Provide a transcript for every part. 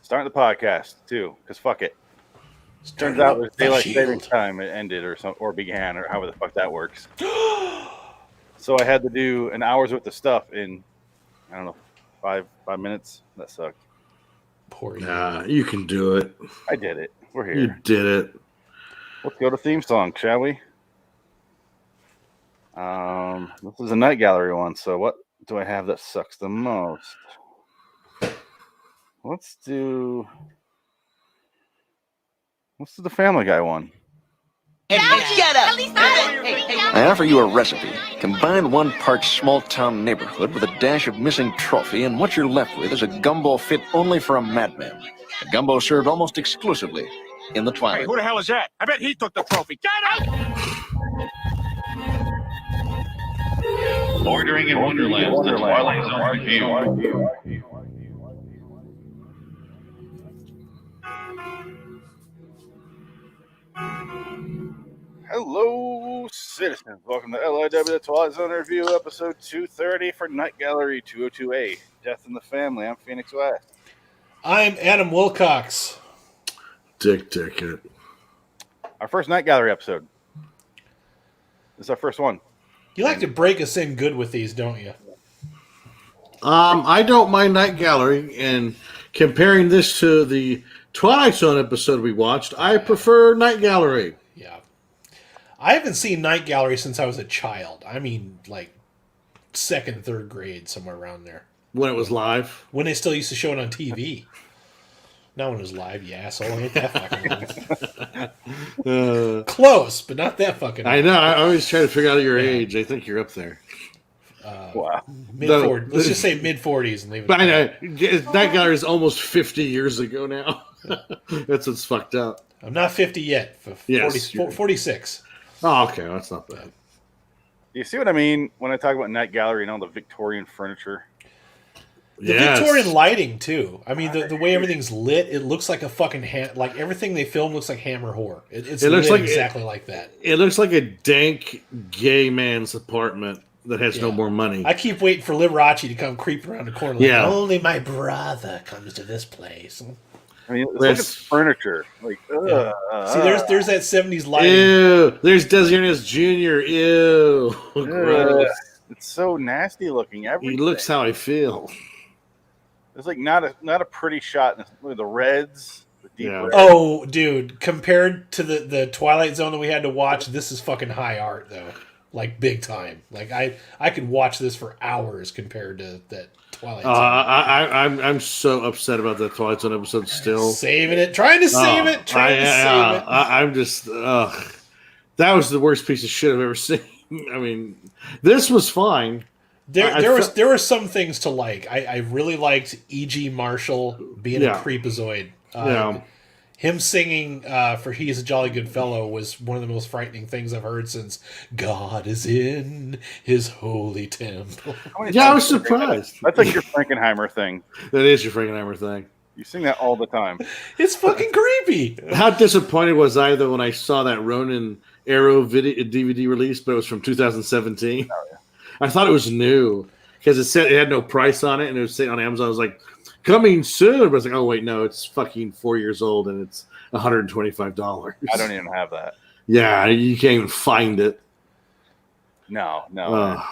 starting the podcast too, because fuck it. Turns out there's daylight savings time. It ended or began or however the fuck that works. So I had to do an hour's worth of stuff in I don't know 5 minutes. That sucked. Poor you. Nah, you can do it. I did it. We're here. You did it. Let's go to theme song, shall we? This is a Night Gallery one. So what do I have that sucks the most? Let's do the Family Guy one. Shut up! I offer you a recipe. Combine 1 part small-town neighborhood with a dash of missing trophy, and what you're left with is a gumbo fit only for a madman. A gumbo served almost exclusively in the Twilight. Hey, who the hell is that? I bet he took the trophy. Get out! Bordering in Wonderland, the Twilight Zone review. Hello, citizens. Welcome to LIW The Twilight Zone review, episode 230 for Night Gallery 202A, Death in the Family. I'm Phoenix West. I'm Adam Wilcox. Dick Ticket. Our first Night Gallery episode. This is our first one. You like to break us in good with these, don't you? I don't mind Night Gallery, and comparing this to the Twilight Zone episode we watched, I prefer Night Gallery. Yeah. I haven't seen Night Gallery since I was a child. I mean, like, 2nd, 3rd grade, somewhere around there. When it was live? When they still used to show it on TV. Not when it was live, you asshole. Ain't that fucking live. Close, but not that fucking I know. I always try to figure out your age. I think you're up there. Wow. Mid-40s. Let's just say mid-40s and leave it. But I know. Night Gallery is almost 50 years ago now. That's what's fucked up. I'm not 50 yet. Yes, 46. Oh, okay. That's not bad. Do you see what I mean when I talk about Night Gallery and all the Victorian furniture? The Victorian lighting, too. I mean, the way everything's lit, it looks like a fucking... like, everything they film looks like Hammer Horror. It looks like exactly like that. It looks like a dank gay man's apartment that has no more money. I keep waiting for Liberace to come creeping around the corner like, only my brother comes to this place. I mean, look at the furniture. Like, See, there's that 70s lighting. Ew. There's Desirenes Jr. Ew. Gross. It's so nasty looking. Everything. He looks how I feel. It's like not a pretty shot. Look at the reds. The deep reds. Oh, dude. Compared to the Twilight Zone that we had to watch, this is fucking high art, though. Like, big time. Like, I could watch this for hours compared to that Twilight Zone. I'm so upset about that Twilight Zone episode still. Saving it. Trying to save it. I'm just... that was the worst piece of shit I've ever seen. I mean, this was fine. There were some things to like. I really liked E.G. Marshall being a creepazoid. Him singing for He's a Jolly Good Fellow was one of the most frightening things I've heard since God is in his holy temple. Yeah, I was surprised. That's like your Frankenheimer thing. That is your Frankenheimer thing. You sing that all the time. It's fucking creepy. How disappointed was I, though, when I saw that Ronin Arrow DVD release, but it was from 2017. Oh, yeah. I thought it was new because it said it had no price on it, and it was sitting on Amazon. I was like, coming soon. But I was like, oh, wait, no, it's fucking 4 years old, and it's $125. I don't even have that. Yeah, you can't even find it. No.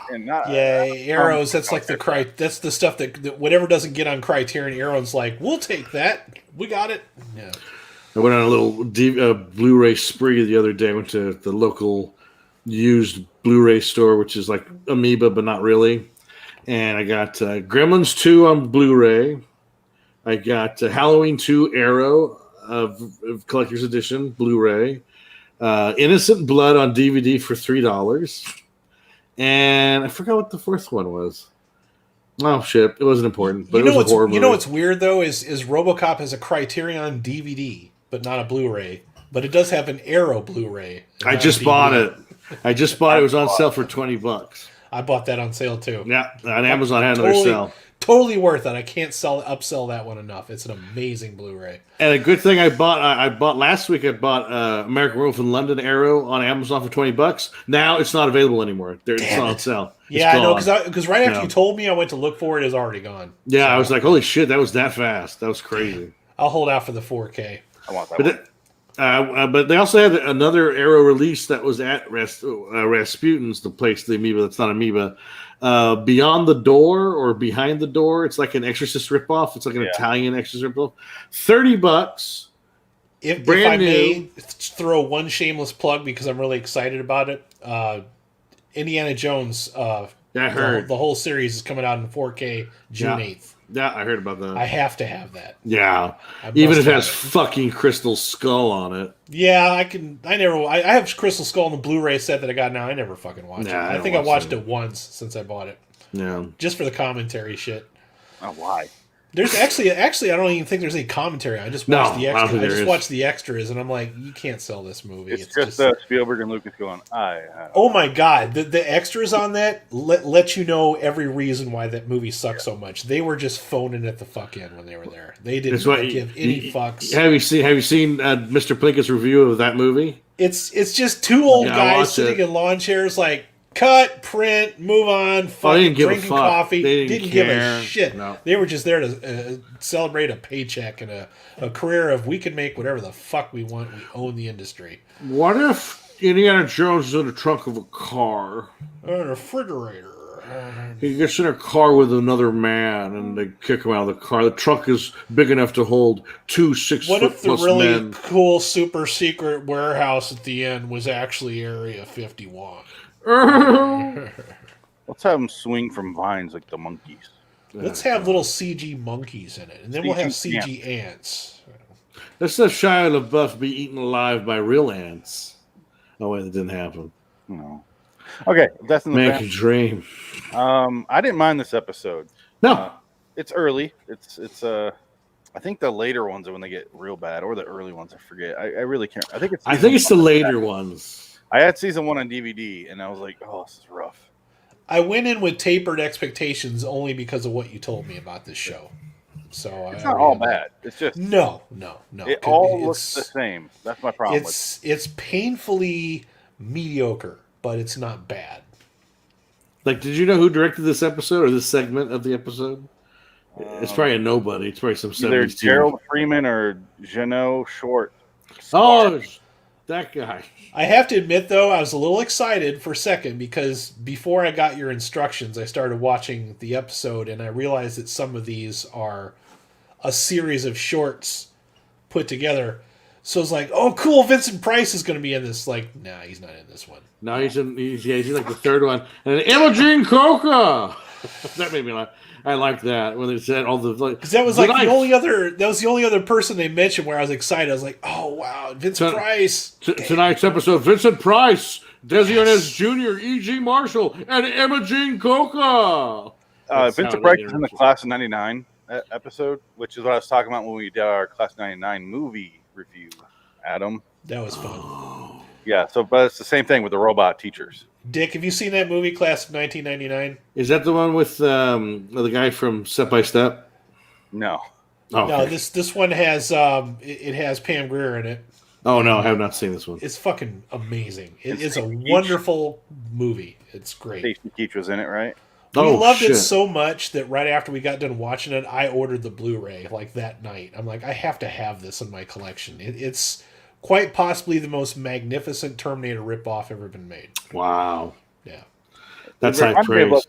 Arrows, that's like that's the stuff that whatever doesn't get on Criterion, Arrow's like, we'll take that. We got it. Yeah. I went on a little Blu-ray spree the other day. I went to the local used Blu-ray store, which is like Amoeba, but not really. And I got Gremlins 2 on Blu-ray. I got Halloween 2 Arrow of Collector's Edition Blu-ray. Innocent Blood on DVD for $3. And I forgot what the fourth one was. Oh, shit. It wasn't important, but it was a horror movie. You know what's weird, though, is RoboCop has a Criterion DVD, but not a Blu-ray. But it does have an Arrow Bluray. I just bought it. It was on sale for $20. I bought that on sale too. Yeah, on Amazon had another sale. Totally worth it. I can't upsell that one enough. It's an amazing Blu-ray. And a good thing I bought last week. I bought American Werewolf in London Arrow on Amazon for $20. Now it's not available anymore. It's not on sale. Yeah, I know, because right after you told me, I went to look for it. It's already gone. Yeah, so, I was like, holy shit, that was that fast. That was crazy. I'll hold out for the 4K. I want that one. But they also had another Arrow release that was at Rasputin's, the place, the Amoeba that's not Amoeba. Beyond the Door or Behind the Door. It's like an Exorcist ripoff. It's like an Italian Exorcist ripoff. $30. If I may throw one shameless plug because I'm really excited about it. Indiana Jones, I heard. The whole series is coming out in 4K June 8th. Yeah, I heard about that. I have to have that. Yeah. Even if it has fucking Crystal Skull on it. Yeah, I have Crystal Skull on the Blu-ray set that I got now. I never fucking watched it. I think I watched it once since I bought it. Yeah. Just for the commentary shit. Oh, why? There's actually, I don't even think there's any commentary. I just watched the extras. I just watched the extras, and I'm like, you can't sell this movie. It's just Spielberg and Lucas going, oh my god, the extras on that let you know every reason why that movie sucks so much. They were just phoning it the fuck in when they were there. They didn't give any fucks. Have you seen Mr. Plinkett's review of that movie? It's just two old guys sitting in lawn chairs, like, cut, print, move on, drinking coffee. They didn't give a shit. No. They were just there to celebrate a paycheck and a career of we can make whatever the fuck we want. We own the industry. What if Indiana Jones is in the trunk of a car? A refrigerator. He gets in a car with another man and they kick him out of the car. The trunk is big enough to hold 2 6-foot-plus men. What if the really cool super secret warehouse at the end was actually Area 51? Let's have them swing from vines like the monkeys. Let's have little CG monkeys in it, and then we'll have CG ants. Let's have Shia LaBeouf be eaten alive by real ants. Oh wait, that didn't happen. No. Okay, that's in the man can dream. I didn't mind this episode. No, it's early. It's I think the later ones are when they get real bad, or the early ones. I forget. I really can't. I think it's the later ones. I had season 1 on DVD, and I was like, "Oh, this is rough." I went in with tapered expectations only because of what you told me about this show. So it's not all bad. It's just no. It all looks the same. That's my problem. It's painfully mediocre, but it's not bad. Like, did you know who directed this episode or this segment of the episode? It's probably a nobody. It's probably some 70s. Either Gerald Freeman or Jeannot Short. Oh, that guy. I have to admit, though, I was a little excited for a second because before I got your instructions, I started watching the episode and I realized that some of these are a series of shorts put together. So it's like, oh, cool, Vincent Price is going to be in this. Like, nah, he's not in this one. No, he's like the third one. And Imogen Coca. That made me laugh. I like that when they said all the because that was like the only other person they mentioned where I was excited. I was like, oh wow, Vincent Price. Tonight's episode: Vincent Price, Desi Arnaz Jr., E.G. Marshall, and Imogen Coca. Vincent Price is in the Class of '99 episode, which is what I was talking about when we did our Class of '99 movie review. Adam, that was fun. Yeah, but it's the same thing with the robot teachers. Dick, have you seen that movie, Class of 1999? Is that the one with the guy from Step by Step? No. Oh, okay. No, this one has it has Pam Grier in it. Oh no, I have not seen this one. It's fucking amazing. It's a wonderful movie. It's great. Stacy Keach was in it, right? We loved it so much that right after we got done watching it, I ordered the Blu-ray like that night. I'm like, I have to have this in my collection. It's quite possibly the most magnificent Terminator ripoff ever been made. Wow. Yeah. That's high praise.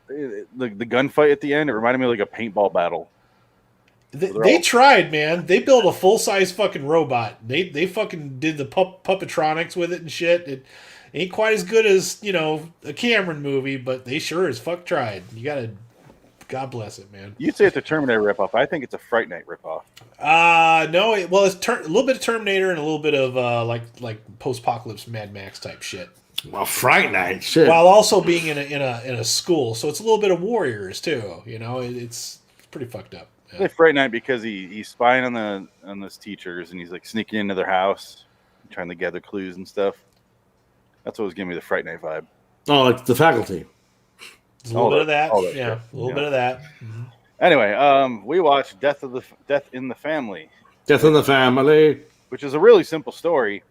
The gunfight at the end, it reminded me of like a paintball battle. They tried, man. They built a full-size fucking robot. They fucking did the puppetronics with it and shit. It ain't quite as good as, a Cameron movie, but they sure as fuck tried. You gotta... God bless it, man. You'd say it's a Terminator ripoff. I think it's a Fright Night ripoff. No. It's a little bit of Terminator and a little bit of like post-apocalypse Mad Max type shit. Well, Fright Night, shit. While also being in a school, so it's a little bit of Warriors too. It's pretty fucked up. Yeah. It's Fright Night because he's spying on those teachers and he's like sneaking into their house, trying to gather clues and stuff. That's what was giving me the Fright Night vibe. Oh, like the Faculty. A little bit of that. Yeah, a little bit of that. Mm-hmm. Anyway, we watched Death in the Family. Death in the Family. Which is a really simple story.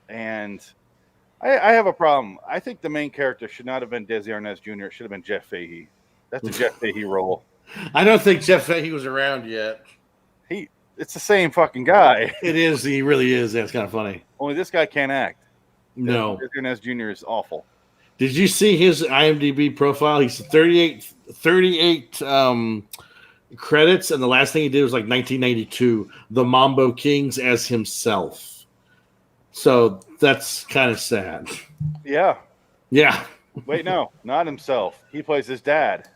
And I have a problem. I think the main character should not have been Desi Arnaz Jr. It should have been Jeff Fahey. That's a Jeff Fahey role. I don't think Jeff Fahey was around yet. It's the same fucking guy. It is. He really is. That's kind of funny. Only this guy can't act. No. Nez Jr. is awful. Did you see his IMDb profile? He's 38 credits, and the last thing he did was like 1992, The Mambo Kings as himself. So that's kind of sad. Yeah. Yeah. Wait, no, not himself. He plays his dad.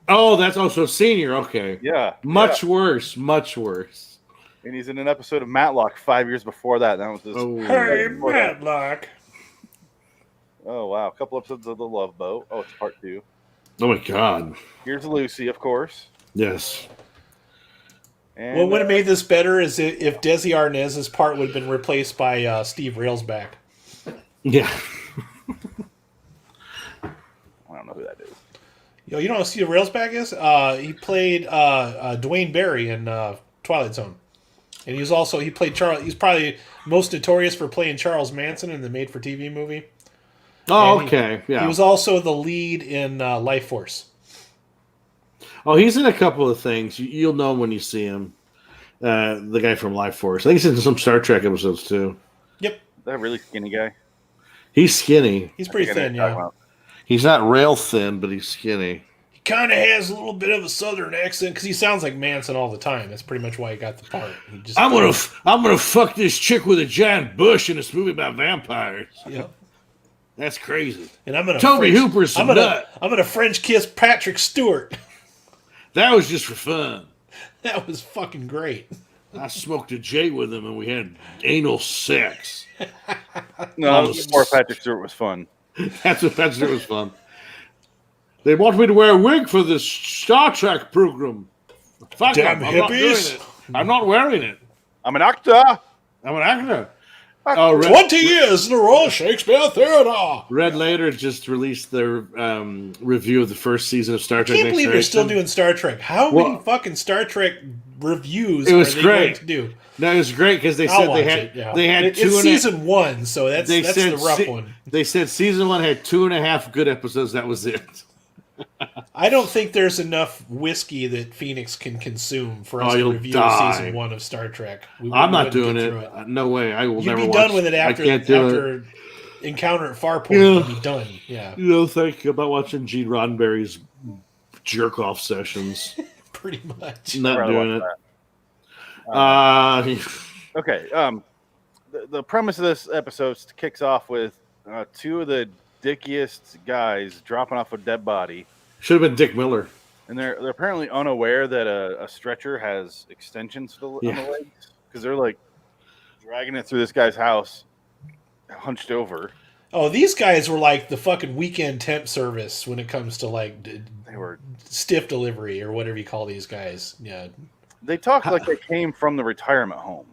Oh, that's also senior. Okay. Yeah. Much worse. Much worse. And he's in an episode of Matlock 5 years before that. That was his. Oh. Hey, Matlock. Oh, wow. A couple episodes of The Love Boat. Oh, it's part 2. Oh, my God. Here's Lucy, of course. Yes. And, What would have made this better is if Desi Arnaz's part would have been replaced by Steve Railsback. Yeah. I don't know who that is. Yo, you know who Steve Railsback is? He played Dwayne Barry in Twilight Zone. And he played Charles. He's probably most notorious for playing Charles Manson in the made-for-TV movie. Oh, And okay. Yeah. He was also the lead in Life Force. Oh, he's in a couple of things. You'll know him when you see him. The guy from Life Force. I think he's in some Star Trek episodes too. Yep. That really skinny guy. He's skinny. He's pretty thin, yeah. He's not rail thin, but he's skinny. He kind of has a little bit of a southern accent because he sounds like Manson all the time. That's pretty much why he got the part. I'm gonna fuck this chick with a giant bush in this movie about vampires. Yep. That's crazy. And I'm gonna Toby Hooper's some nut. I'm gonna French kiss Patrick Stewart. That was just for fun. That was fucking great. I smoked a J with him and we had anal sex. No, before Patrick Stewart was fun. That's what Patrick Stewart was fun. They want me to wear a wig for this Star Trek program. Fuck Damn them. I'm not doing hippies. it. I'm not wearing it. I'm an actor. I'm an actor. Oh, 20 years in the Royal Shakespeare Theatre. Red Later just released their review of the first season of Star Trek. I can't believe they're still doing Star Trek. How many fucking Star Trek reviews are they going to do? No, it was great because they said they had it's season 1, so that's the rough one. They said season 1 had 2.5 good episodes. That was it. I don't think there's enough whiskey that Phoenix can consume for us to review season 1 of Star Trek. I'm not doing it. No way. I will never. You'd be done with it after Encounter at Farpoint. You'd be done. Yeah. You know, think about watching Gene Roddenberry's jerk off sessions. Pretty much. Not doing it. Okay. The premise of this episode kicks off with 2 of the dickiest guys dropping off a dead body. Should have been Dick Miller. And they're apparently unaware that a stretcher has extensions on the legs because they're like dragging it through this guy's house, hunched over. Oh, these guys were like the fucking weekend temp service when it comes to like they were stiff delivery or whatever you call these guys. Yeah, they talked like they came from the retirement home,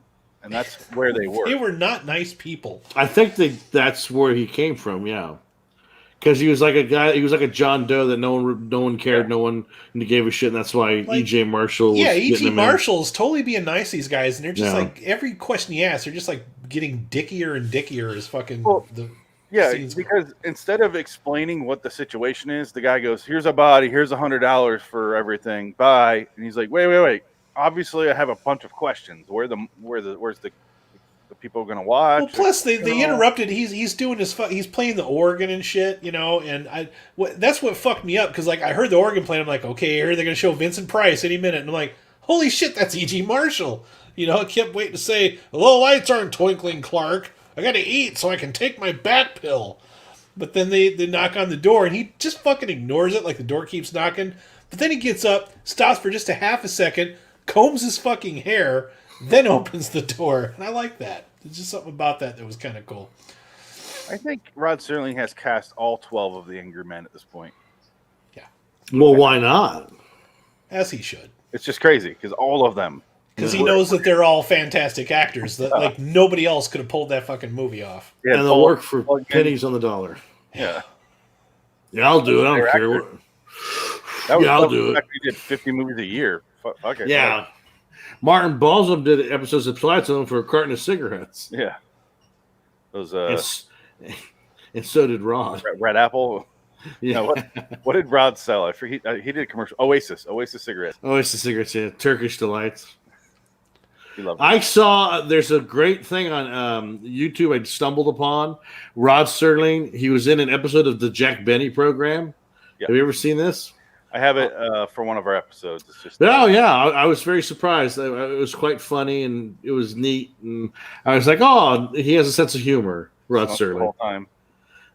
and that's where they were. They were not nice people. I think that's where he came from. Yeah. Because he was like a guy, he was like a John Doe that no one cared, no one gave a shit, and that's why E.J. Marshall. Yeah, E.J. Marshall's totally being nice to these guys, and they're just like every question he asks, they're just like getting dickier and dickier as fucking. Because instead of explaining what the situation is, the guy goes, "Here's a body, here's $100 for everything, bye," and he's like, "Wait. Obviously, I have a bunch of questions. Where's the people going to watch?" Well, plus they interrupted. He's doing his he's playing the organ and shit, you know. And that's what fucked me up because like I heard the organ playing. I'm like, okay, here they're going to show Vincent Price any minute, and I'm like, holy shit, that's E.G. Marshall. You know, I kept waiting to say, the little lights aren't twinkling, Clark. I got to eat so I can take my back pill. But then they knock on the door, and he just fucking ignores it like the door keeps knocking. But then he gets up, stops for just a half a second, combs his fucking hair, then opens the door. And I like that. There's just something about that was kind of cool. I think Rod Serling has cast all 12 of the Angry Men at this point. Yeah. Well, why not? As he should. It's just crazy because all of them. Because he knows that they're all fantastic actors. That like nobody else could have pulled that fucking movie off. Yeah, and they'll work for pennies on the dollar. Yeah. Yeah, I'll do it. I don't care. I'll do it. He did 50 movies a year. Fuck it. Yeah. Martin Balsam did episodes of Twilight Zone for a carton of cigarettes. Yeah. Those and so did Rod. Red Apple. Yeah. No, what did Rod sell? I forget. He did a commercial. Oasis cigarettes. Oasis cigarettes. Yeah. Turkish delights. I saw there's a great thing on YouTube I stumbled upon. Rod Serling, he was in an episode of the Jack Benny program. Yeah. Have you ever seen this? I have it for one of our episodes. It's just I was very surprised. It was quite funny and it was neat. And I was like, oh, he has a sense of humor, Rod Serling. The whole time.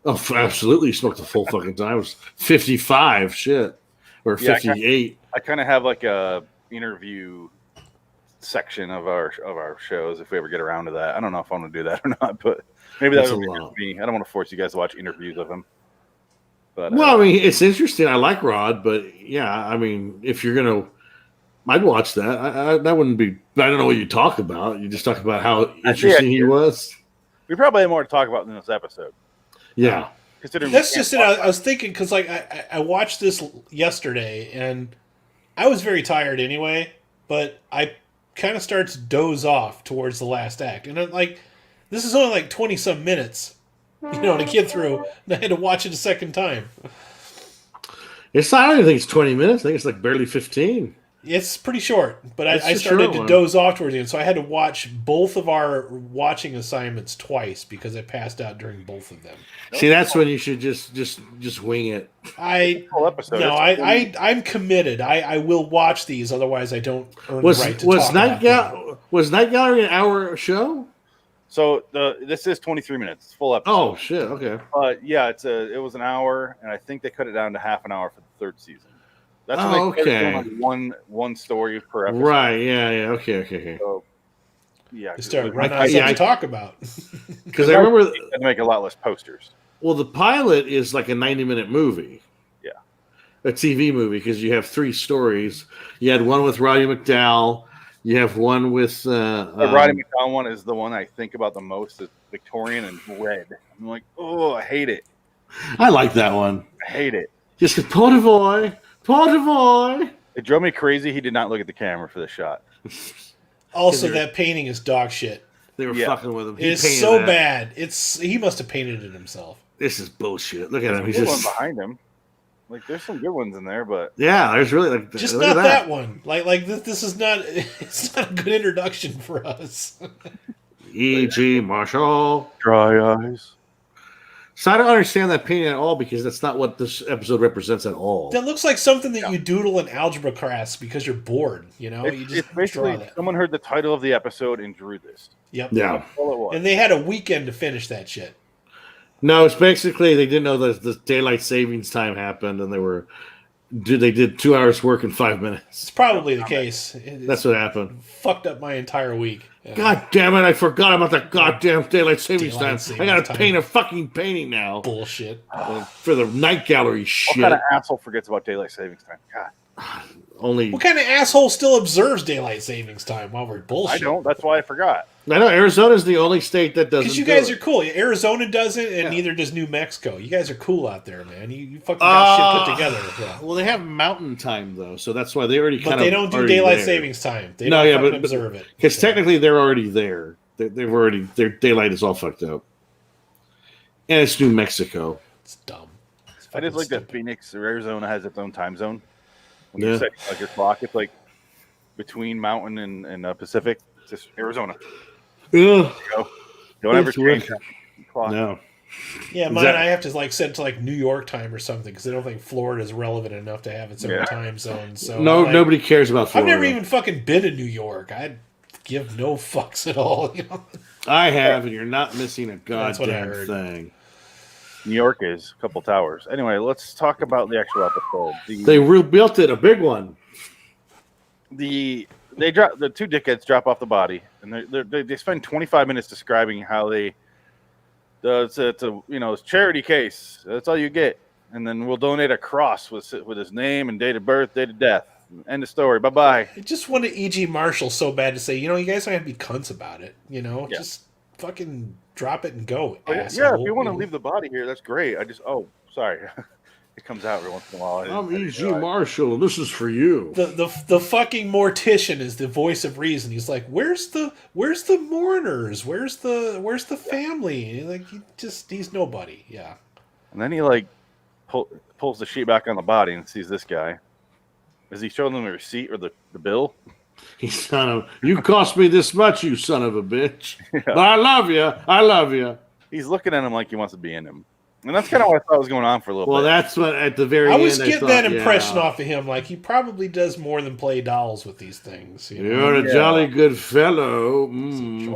Oh, absolutely. He smoked the full fucking time. I was 55, shit. Or 58. I kind of have like a interview section of our shows if we ever get around to that. I don't know if I'm going to do that or not, but maybe that would be good for me. I don't want to force you guys to watch interviews of him. But well, I mean, it's interesting. I like Rod, but yeah, I mean, if you're going to, I'd watch that. That wouldn't be, I don't know what you talk about. You just talk about how interesting he was. We probably have more to talk about in this episode. Yeah. That's just it. I was thinking because like I watched this yesterday and I was very tired anyway, but I kind of started to doze off towards the last act, and I'm like, this is only like 20 some minutes, to get through, and I had to watch it a second time. It's not, I don't even think it's 20 minutes. I think it's like barely 15. It's pretty short, but I started to doze off towards the end, so I had to watch both of our watching assignments twice because I passed out during both of them. See, that's when you should just wing it. I'm committed. I will watch these, otherwise I don't earn the right to talk about them. Was Night Gallery an hour show? So this is 23 minutes, full episode. Oh shit! Okay. Yeah, it was an hour, and I think they cut it down to half an hour for the third season. That's doing one story per episode. Right? Yeah. Okay. So, yeah, they started running out of stuff to talk about. Because I remember they had to make a lot less posters. Well, the pilot is like a 90-minute movie. Yeah, a TV movie because you have three stories. You had one with Roddy McDowell. You have one with the Roddy McDowell one is the one I think about the most. Is Victorian and red. I'm like, oh, I hate it. I like that one. I hate it. Just Portavoy. It drove me crazy. He did not look at the camera for the shot. Also, that painting is dog shit. They were fucking with him. It's so bad. He must have painted it himself. This is bullshit. Look at him. He's just one behind him. Like there's some good ones in there, but yeah, there's really like just not that one. Like this is not. It's not a good introduction for us. E.G. Marshall, dry eyes. So I don't understand that painting at all because that's not what this episode represents at all. That looks like something that you doodle in algebra class because you're bored. You just basically someone heard the title of the episode and drew this. Yep. Yeah. That's all it was. And they had a weekend to finish that shit. No, it's basically they didn't know that the daylight savings time happened, and they did 2 hours work in 5 minutes. It's probably the case. That's what happened. Fucked up my entire week. God damn it! I forgot about that goddamn daylight savings time. I gotta paint a fucking painting now. Bullshit. For the night gallery shit. What kind of asshole forgets about daylight savings time? God. What kind of asshole still observes daylight savings time while we're bullshit? I don't. That's why I forgot. I know Arizona's the only state that doesn't. Because you guys are cool. Arizona doesn't, and neither does New Mexico. You guys are cool out there, man. You fucking got shit put together. Yeah. Well, they have mountain time though, so that's why they already kind of. But they don't do daylight savings time. They don't observe it because technically they're already there. They've already their daylight is all fucked up, and it's New Mexico. It's dumb. I just like that Phoenix or Arizona has its own time zone. When you set like your clock, it's like between Mountain and Pacific. It's just Arizona. Yeah. Don't ever change that clock. No. Yeah, mine I have to set it to like New York time or something because I don't think Florida is relevant enough to have its own time zone. So nobody cares about Florida. I've never even fucking been to New York. I give no fucks at all. I have, and you're not missing a goddamn thing. New York is a couple towers. Anyway, let's talk about the actual episode. They rebuilt it, a big one. The two dickheads drop off the body, and they spend 25 minutes describing how it's a charity case. That's all you get, and then we'll donate a cross with his name and date of birth, date of death. End of story. Bye bye. I just wanted E.G. Marshall so bad to say, you guys don't have to be cunts about it. Just fucking drop it and go. Asshole. Yeah, if you want to leave the body here, that's great. Sorry. It comes out every once in a while. I'm E.G. Marshall, and this is for you. The fucking mortician is the voice of reason. He's like, where's the mourners? Where's the family? Like he's nobody. Yeah. And then he pulls the sheet back on the body and sees this guy. Is he showing them the receipt or the bill? You cost me this much, you son of a bitch. Yeah. But I love you. I love you. He's looking at him like he wants to be in him. And that's kind of what I thought was going on for a little Well, bit. that's what at the very I end. was getting that impression yeah. off of him. Like, he probably does more than play dolls with these things. You know? You're a jolly good fellow. He's a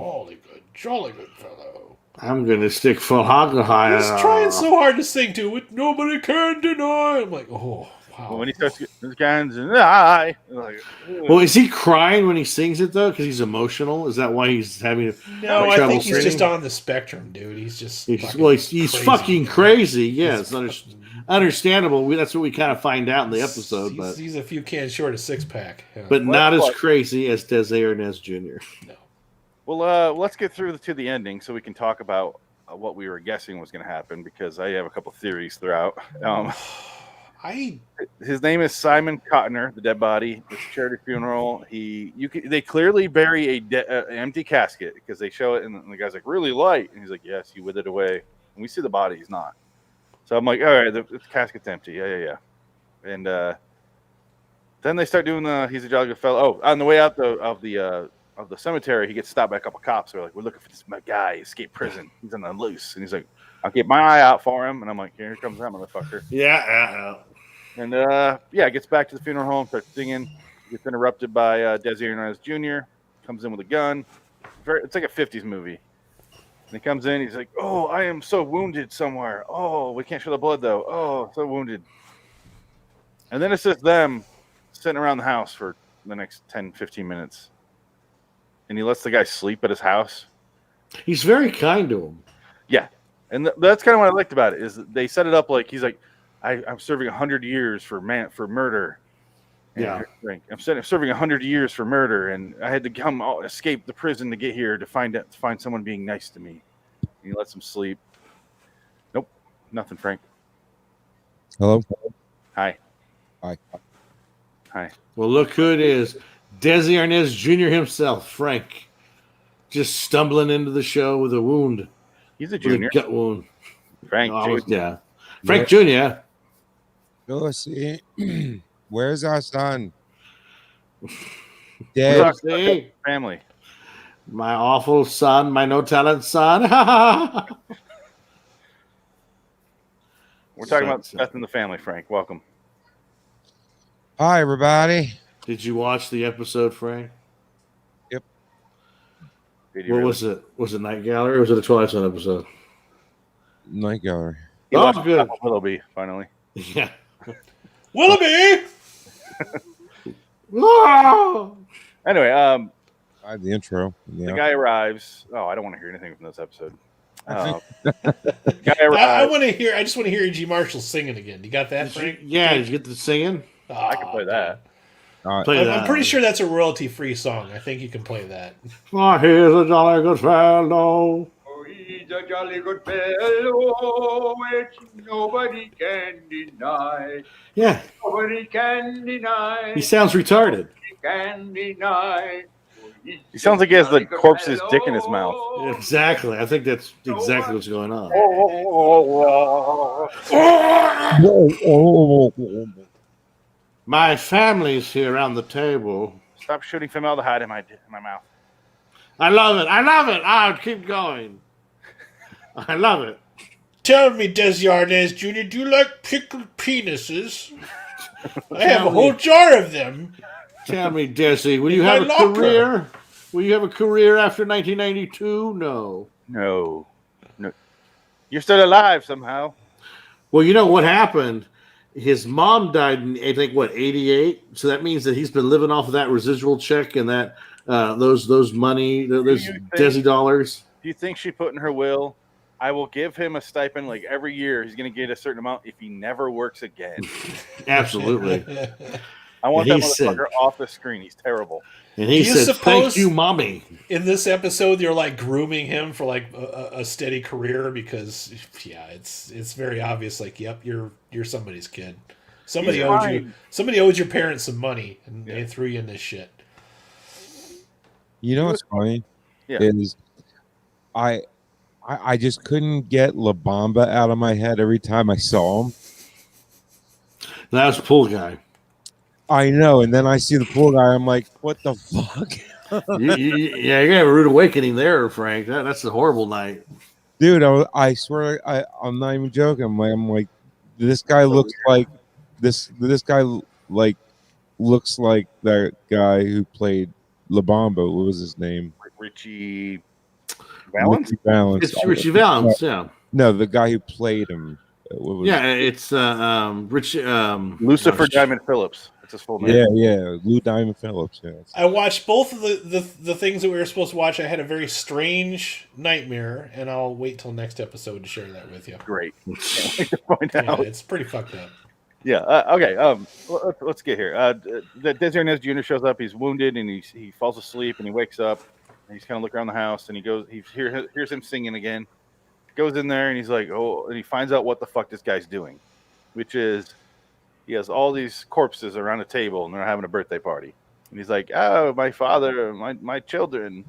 jolly good fellow. I'm going to stick for Hagahaya. He's trying so hard to sing to it. Nobody can deny. I'm like, oh, wow. When he starts getting his guns and like, Well, is he crying when he sings it, though? Because he's emotional? Is that why he's having No, I trouble think he's singing? just on the spectrum, dude. He's just he's fucking crazy. Yeah, it's understandable. That's what we kind of find out in the episode. He's a few cans short of six-pack. Yeah. But not as crazy as Desi Arnaz Jr. No. Well, let's get through to the ending so we can talk about what we were guessing was going to happen, because I have a couple theories throughout. His name is Simon Cotner, the dead body. It's a charity funeral. They clearly bury an empty casket because they show it, and the guy's like, really light, and he's like, yes, he withered away. And we see the body, he's not. So I'm like, all right, the casket's empty. Yeah. And then they start doing he's a jolly good fellow. Oh, on the way out of the cemetery, he gets stopped by a couple cops. They're like, we're looking for this guy. He escaped prison. He's on the loose. And he's like, I'll keep my eye out for him. And I'm like, here comes that motherfucker. Yeah. And gets back to the funeral home, starts singing. Gets interrupted by Desi Arnaz Jr. Comes in with a gun. It's like a 50s movie. And he comes in. He's like, oh, I am so wounded somewhere. Oh, we can't show the blood, though. Oh, so wounded. And then it's just them sitting around the house for the next 10, 15 minutes. And he lets the guy sleep at his house. He's very kind to him. Yeah. And that's kind of what I liked about it, is they set it up like he's like, I'm serving 100 years for murder. And yeah. I'm serving 100 years for murder, and I had to escape the prison to get here to find someone being nice to me. And he lets him sleep. Nope. Nothing, Frank. Hello. Hi. Well, look who it is. Desi Arnaz Jr. himself, Frank, just stumbling into the show with a wound. He's a junior. With a gut wound. Frank Jr. Frank Jr. Go see. Where's our son? Dead. Family. My awful son, my no talent son. We're talking about death in the family, Frank. Welcome. Hi, everybody. Did you watch the episode, Frank? Yep. What was it? Was it Night Gallery or was it a Twilight Zone episode? Night Gallery. Oh, good. Willoughby, finally. Yeah. Willoughby! Anyway, I had the intro. The guy arrives. Oh, I don't want to hear anything from this episode. I just want to hear E.G. Marshall singing again. You got that, Frank? Did you get the singing? I can play that. I'm pretty sure that's a royalty-free song. I think you can play that. Oh, here's a jolly good fellow. Oh, he's a jolly good fellow, which nobody can deny. Yeah. Nobody can deny. He sounds retarded. Can deny. He sounds like he has the corpse's dick in his mouth. Exactly. I think that's exactly what's going on. My family's here around the table. Stop shooting formaldehyde in my mouth. I love it. I'll keep going. I love it. Tell me, Desi Arnaz Jr., do you like pickled penises? I have a whole jar of them. Tell me, Desi, will you have a career? Will you have a career after 1992? No. You're still alive somehow. Well, you know what happened? His mom died in, I think, 88? So that means that he's been living off of that residual check and that those money, those Desi dollars. Do you think she put in her will, I will give him a stipend like every year. He's going to get a certain amount if he never works again. Absolutely. I want that motherfucker off the screen. He's terrible. And he said, thank you, mommy. In this episode, they're like grooming him for like a steady career because, it's very obvious. Like, yep, you're somebody's kid. Somebody owed your parents some money, and they threw you in this shit. You know what's funny? Is I just couldn't get La Bamba out of my head every time I saw him. That was Pool Guy. I know. And then I see the pool guy. I'm like, what the fuck? You're gonna have a rude awakening there, Frank. That's a horrible night, dude. I swear, I'm not even joking. I'm like, this guy looks like this. This guy like looks like that guy who played La Bamba. What was his name? Richie Valens. It's Richie Valens. Yeah. No, the guy who played him. It's Rich Lucifer Diamond Phillips. That's his full name. Yeah, Lou Diamond Phillips. Yeah. I watched both of the things that we were supposed to watch. I had a very strange nightmare, and I'll wait till next episode to share that with you. Great. Can't wait to find out. It's pretty fucked up. Yeah. Okay. Let's get here. Desi Arnaz Jr. shows up. He's wounded, and he falls asleep, and he wakes up, and he's kind of looking around the house, and he hears him singing again. Goes in there, and he's like, oh, and he finds out what the fuck this guy's doing, which is he has all these corpses around a table, and they're having a birthday party. And he's like, oh, my father, my children,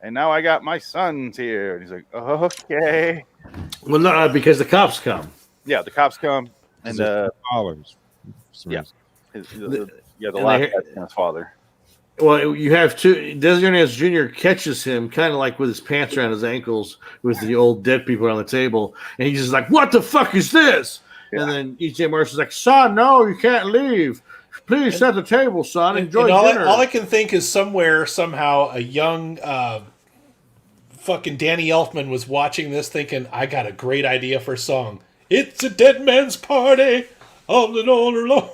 and now I got my sons here. And he's like, okay. Well, no, because the cops come. Yeah, the cops come. And dollars. Yeah, the last guy's his father. Well, you have two. Desi Arnaz Jr. catches him kind of like with his pants around his ankles with the old dead people on the table, and he's just like, "What the fuck is this?" Yeah. And then E.J. Marshall's like, "Son, no, you can't leave. Please set the table, son. Enjoy dinner." All I can think is somewhere, somehow, a young fucking Danny Elfman was watching this, thinking, "I got a great idea for a song. It's a dead man's party all alone."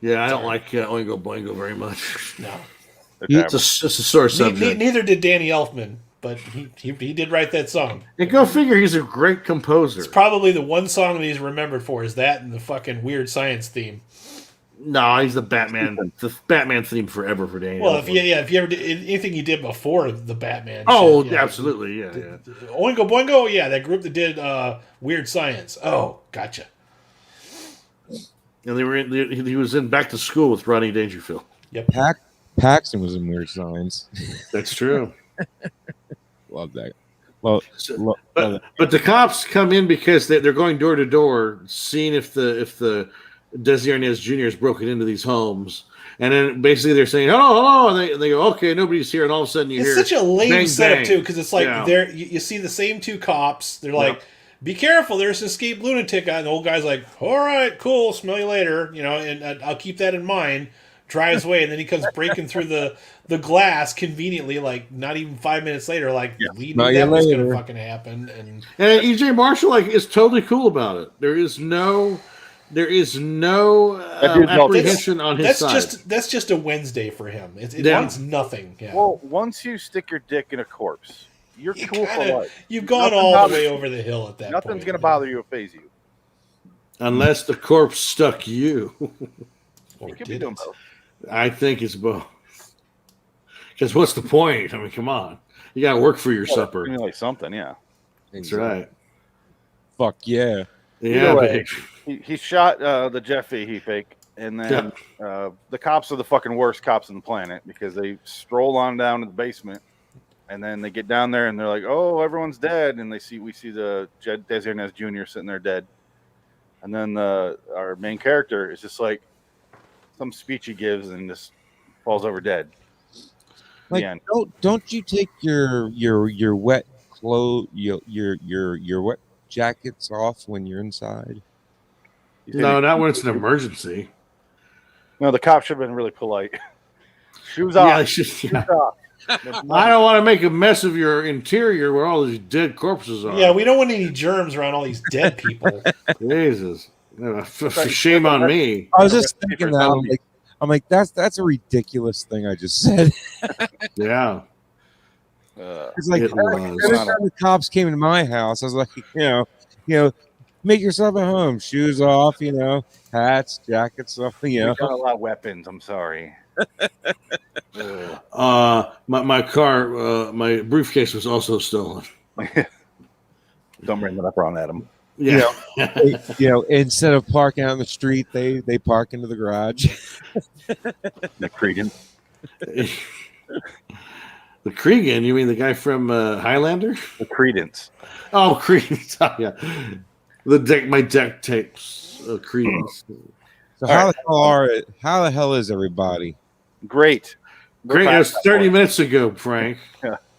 Yeah, I don't like Oingo Boingo very much. No. It's a sore subject. Neither did Danny Elfman, but he did write that song. And go figure, he's a great composer. It's probably the one song that he's remembered for is that and the fucking Weird Science theme. No, he's the Batman theme forever for Danny. Well, if you ever did anything you did before the Batman. Oh, shit, absolutely, yeah. Oingo Boingo, yeah, that group that did Weird Science. Oh, gotcha. And he was in Back to School with Rodney Dangerfield. Yep. Paxton was in Weird Science. That's true. Love that. Well, but the cops come in because they're going door to door, seeing if the Desi Arnaz Jr. has broken into these homes, and then basically they're saying hello, and they go, okay, nobody's here, and all of a sudden you hear it's such a lame bang, setup bang. too, because it's like you see the same two cops. They're like, be careful, there's an escaped lunatic guy. And the old guy's like, all right, cool, smell you later, and I'll keep that in mind. Drives away, and then he comes breaking through the glass conveniently, like not even 5 minutes later, like we knew that was going to fucking happen. And E.J. Marshall is totally cool about it. There is no apprehension on his side. That's just a Wednesday for him. It means nothing. Yeah. Well, once you stick your dick in a corpse, you're cool for life. You've gone all the way over the hill at that point. Nothing's going to bother you or phase you. Unless the corpse stuck you. Or could be doing both. I think it's both. Because what's the point? I mean, come on. You got to work for your supper. Like something, yeah. That's right. Fuck yeah. Yeah. He shot the jet he fake, and then the cops are the fucking worst cops on the planet because they stroll on down to the basement, and then they get down there and they're like, "Oh, everyone's dead," and we see the Desi Arnaz Jr. sitting there dead, and then our main character is just like some speech he gives and just falls over dead. Like, don't you take your wet clothes, your wet jackets off when you're inside? No, not when it's an emergency. No, the cop should have been really polite. Shoes off. Shoes off. I don't want to make a mess of your interior where all these dead corpses are. Yeah, we don't want any germs around all these dead people. Jesus. Shame on me. I was just thinking that. I'm like, that's a ridiculous thing I just said. Yeah. It's like every time the cops came into my house, I was like, make yourself at home. Shoes off, hats, jackets off, We got a lot of weapons. I'm sorry. My car, my briefcase was also stolen. Don't bring that up on Adam. Yeah. Instead of parking out in the street, they park into the garage. The Cregan. The Cregan? You mean the guy from Highlander? The Credence. Oh, Credence. Oh, yeah. My deck tapes. Credence. So All how the hell is everybody? Great. Great. It was 30 minutes ago, Frank.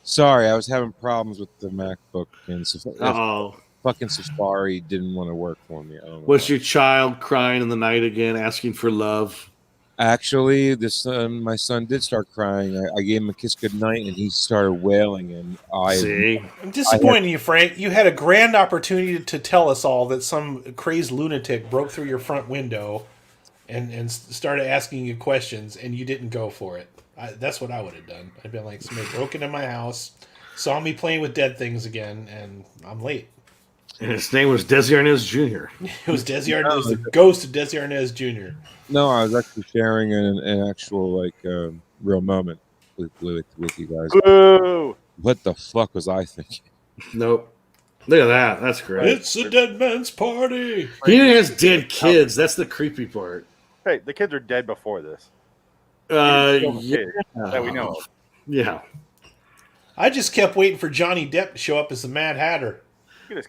Sorry, I was having problems with the MacBook and Uh-oh. fucking Safari didn't want to work for me. I don't know. Was your child crying in the night again, asking for love? Actually, my son did start crying. I gave him a kiss goodnight, and he started wailing. And I'm disappointed in you, Frank. You had a grand opportunity to tell us all that some crazed lunatic broke through your front window and started asking you questions, and you didn't go for it. That's what I would have done. I'd been like, somebody broke into my house, saw me playing with dead things again, and I'm late. And his name was Desi Arnaz Jr. It was Desi Arnaz, the ghost of Desi Arnaz Jr. No, I was actually sharing an actual real moment with you guys. Boo! What the fuck was I thinking? Nope. Look at that. That's great. It's a dead man's party. He has dead kids. That's the creepy part. Hey, the kids are dead before this. Yeah. That we know of. Yeah. I just kept waiting for Johnny Depp to show up as the Mad Hatter.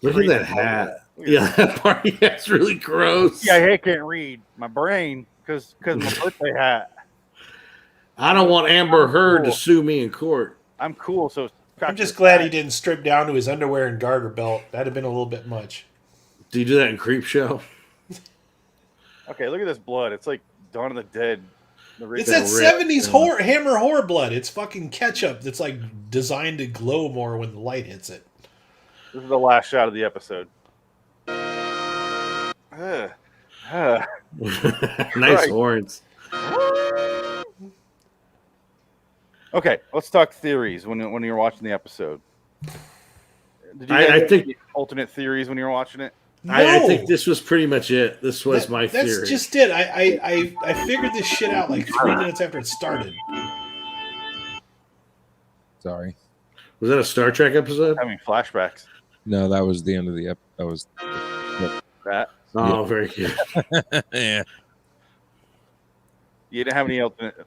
Look at that hat. Yeah, that party hat's really gross. Yeah, I can't read my brain because my birthday hat. I don't want Amber Heard to sue me in court. I'm cool, so I'm just glad he didn't strip down to his underwear and garter belt. That'd have been a little bit much. Do you do that in Creep Show? Okay, look at this blood. It's like Dawn of the Dead. It's that 70s Hammer horror blood. It's fucking ketchup that's like designed to glow more when the light hits it. This is the last shot of the episode. Nice horns. Okay, let's talk theories when you're watching the episode. Did you I think any alternate theories when you were watching it? No. I think this was pretty much it. This was my theory. That's just it. I figured this shit out like 3 minutes after it started. Sorry. Was that a Star Trek episode? Having flashbacks. No, that was the end of the episode. That was that. Oh, very good. Yeah. You didn't have any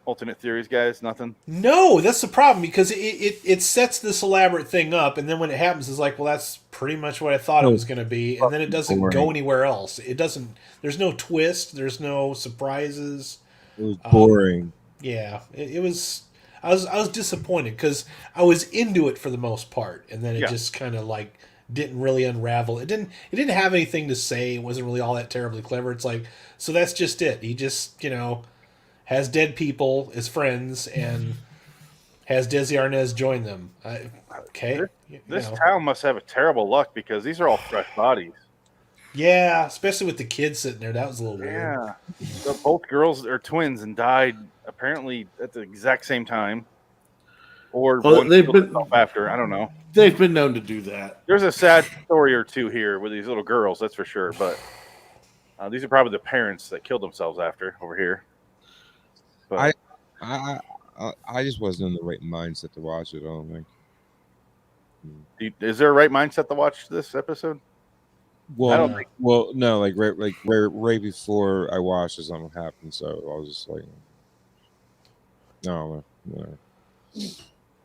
alternate theories, guys? Nothing? No, that's the problem because it sets this elaborate thing up, and then when it happens, it's like, well, that's pretty much what I thought it was going to be, and then it doesn't go anywhere else. It doesn't. There's no twist. There's no surprises. It was boring. Yeah, it was. I was disappointed because I was into it for the most part, and then it just kind of like didn't really unravel. It didn't have anything to say. It wasn't really all that terribly clever. It's like, so that's just it. He just has dead people as friends and has Desi Arnaz join them. Okay. This town must have a terrible luck because these are all fresh bodies. Yeah, especially with the kids sitting there. That was a little weird. Yeah. So both girls are twins and died apparently at the exact same time. Or one they've been after. I don't know. They've been known to do that. There's a sad story or two here with these little girls, that's for sure. But these are probably the parents that killed themselves after over here. But I just wasn't in the right mindset to watch it. I don't think. Is there a right mindset to watch this episode? Well, I don't think. Well, no, right before I watched this, something happened, so I was just like, no.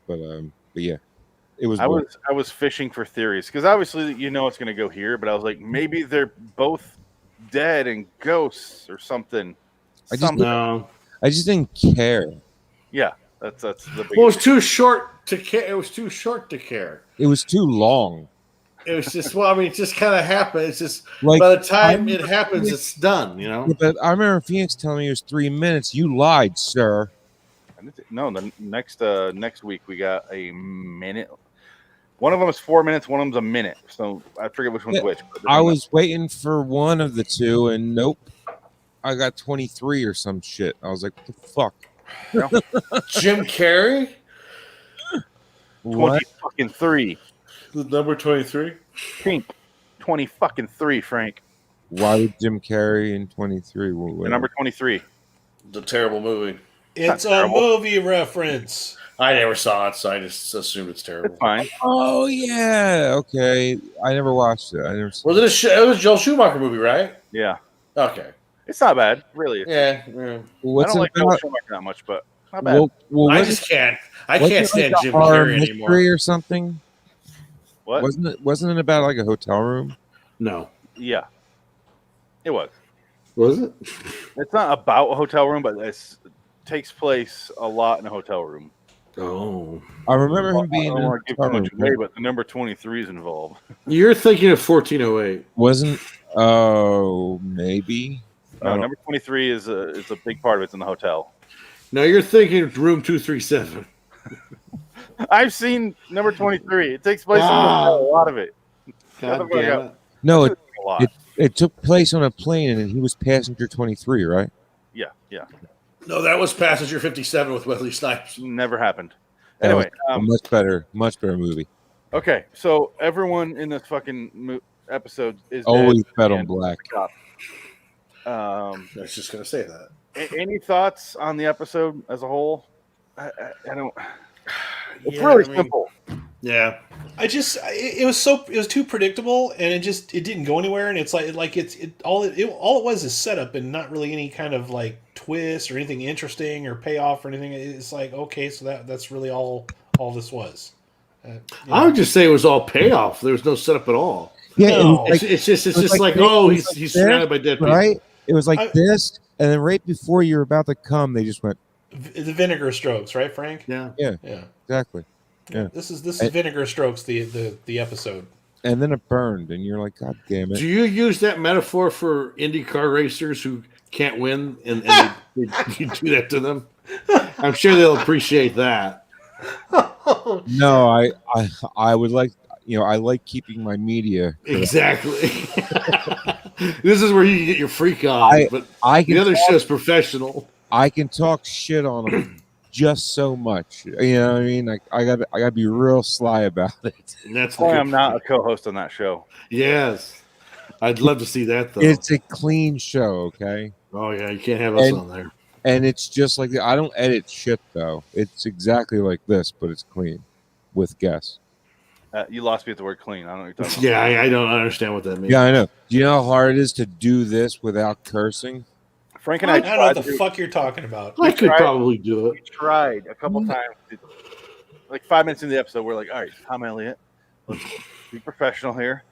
But yeah, it was. I was fishing for theories because obviously it's going to go here, but I was like, maybe they're both dead and ghosts or something. I just didn't care. Yeah, that's the big. Well, it was too short to care. It was too short to care. It was too long. It was just it just kind of happened. It's just like, by the time it happens, it's done. But I remember Phoenix telling me it was 3 minutes. You lied, sir. No, the next week we got a minute. One of them is 4 minutes. One of them's a minute. So I forget which one's which. I was waiting for one of the two, and nope. I got 23 or some shit. I was like, what the fuck? No. Jim Carrey? 20-3. The number 23? Pink. 20-3, Frank. Why would Jim Carrey in 23? The number 23. It's a terrible movie. It's a movie reference. I never saw it, so I just assumed it's terrible. It's fine. Oh, yeah. Okay. I never watched it. It was a Joel Schumacher movie, right? Yeah. Okay. It's not bad, really. Yeah. What's I don't like Joel Schumacher that much, but not bad. I just can't. I can't stand Jim Carrey anymore. Or something? What? Wasn't it about like a hotel room? No. Yeah. It was. Was it? It's not about a hotel room, but it takes place a lot in a hotel room. Oh. I remember him I being don't in want to give too much away, but the number 23 is involved. You're thinking of 1408. Wasn't maybe. No, number 23 is a big part of it's in the hotel. No, you're thinking of room 237. I've seen number 23. It takes place in the hotel, a lot of it. God damn it. No, A lot. it took place on a plane, and he was passenger 23, right? Yeah. No, that was Passenger 57 with Wesley Snipes. Never happened. That was Anyway, a much better movie. okay, so everyone in this fucking episode is Always dead bet on and black. I was just going to say that. Any thoughts on the episode as a whole? I don't. It's Yeah, really I mean- simple. Yeah. It was too predictable, and it didn't go anywhere. And it's all it was is setup, and not really any kind of like twist or anything interesting or payoff or anything. It's like, okay, so that's really all this was. I would just say it was all payoff. There was no setup at all. Yeah, No. It's just like this, oh, it was he's like surrounded by dead people. right? It was like this, and then right before you're about to come, they just went. The vinegar strokes, right, Frank? Yeah. Exactly. Yeah. This is vinegar strokes. The episode. And then it burned, and you're like, God damn it! Do you use that metaphor for Indy car racers who can't win, and you do that to them? I'm sure they'll appreciate that. No, I would like, I like keeping my media. Exactly. This is where you can get your freak on, but I can the other talk, show's professional. I can talk shit on them just so much. You know what I mean? Like I gotta be real sly about it. And that's Why I'm not a co-host on that show. Yes. I'd love to see that, though. It's a clean show, okay? Oh, yeah, you can't have us on there. And it's just like I don't edit shit though. It's exactly like this, but it's clean with guests. You lost me at the word clean. I don't know what you're talking about. Yeah, I don't understand what that means. Yeah, I know. Do you know how hard it is to do this without cursing? Frank and I I don't know what tried the fuck you're talking about. I could tried- probably do We it. tried a couple times. Like 5 minutes into the episode, we're like, all right, Tom Elliott, let's be professional here.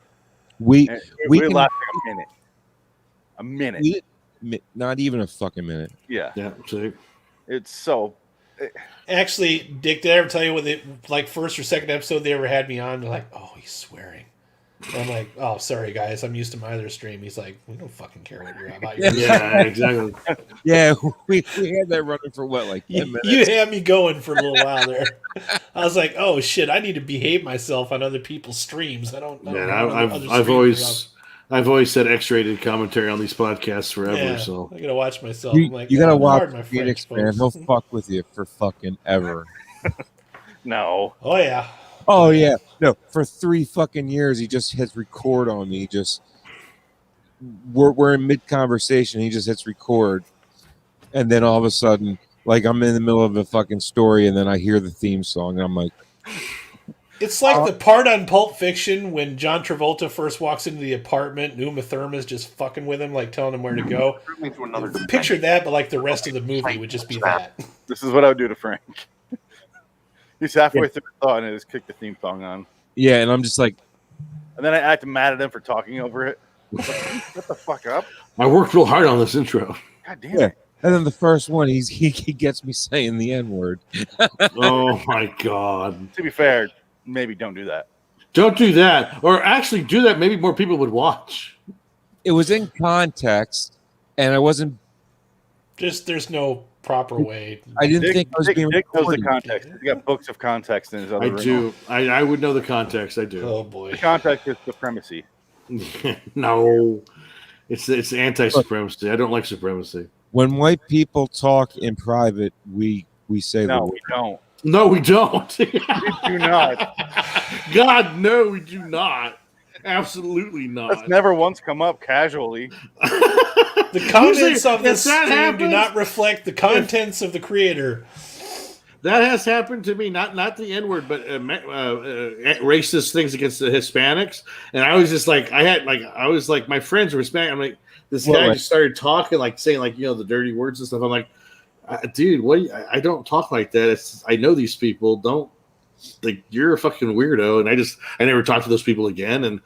We And we we can lasted a minute. A minute. not even a fucking minute. Yeah. Yeah, see? It's so. Actually, Dick, did I ever tell you what the first or second episode they ever had me on? They're like, oh, he's swearing. And I'm like, oh, sorry guys, I'm used to my other stream. He's like, we don't fucking care what you're about. Yeah, exactly. Yeah, we had that running for what, like 10 minutes? You had me going for a little while there. I was like, oh shit, I need to behave myself on other people's streams. I don't know. Man, I've always said X-rated commentary on these podcasts forever. So I gotta watch myself. You, I'm like, you gotta watch pardon my Phoenix, French, man. folks. He'll fuck with you for fucking ever. No. Oh yeah. Oh yeah, no. For 3 fucking years, he just hits record on me. We're in mid conversation. He just hits record, and then all of a sudden, like I'm in the middle of a fucking story, and then I hear the theme song, and I'm like, It's like the part on Pulp Fiction when John Travolta first walks into the apartment, and Uma Thurman's just fucking with him, like telling him where to go. Picture that, but like the rest of the movie would just be that. This is what I would do to Frank. He's halfway through the thought and I just kicked the theme song on. yeah, and I'm just like, And then I act mad at him for talking over it. Shut the fuck up. I worked real hard on this intro. God damn yeah. it. And then the first one, he gets me saying the N word. Oh my god! To be fair, maybe don't do that. Don't do that, or actually do that. Maybe more people would watch. It was in context, and I wasn't. There's no proper way. I didn't think I was being Dick knows the recorded. context. He's got books of context in his other I room. do. I would know the context. I do. Oh boy. The context is supremacy. No, it's anti-supremacy. I don't like supremacy. When white people talk in private, we say the No, word. we don't. No, we don't. We do not. God, no, we do not. Absolutely not. That's never once come up casually. The comments Usually, of this if that stream do happens- not reflect the contents of the creator. That has happened to me. Not the N word, but racist things against the Hispanics. And I was just like, I was like, my friends were Hispanic. I'm like, this guy just started talking, like saying, like, the dirty words and stuff. I'm like, dude, what? I don't talk like that. I know these people. Don't like you're a fucking weirdo. And I never talked to those people again. And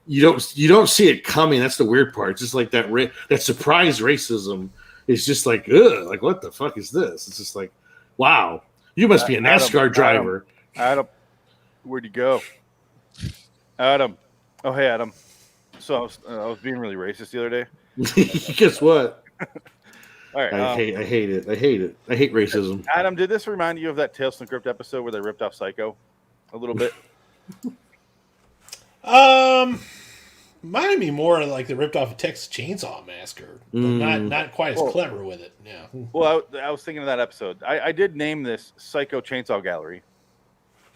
you don't see it coming. That's the weird part. It's just like that surprise racism is just like, ugh, like what the fuck is this? It's just like, wow, you must be a NASCAR driver. Adam, where'd you go? Adam. Oh, hey, Adam. So I was being really racist the other day. Guess what? All right. I hate it. I hate racism. Adam, did this remind you of that Tales from the Crypt episode where they ripped off Psycho a little bit? Might be more like they ripped off a Texas Chainsaw Massacre, but not quite as clever with it. Yeah. Well, I was thinking of that episode. I did name this Psycho Chainsaw Gallery.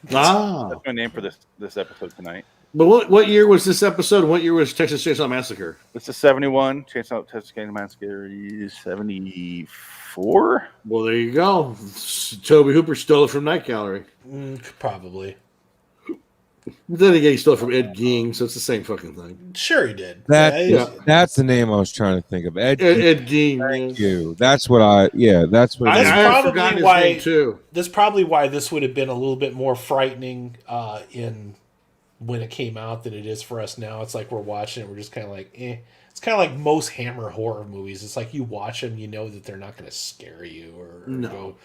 That's my name for this episode tonight. But what year was this episode? What year was Texas Chainsaw Massacre? This is 71. Texas Chainsaw Massacre is 74. Well, there you go. Toby Hooper stole it from Night Gallery. Probably. Then again, he stole it from Ed Gein, so it's the same fucking thing. Sure, he did. That's the name I was trying to think of. Ed Gein. Thank you. That's what I. Yeah, that's what. That's probably why. Too. That's probably why this would have been a little bit more frightening in when it came out than it is for us now. It's like we're watching it, we're just kind of like, eh. It's kind of like most Hammer horror movies. It's like you watch them, you know that they're not going to scare you or go.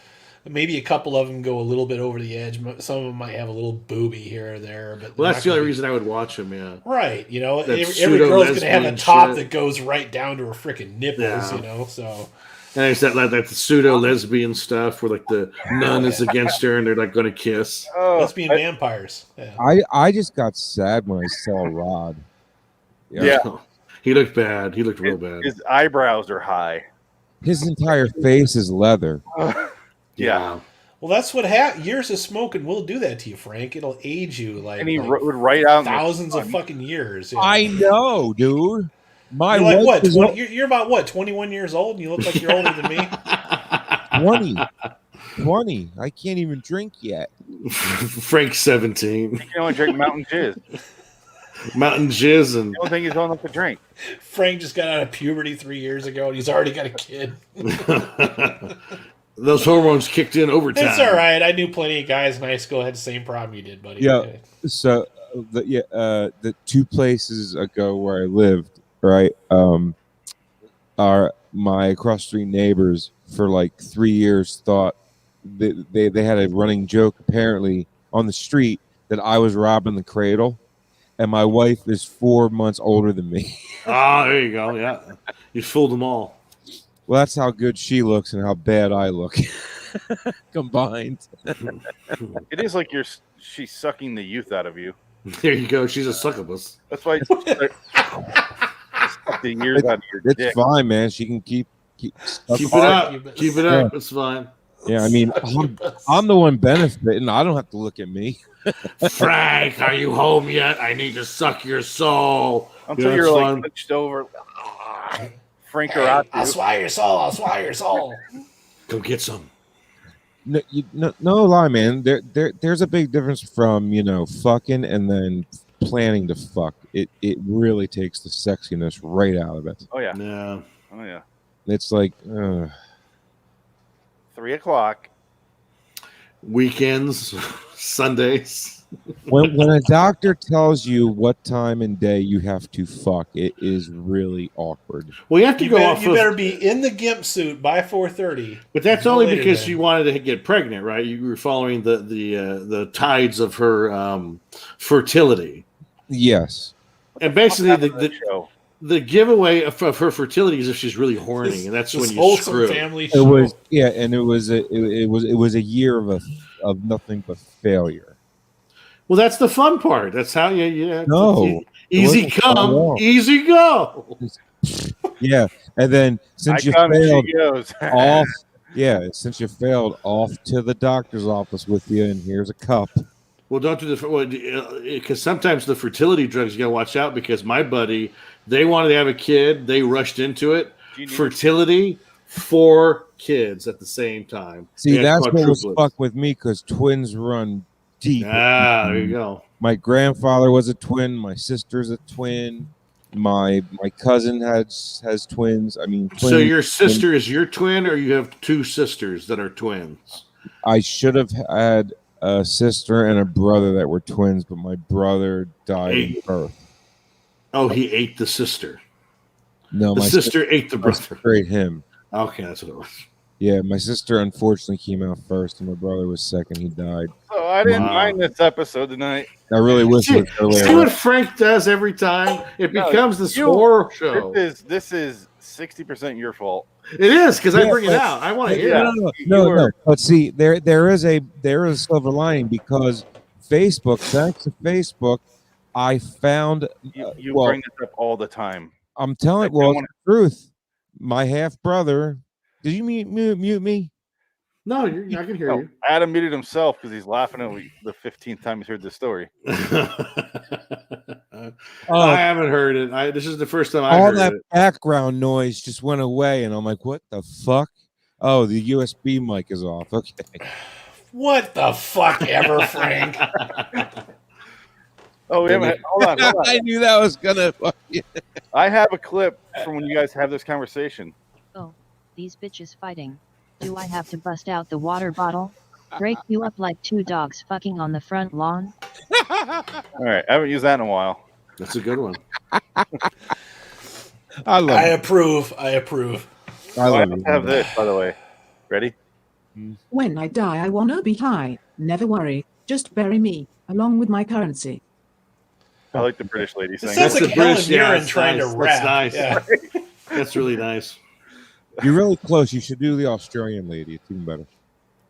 Maybe a couple of them go a little bit over the edge. Some of them might have a little booby here or there. But that's the only reason I would watch them, yeah. Right. You know, every girl's going to have a top that goes right down to her freaking nipples, you know, so. And it's that pseudo-lesbian stuff where, like, the nun is against her and they're, like, going to kiss. Lesbian vampires. Yeah. I just got sad when I saw Rod. Yeah. He looked bad. He looked real bad. His eyebrows are high. His entire face is leather. Yeah. Well, that's what years of smoking will do that to you, Frank. It'll age you and he would write out thousands of fucking years. Yeah. I know, dude. You're like what? You're about what? 21 years old, and you look like you're older than me. 20. I can't even drink yet. Frank's 17. You can only drink Mountain Jizz. Mountain Jizz, and the only thing he's old enough to drink. Frank just got out of puberty 3 years ago, and he's already got a kid. Those hormones kicked in overtime. It's all right. I knew plenty of guys in high school had the same problem you did, buddy. Yeah. Okay. So the two places ago where I lived, right, are my across street neighbors for like 3 years thought they had a running joke apparently on the street that I was robbing the cradle, and my wife is 4 months older than me. There you go. Yeah, you fooled them all. Well, that's how good she looks and how bad I look combined. It is like she's sucking the youth out of you. There you go. She's a succubus. That's why suck the years out of your dick. It's fine, man. She can keep it up. Keep it up. It's fine. Yeah, I mean, I'm the one benefiting. I don't have to look at me. Frank, are you home yet? I need to suck your soul. Until you're like switched over. Frank, I'll swallow your soul. I'll swallow your soul. Go get some. No lie, man. There's a big difference from fucking and then planning to fuck. It really takes the sexiness right out of it. Oh yeah. Yeah. Oh yeah. It's like 3 o'clock. Weekends, Sundays. When a doctor tells you what time and day you have to fuck, it is really awkward. Well, you have to You better be in the gimp suit by 4:30. But that's only because you wanted to get pregnant, right? You were following the tides of her fertility. Yes. And basically, the giveaway of her fertility is if she's really horny, and that's when you screw. It was and it was a year of nothing but failure. Well, that's the fun part. That's how easy come, easy go. Yeah, and then since you failed off to the doctor's office with you, and here's a cup. Well, don't do because sometimes the fertility drugs you gotta watch out. Because my buddy, they wanted to have a kid, they rushed into it. Fertility, 4 kids at the same time. See, that's what was fucked with me because twins run deep. There you go. My grandfather was a twin. My sister's a twin. My cousin has twins. I mean, so your sister is your twin, or you have 2 sisters that are twins? I should have had a sister and a brother that were twins, but my brother died in birth. Oh, he ate the sister. No, the my sister ate the brother. Ate him. Okay, that's what it was. Yeah, my sister unfortunately came out first, and my brother was second. He died. So I didn't mind this episode tonight. I really wish it was earlier. See what Frank does every time? It becomes this horror show. This is 60% your fault. It is because I bring it out. I want to hear it. No. But see, there is a silver lining because Facebook. Thanks to Facebook, I found. You bring this up all the time. I'm telling. Well, it's the truth. My half brother. Did you mute me? No, I can hear you. Adam muted himself because he's laughing at the 15th time he's heard this story. I haven't heard it. This is the first time I heard it. All that background noise just went away, and I'm like, what the fuck? Oh, the USB mic is off. Okay. What the fuck ever, Frank? Oh, hold on. I knew that was gonna. I have a clip from when you guys have this conversation. Oh, these bitches fighting. Do I have to bust out the water bottle? Break you up like two dogs fucking on the front lawn? All right, I haven't used that in a while. That's a good one. I approve. I have this, by the way. Ready? When I die, I wanna be high. Never worry. Just bury me, along with my currency. I like the British lady saying that. Sounds like Helen Mirren trying to rap. That's nice. Yeah. That's really nice. You're really close. You should do the Australian lady. It's even better.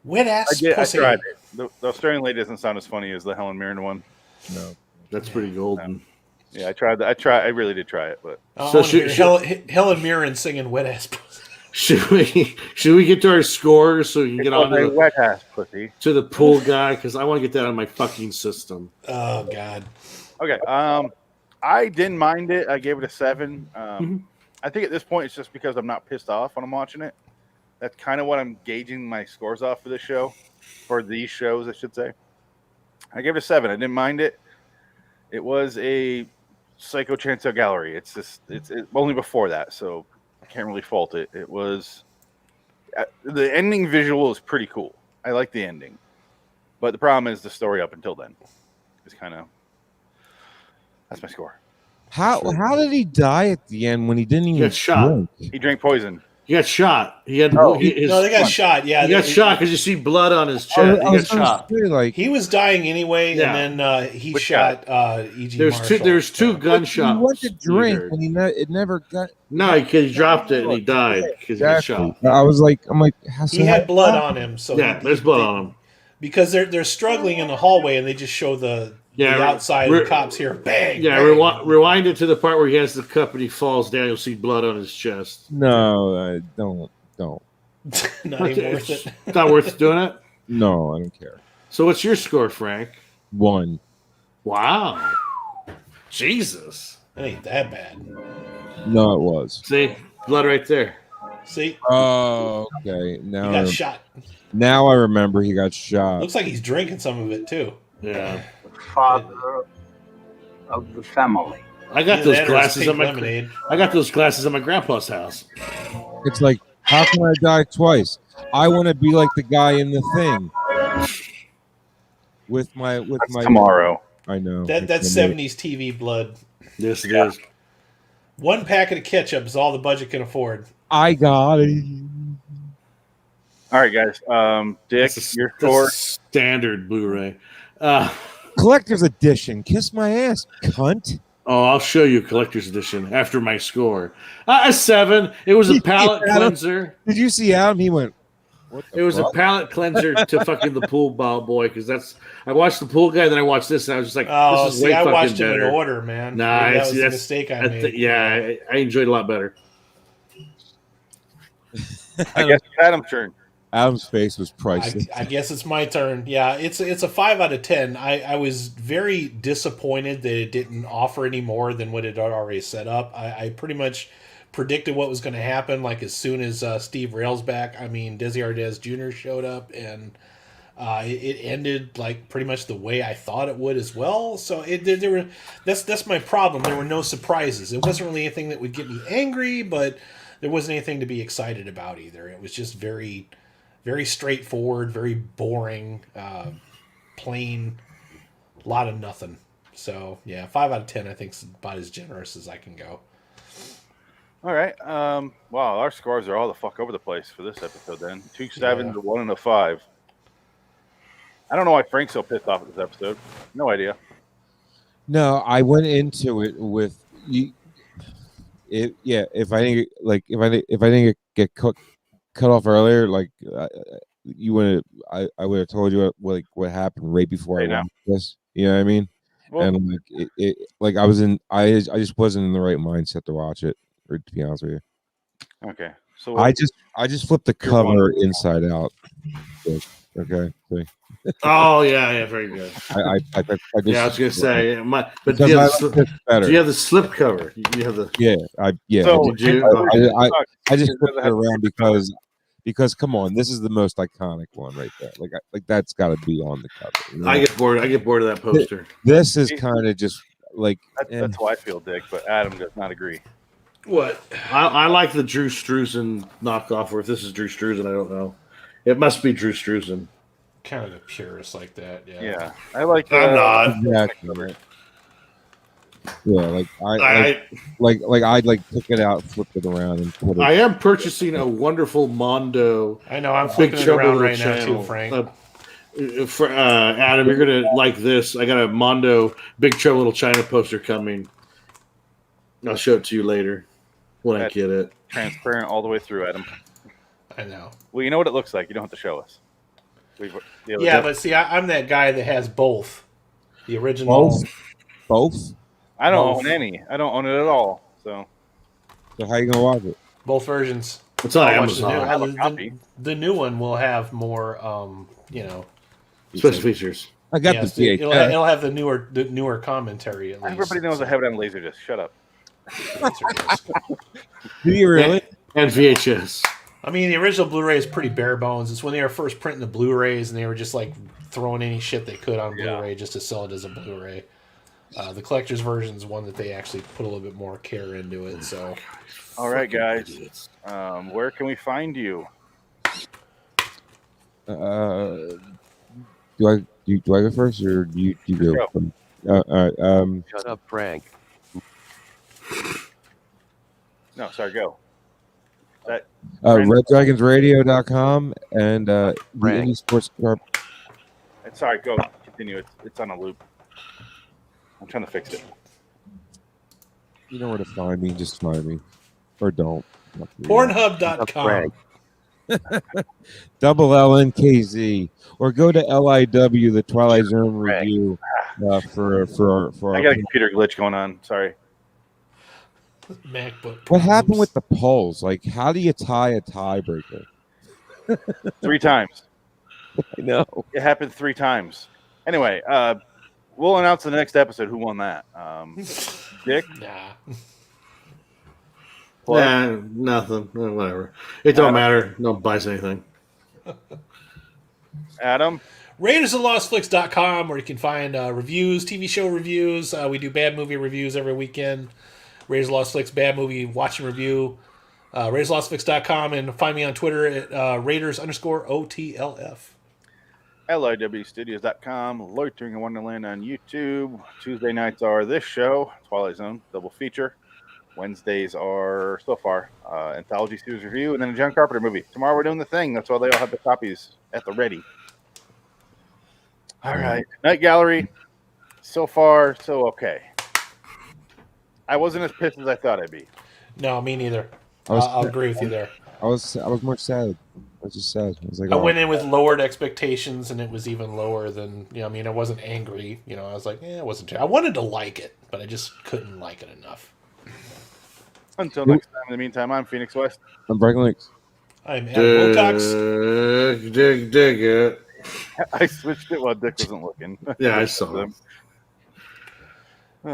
Wet ass pussy. I tried it. The Australian lady doesn't sound as funny as the Helen Mirren one. No, that's pretty golden. Yeah, I tried that. I really did try it, but Helen Mirren singing "Wet Ass Pussy." Should we get to our scores so we can get on to wet ass pussy to the pool guy because I want to get that on my fucking system. Oh God. Okay. I didn't mind it. I gave it a 7. I think at this point it's just because I'm not pissed off when I'm watching it. That's kind of what I'm gauging my scores off for this show, for these shows, I should say. I gave it a 7. I didn't mind it. It was a Psycho Chainsaw Gallery. It's only before that, so I can't really fault it. It was the ending visual is pretty cool. I like the ending, but the problem is the story up until then is kind of. That's my score. How did he die at the end when he didn't even get shot? Drink? He drank poison. He got shot. He had they got shot. Yeah, he got shot because you see blood on his chest. He got shot. He was dying anyway, and then he shot E.G. Marshall. There's two gunshots. He went to drink and it never got. No, he dropped it and he died because he got shot. I'm like, he had blood on him. So there's blood on him because they're struggling in the hallway and they just show the outside of the cops here. Bang! Yeah, bang. Rewind it to the part where he has the cup and he falls down. You'll see blood on his chest. No, don't. Not even worth it. It's not worth doing it? No, I don't care. So what's your score, Frank? 1. Wow. Jesus. That ain't that bad. No, it was. See? Blood right there. See? Oh, okay. Now he got shot. Now I remember he got shot. Looks like he's drinking some of it, too. Yeah. Father of the family. I got those glasses on I got those glasses at my grandpa's house. It's like, how can I die twice? I want to be like the guy in the thing. With my tomorrow. I know. That's 70s TV blood. Yes, it is. 1 packet of ketchup is all the budget can afford. I got it. All right, guys. Dick, your score. Standard Blu-ray. Collector's edition. Kiss my ass, cunt. Oh, I'll show you collector's edition after my score. A 7. It was a palate cleanser. Did you see Adam? He went. It was a palate cleanser to fucking the pool ball boy because I watched the pool guy, then I watched this, and I was just like, this is way fucking better. I watched him in order, man. Nah, that was a mistake I made. I enjoyed it a lot better. I guess it's Adam's turn. Adam's face was priceless. I guess it's my turn. Yeah, it's a 5 out of 10. I was very disappointed that it didn't offer any more than what it had already set up. I pretty much predicted what was going to happen. Like as soon as Steve Railsback, Desi Arnaz Jr. showed up, and it ended like pretty much the way I thought it would as well. So that's my problem. There were no surprises. It wasn't really anything that would get me angry, but there wasn't anything to be excited about either. It was just very, very straightforward, very boring. plain, lot of nothing. So yeah, 5 out of 10 I think is about as generous as I can go. All right. Wow, our scores are all the fuck over the place for this episode. Then 2 7s to 1 and a 5. I don't know why Frank's so pissed off at this episode. No idea. No, I went into it with you. If I didn't get cut off earlier, like you would, I would have told you what happened right before I watched this. You know what I mean? Well, and like I just wasn't in the right mindset to watch it. To be honest with you. Okay. So I just flipped the cover inside out. Okay. Oh yeah, very good. I just, I was gonna say, but do you have the slip cover? You have the So I just flipped it around because come on, this is the most iconic one right there. Like that's got to be on the cover. You know? I get bored of that poster. This is kind of just like that's how I feel, Dick. But Adam does not agree. What? I like the Drew Struzan knockoff. Or if this is Drew Struzan, I don't know. It must be Drew Struzan. Kind of the purist like that. Yeah. I like. I'm not. Exactly. Yeah, like I took it out, flipped it around, and put it. I am purchasing a wonderful Mondo. I know. I'm flipping it around right now too, Frank. Adam, you're gonna like this. I got a Mondo Big Trouble Little China poster coming. I'll show it to you later when I get it. Transparent all the way through, Adam. I know. Well, you know what it looks like. You don't have to show us. But see, I'm that guy that has both. The original. Both? I don't own any. I don't own it at all. So how you gonna watch it? Both versions. It's on Amazon. The new one will have more, special features. I got the VHS. It'll have the newer commentary. At least. Everybody knows I have it on Laserdisc. Shut up. Do you really? And VHS. I mean, the original Blu-ray is pretty bare bones. It's when they were first printing the Blu-rays, and they were just like throwing any shit they could on Blu-ray just to sell it as a Blu-ray. The collector's version is one that they actually put a little bit more care into it. So, all right, guys, where can we find you? Do I go first, or do you go? Shut up, Frank. No, sorry, go. RedDragonsRadio.com and the Indie Sports Club. Sorry, go. Continue. It's on a loop. I'm trying to fix it. You know where to find me. Just find me. Or don't. Pornhub.com. Double LNKZ. Or go to LIW The Twilight Zone review for I got a computer glitch going on. Sorry. MacBook. What happened with the polls? Like, how do you tie a tiebreaker? 3 times. I know. It happened 3 times. Anyway, we'll announce in the next episode who won that. Dick? Nah. Nah, nothing. Whatever. It don't matter. No buys anything. Adam? RaidersOfLostFlix.com, where you can find reviews, TV show reviews. We do bad movie reviews every weekend. Raiders of Lost Flicks bad movie watching review. RaidersOfLostFlix.com, and find me on Twitter at Raiders_OTLF. LIWstudios.com, Loitering in Wonderland on YouTube. Tuesday nights are this show, Twilight Zone, double feature. Wednesdays are, so far, Anthology Series Review, and then a John Carpenter movie. Tomorrow we're doing The Thing. That's why they all have the copies at the ready. All right. Night Gallery. So far, so okay. I wasn't as pissed as I thought I'd be. No, me neither. I'll agree with you there. I was more sad. I was just sad. I was like, I went in with lowered expectations, and it was even lower than, I mean, I wasn't angry. I was like, it wasn't too. I wanted to like it, but I just couldn't like it enough. Until next time, in the meantime, I'm Phoenix West. I'm Breaking Links. I'm Adam Wilcox. Dig it. I switched it while Dick wasn't looking. Yeah, I saw them.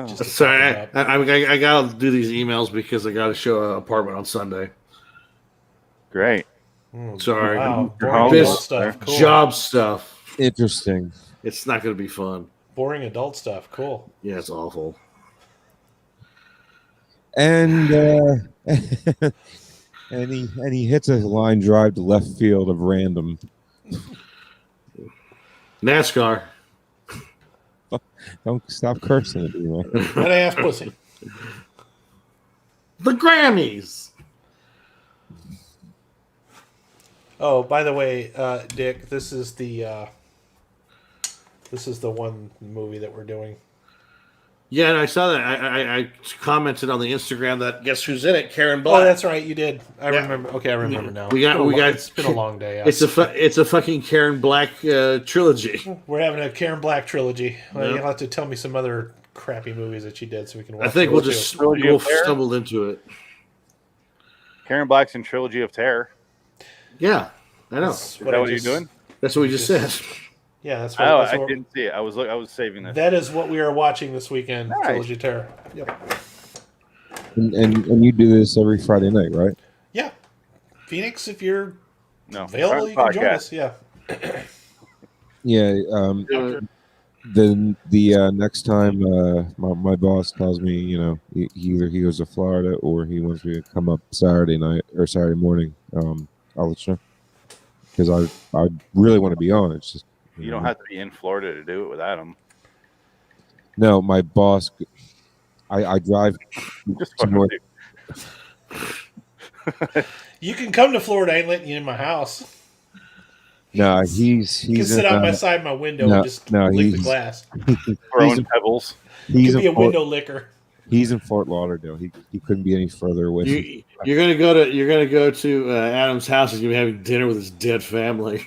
Sorry, I gotta do these emails because I gotta show an apartment on Sunday. Great. Sorry, wow. Stuff. Cool. Job stuff. Interesting. It's not gonna be fun. Boring adult stuff. Cool. Yeah, it's awful. And and he hits a line drive to left field of random. NASCAR. Don't stop cursing at me, man. Wet ass pussy. The Grammys. Oh, by the way, Dick, this is the one movie that we're doing. Yeah, and I saw that. I commented on the Instagram that guess who's in it? Karen Black. Oh, that's right, you did. I remember. Okay, I remember now. We got. It's been a long day. Yeah. It's a fucking Karen Black trilogy. We're having a Karen Black trilogy. Well, Yep. You'll have to tell me some other crappy movies that she did so we can watch. I think those we'll too. stumble into it. Karen Black's in Trilogy of Terror. Yeah, I know. Is that what you're doing? That's what we just said. Yeah, that's what. Oh, that's I what- didn't see it. I was saving this. That is what we are watching this weekend. Nice. Trilogy of Terror. Yep. And you do this every Friday night, right? Yeah. Phoenix, if you're No, available, you can join us. Yeah. Yeah. The next time my boss tells me, either he goes to Florida or he wants me to come up Saturday night or Saturday morning, I'll let you know. Because I really want to be on. It's just You don't have to be in Florida to do it with Adam. No, my boss. I drive. Just to North, You can come to Florida. I ain't letting you in my house. no, he's You can sit in, out my side my window no, and just no, lick the he's- glass. Throwing pebbles. He's You can be a in Fort, window licker. he's in Fort Lauderdale. He couldn't be any further away. You're gonna go to Adam's house and you're having dinner with his dead family.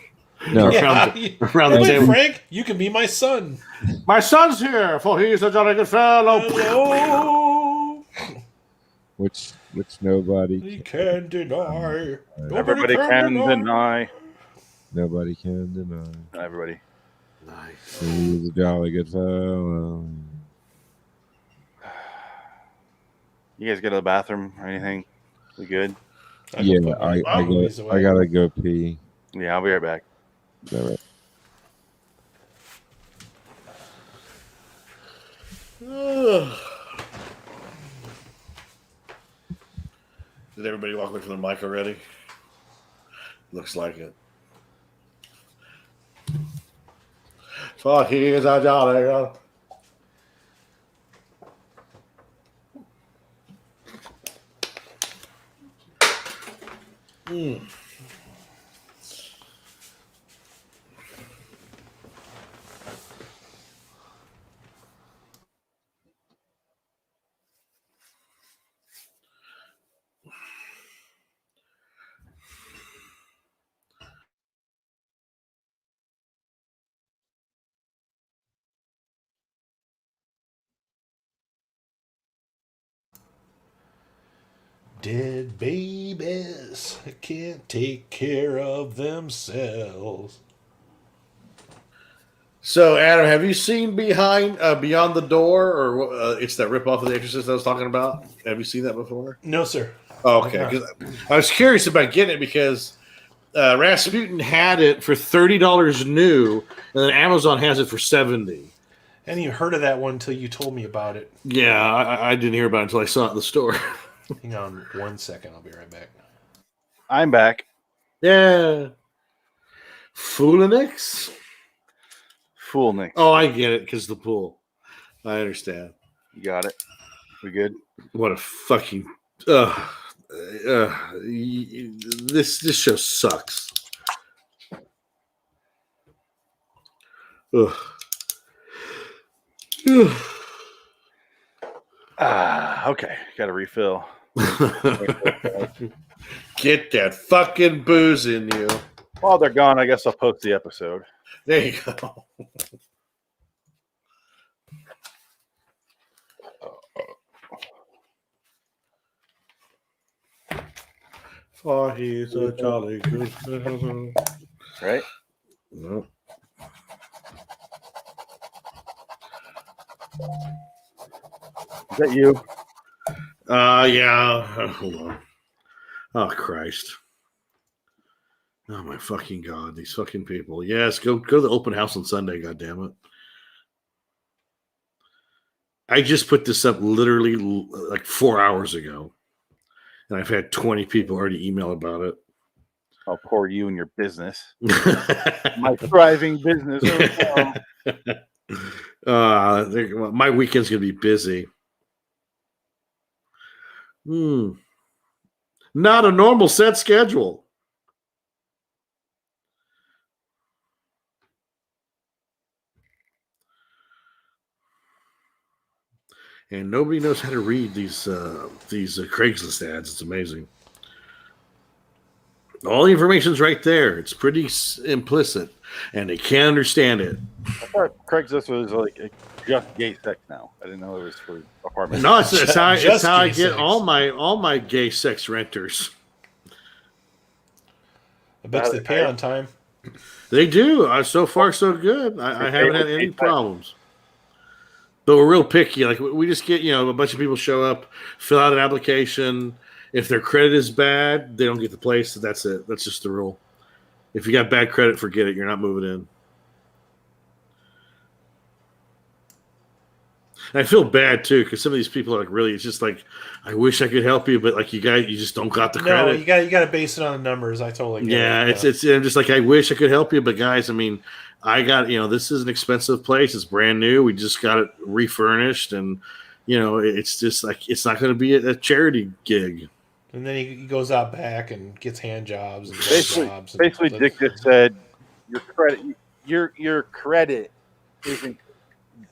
No. around the Wait, table. Frank, you can be my son. My son's here, for he's a jolly good fellow. Hello. Which nobody He can deny. Everybody can deny. Nobody can deny. Everybody. Nice. He's a jolly good fellow. You guys go to the bathroom or anything? We good? Yeah, I gotta go pee. Yeah, I'll be right back. All right. Did everybody walk away from the mic already? Looks like it. For he's a jolly good. Dead babies can't take care of themselves. So, Adam, have you seen Beyond the Door, or it's that ripoff of The Exorcist I was talking about? Have you seen that before? No, sir. Oh, okay. 'Cause I was curious about getting it because Rasputin had it for $30 new, and then Amazon has it for $70. I hadn't even heard of that one until you told me about it. Yeah, I didn't hear about it until I saw it in the store. Hang on 1 second. I'll be right back. I'm back. Yeah. Foolinix? Foolnix. Oh, I get it, because the pool. I understand. You got it. We good? What a fucking... this show sucks. Ugh. Okay. Got to refill. Get that fucking booze in you. While they're gone, I guess I'll post the episode. There you go. For he's a jolly good fellow. Right? No. Is that you? Yeah. Hold on. Oh, Christ. Oh, my fucking God. These fucking people. Yes, go to the open house on Sunday, goddammit. I just put this up literally like 4 hours ago. And I've had 20 people already email about it. I'll pour you and your business. My thriving business. My weekend's gonna be busy. Not a normal set schedule. And nobody knows how to read these Craigslist ads. It's amazing. All the information's right there. It's pretty implicit, and they can't understand it. I thought Craigslist was like just gay sex now. I didn't know it was for apartments. No, it's how I get all my gay sex renters. I bet they pay on time. They do. So far, so good. I haven't had any problems. But we're real picky. Like we just get, a bunch of people show up, fill out an application. If their credit is bad, they don't get the place. That's it. That's just the rule. If you got bad credit, forget it. You're not moving in. And I feel bad too because some of these people are like, really. It's just like, I wish I could help you, but like you just don't got the credit. No, you got to base it on the numbers. I totally get it. It's I'm just like, I wish I could help you, but guys, I mean, I got this is an expensive place. It's brand new. We just got it refurnished, and it's just like it's not going to be a charity gig. And then he goes out back and gets hand jobs and jobs. Basically, Dick just said your credit isn't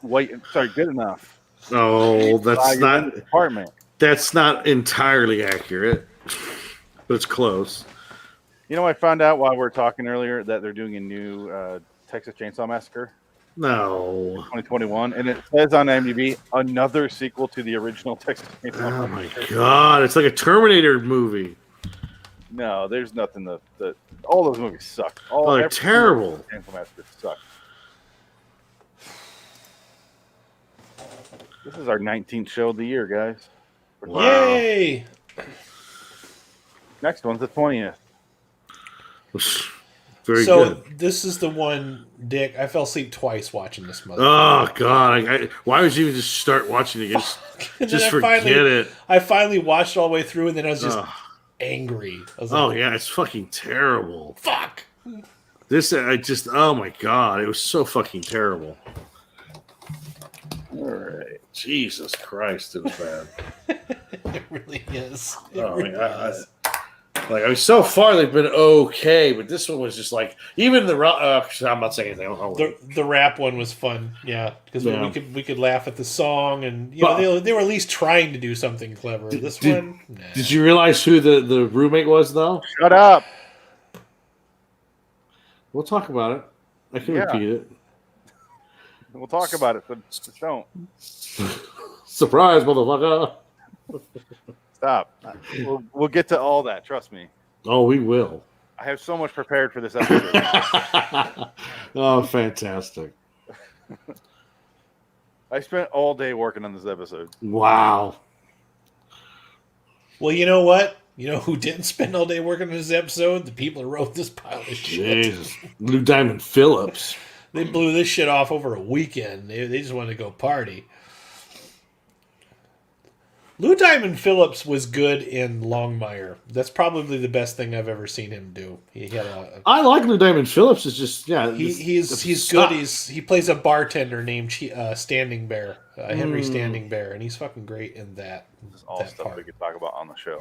good enough. Oh, that's not apartment. That's not entirely accurate, but it's close. I found out while we were talking earlier that they're doing a new Texas Chainsaw Massacre. No. 2021, and it says on IMDb another sequel to the original Texas Chainsaw Massacre. My God, it's like a Terminator movie. No, there's nothing that all those movies suck. They're terrible. Chainsaw Massacre suck. This is our 19th show of the year, guys. Wow. Yay! Next one's the 20th. Very good. This is the one, Dick. I fell asleep twice watching this movie. Oh God! Why would you even just start watching it? Just forget it. I finally watched all the way through, and then I was just angry. I was like, yeah, it's fucking terrible. Fuck. Oh my God, it was so fucking terrible. All right, Jesus Christ, it was bad. It really is. So far they've been okay, but this one was just like even the. I'm not saying anything. The rap one was fun, because we could laugh at the song, and they were at least trying to do something clever. Did you realize who the roommate was though? Shut up. We'll talk about it. I can repeat it. We'll talk about it, but just don't. Surprise, motherfucker. Stop. We'll get to all that. Trust me. Oh, we will. I have so much prepared for this episode. Oh, fantastic. I spent all day working on this episode. Wow. Well, you know what? You know who didn't spend all day working on this episode? The people who wrote this pile of shit. Jesus. Lou Diamond Phillips. They blew this shit off over a weekend. They just wanted to go party. Lou Diamond Phillips was good in Longmire. That's probably the best thing I've ever seen him do. I like Lou Diamond Phillips. It's just he's good. He plays a bartender named Standing Bear, Henry Standing Bear, and he's fucking great in that. This is all stuff we could talk about on the show.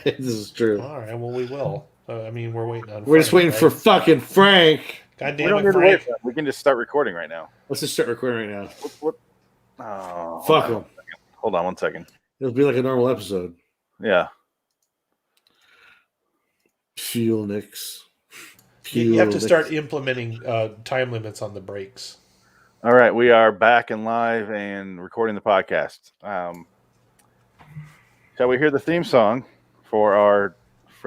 This is true. All right, well we will. We're waiting on. We're just waiting for fucking Frank. God damn it, Frank! We can just start recording right now. Let's just start recording right now. What? Oh, fuck him. Hold on 1 second. It'll be like a normal episode. Yeah. Fuel Nix. You have to start implementing time limits on the breaks. All right, we are back and live and recording the podcast. Shall we hear the theme song for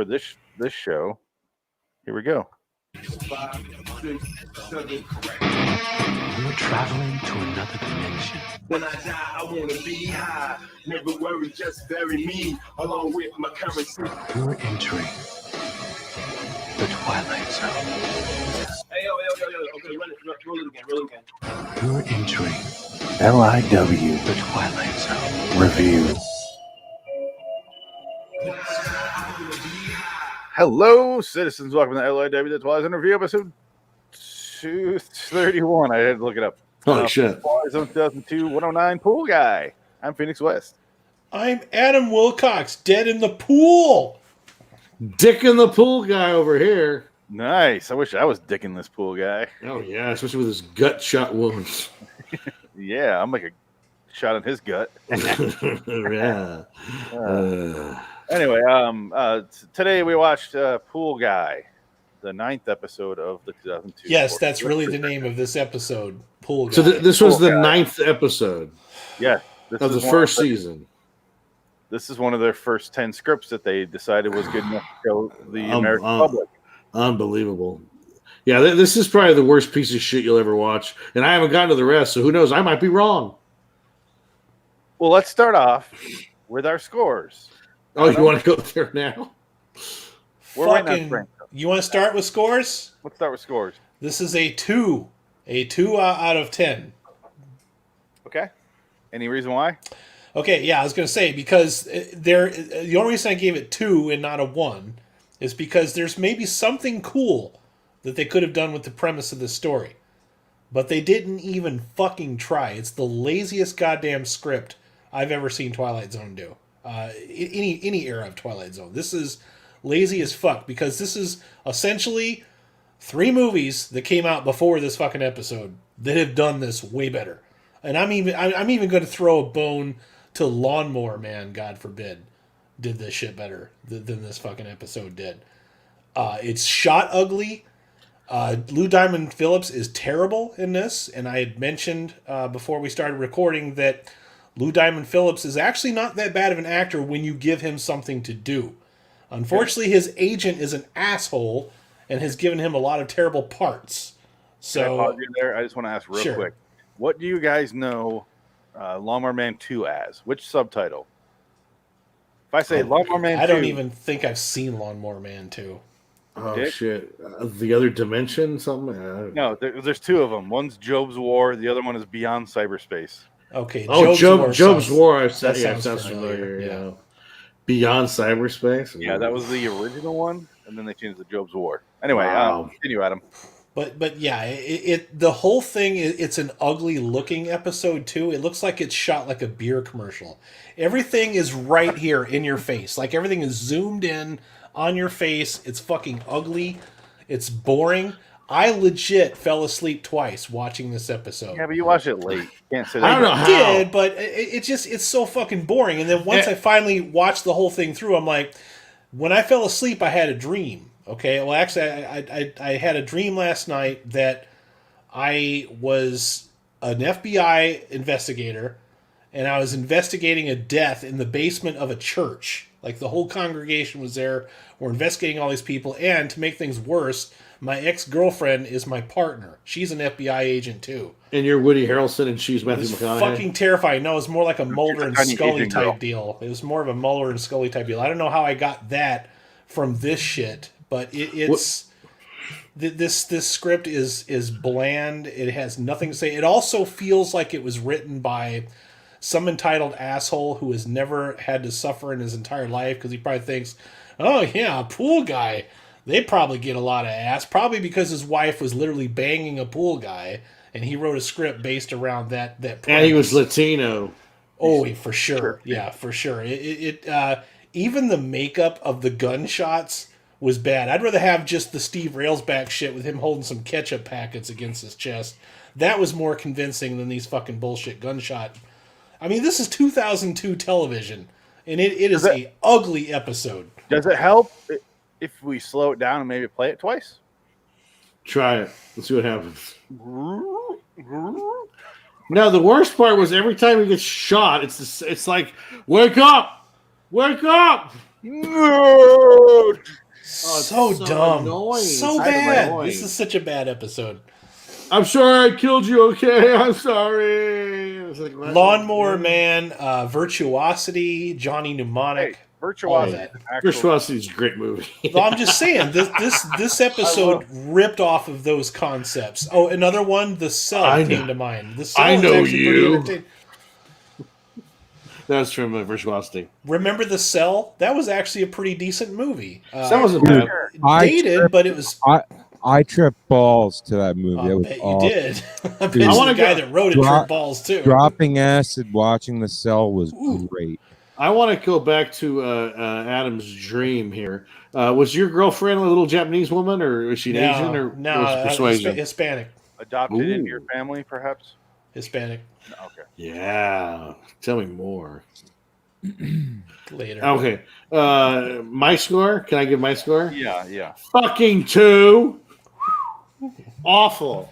this show? Here we go. We're traveling to another dimension. When I die, I want to be high. Never worry, just bury me along with my currency. You're entering the Twilight Zone. Hey, yo. Okay, roll it again. You're entering LIW The Twilight Zone review. Hello, citizens. Welcome to LIW The Twilight Zone review, episode 231. I had to look it up. Holy shit. Twilight Zone 2002 109 Pool Guy. I'm Phoenix West. I'm Adam Wilcox, dead in the pool. Dick in the pool guy over here. Nice. I wish I was Dick in this pool guy. Oh, yeah, especially with his gut shot wounds. Yeah, I'm like a shot in his gut. Yeah. Anyway, today we watched Pool Guy, the 9th episode of the 2002. Yes, that's really the name of this episode, Pool Guy. So this was the 9th episode. Yeah. Of the first season. This is one of their first 10 scripts that they decided was good enough to show the American public. Unbelievable. Yeah, this is probably the worst piece of shit you'll ever watch. And I haven't gotten to the rest, so who knows? I might be wrong. Well, let's start off with our scores. Oh, you want to go there now? We're right now, Frank. You want to start with scores? Let's start with scores. This is a 2. A 2 out of 10. Okay. Any reason why? Okay, yeah, I was going to say, because the only reason I gave it 2 and not a 1 is because there's maybe something cool that they could have done with the premise of the story. But they didn't even fucking try. It's the laziest goddamn script I've ever seen Twilight Zone do. Any era of Twilight Zone. This is lazy as fuck, because this is essentially 3 movies that came out before this fucking episode that have done this way better. And I'm even going to throw a bone to Lawnmower Man, God forbid, did this shit better than this fucking episode did. It's shot ugly. Lou Diamond Phillips is terrible in this, and I had mentioned before we started recording that Lou Diamond Phillips is actually not that bad of an actor when you give him something to do. Unfortunately, his agent is an asshole and has given him a lot of terrible parts. So, can I pause you there? I just want to ask real quick. What do you guys know Lawnmower Man 2 as? Which subtitle? If I say Lawnmower Man 2... I don't even think I've seen Lawnmower Man 2. Oh, Dick? Shit. The Other Dimension? Something? No, there's 2 of them. One's Job's War. The other one is Beyond Cyberspace. Okay. Job's War. That sounds familiar. Yeah. Beyond Cyberspace? Yeah, that was the original one, and then they changed it to Job's War. Anyway, continue, Adam. But yeah, the whole thing, it's an ugly looking episode too. It looks like it's shot like a beer commercial. Everything is right here in your face. Like everything is zoomed in on your face. It's fucking ugly. It's boring. I legit fell asleep twice watching this episode. Yeah, but you watched it late. Can't say that. I don't know how. I did, but it's so fucking boring. And then once I finally watched the whole thing through, I'm like, when I fell asleep, I had a dream. Okay, well, actually, I had a dream last night that I was an FBI investigator, and I was investigating a death in the basement of a church. Like, the whole congregation was there. We're investigating all these people, and to make things worse, my ex-girlfriend is my partner. She's an FBI agent, too. And you're Woody Harrelson, and she's Matthew McConaughey. Fucking terrifying. No, it was more like a Mulder and Scully type deal. It was more of a Mulder and Scully type deal. I don't know how I got that from this shit. But this script is bland. It has nothing to say. It also feels like it was written by some entitled asshole who has never had to suffer in his entire life, because he probably thinks, oh yeah, pool guy, they probably get a lot of ass. Probably because his wife was literally banging a pool guy, and he wrote a script based around that premise. And he was Latino. Oh, for sure. Yeah, for sure. Even the makeup of the gunshots was bad. I'd rather have just the Steve Railsback shit with him holding some ketchup packets against his chest. That was more convincing than these fucking bullshit gunshot. I mean, this is 2002 television, and it is a ugly episode. Does it help if we slow it down and maybe play it twice? Try it. Let's see what happens. No, the worst part was every time he gets shot, it's like, wake up! Wake up! No! Oh, so dumb. Annoying. So bad. This is such a bad episode. I'm sorry I killed you, okay? I'm sorry. Like, Lawnmower Man, Virtuosity, Johnny Mnemonic. Hey, Virtuosity. Virtuosity is a great movie. Well, I'm just saying, this episode ripped off of those concepts. Oh, another one, The Cell came to mind. The Cell I know is you. That's from Virtuosity. Remember The Cell? That was actually a pretty decent movie. That wasn't bad. Dated, but it was. I tripped balls to that movie. It was bet you awesome. did. I bet Dude, the guy that wrote it tripped balls too. Dropping acid, watching The Cell was great. I want to go back to Adam's dream here. Was your girlfriend a little Japanese woman, or was she an Asian, or was persuasion? Hispanic. Adopted into your family, perhaps? Hispanic. Okay. Yeah. Tell me more. Later. Okay. My score? Can I give my score? Yeah. Fucking 2. Awful.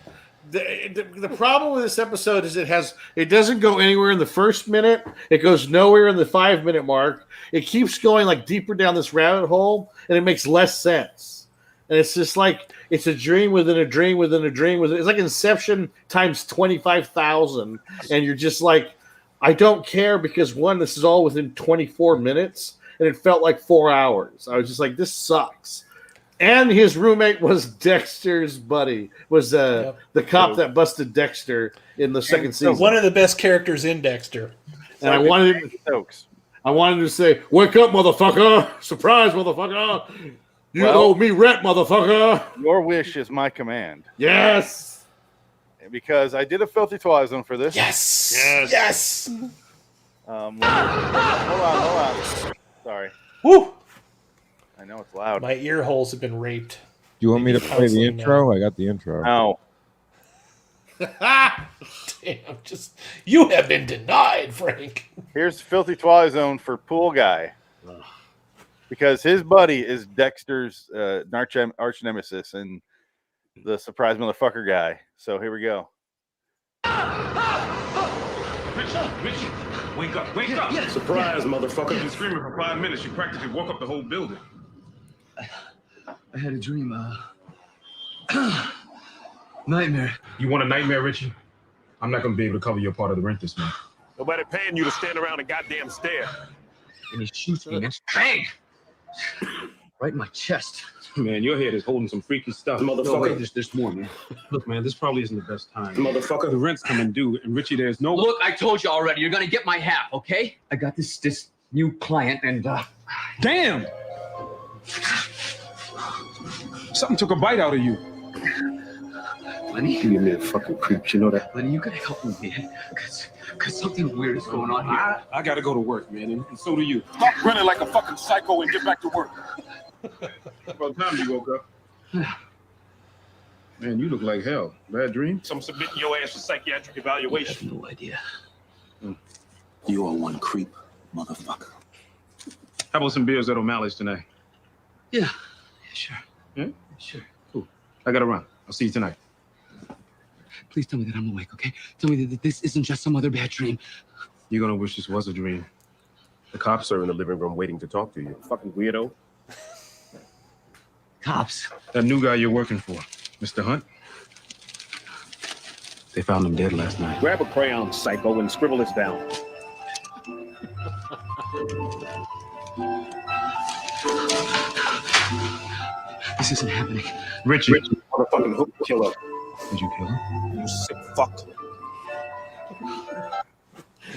The problem with this episode is it doesn't go anywhere in the first minute. It goes nowhere in the 5-minute mark. It keeps going like deeper down this rabbit hole, and it makes less sense. And it's just like it's a dream within a dream within a dream. It's like Inception times 25,000, and you're just like, I don't care because one, this is all within 24 minutes, and it felt like 4 hours. I was just like, this sucks. And his roommate was Dexter's buddy, was the cop that busted Dexter in the second season. One of the best characters in Dexter. And I wanted him to say, "Wake up, motherfucker! Surprise, motherfucker! You owe me rent, motherfucker!" Your wish is my command. Yes. Because I did a Filthy Twilight Zone for this. Yes. Hold on. Sorry. Woo! I know it's loud. My ear holes have been raped. Do you want me to play the intro? I got the intro. No. Damn, you have been denied, Frank. Here's Filthy Twilight Zone for Pool Guy. Because his buddy is Dexter's arch nemesis and the surprise motherfucker guy. So here we go. Richie, wake up. Yeah. Surprise, motherfucker. You've been screaming for 5 minutes. You practically woke up the whole building. I had a dream, nightmare. You want a nightmare, Richie? I'm not going to be able to cover your part of the rent this month. Nobody paying you to stand around and goddamn stare. And he shoots me, and bang! Right in my chest. Man, your head is holding some freaky stuff. Motherfucker. No, wait, there's more, man. Look, man, this probably isn't the best time. Motherfucker. The rent's coming due, and Richie, there's no... Look, I told you already. You're going to get my half, okay? I got this new client, and, Damn! Something took a bite out of you. Lenny? You little fucking creeps, you know that? Lenny, you gotta help me, man. Cause something weird is going on here. I gotta go to work, man, and so do you. Stop running like a fucking psycho and get back to work. About time you woke up. Man, you look like hell. Bad dream? So I'm submitting your ass to psychiatric evaluation. I have no idea. You are one creep, motherfucker. How about some beers at O'Malley's tonight? Yeah, sure. Yeah? Sure. Cool. I gotta run. I'll see you tonight. Please tell me that I'm awake, okay? Tell me that this isn't just some other bad dream. You're gonna wish this was a dream. The cops are in the living room waiting to talk to you. Fucking weirdo. Cops? That new guy you're working for, Mr. Hunt. They found him dead last night. Grab a crayon, psycho, and scribble this down. This isn't happening. Richie, motherfucking hook killer. Did you kill him? You sick fuck.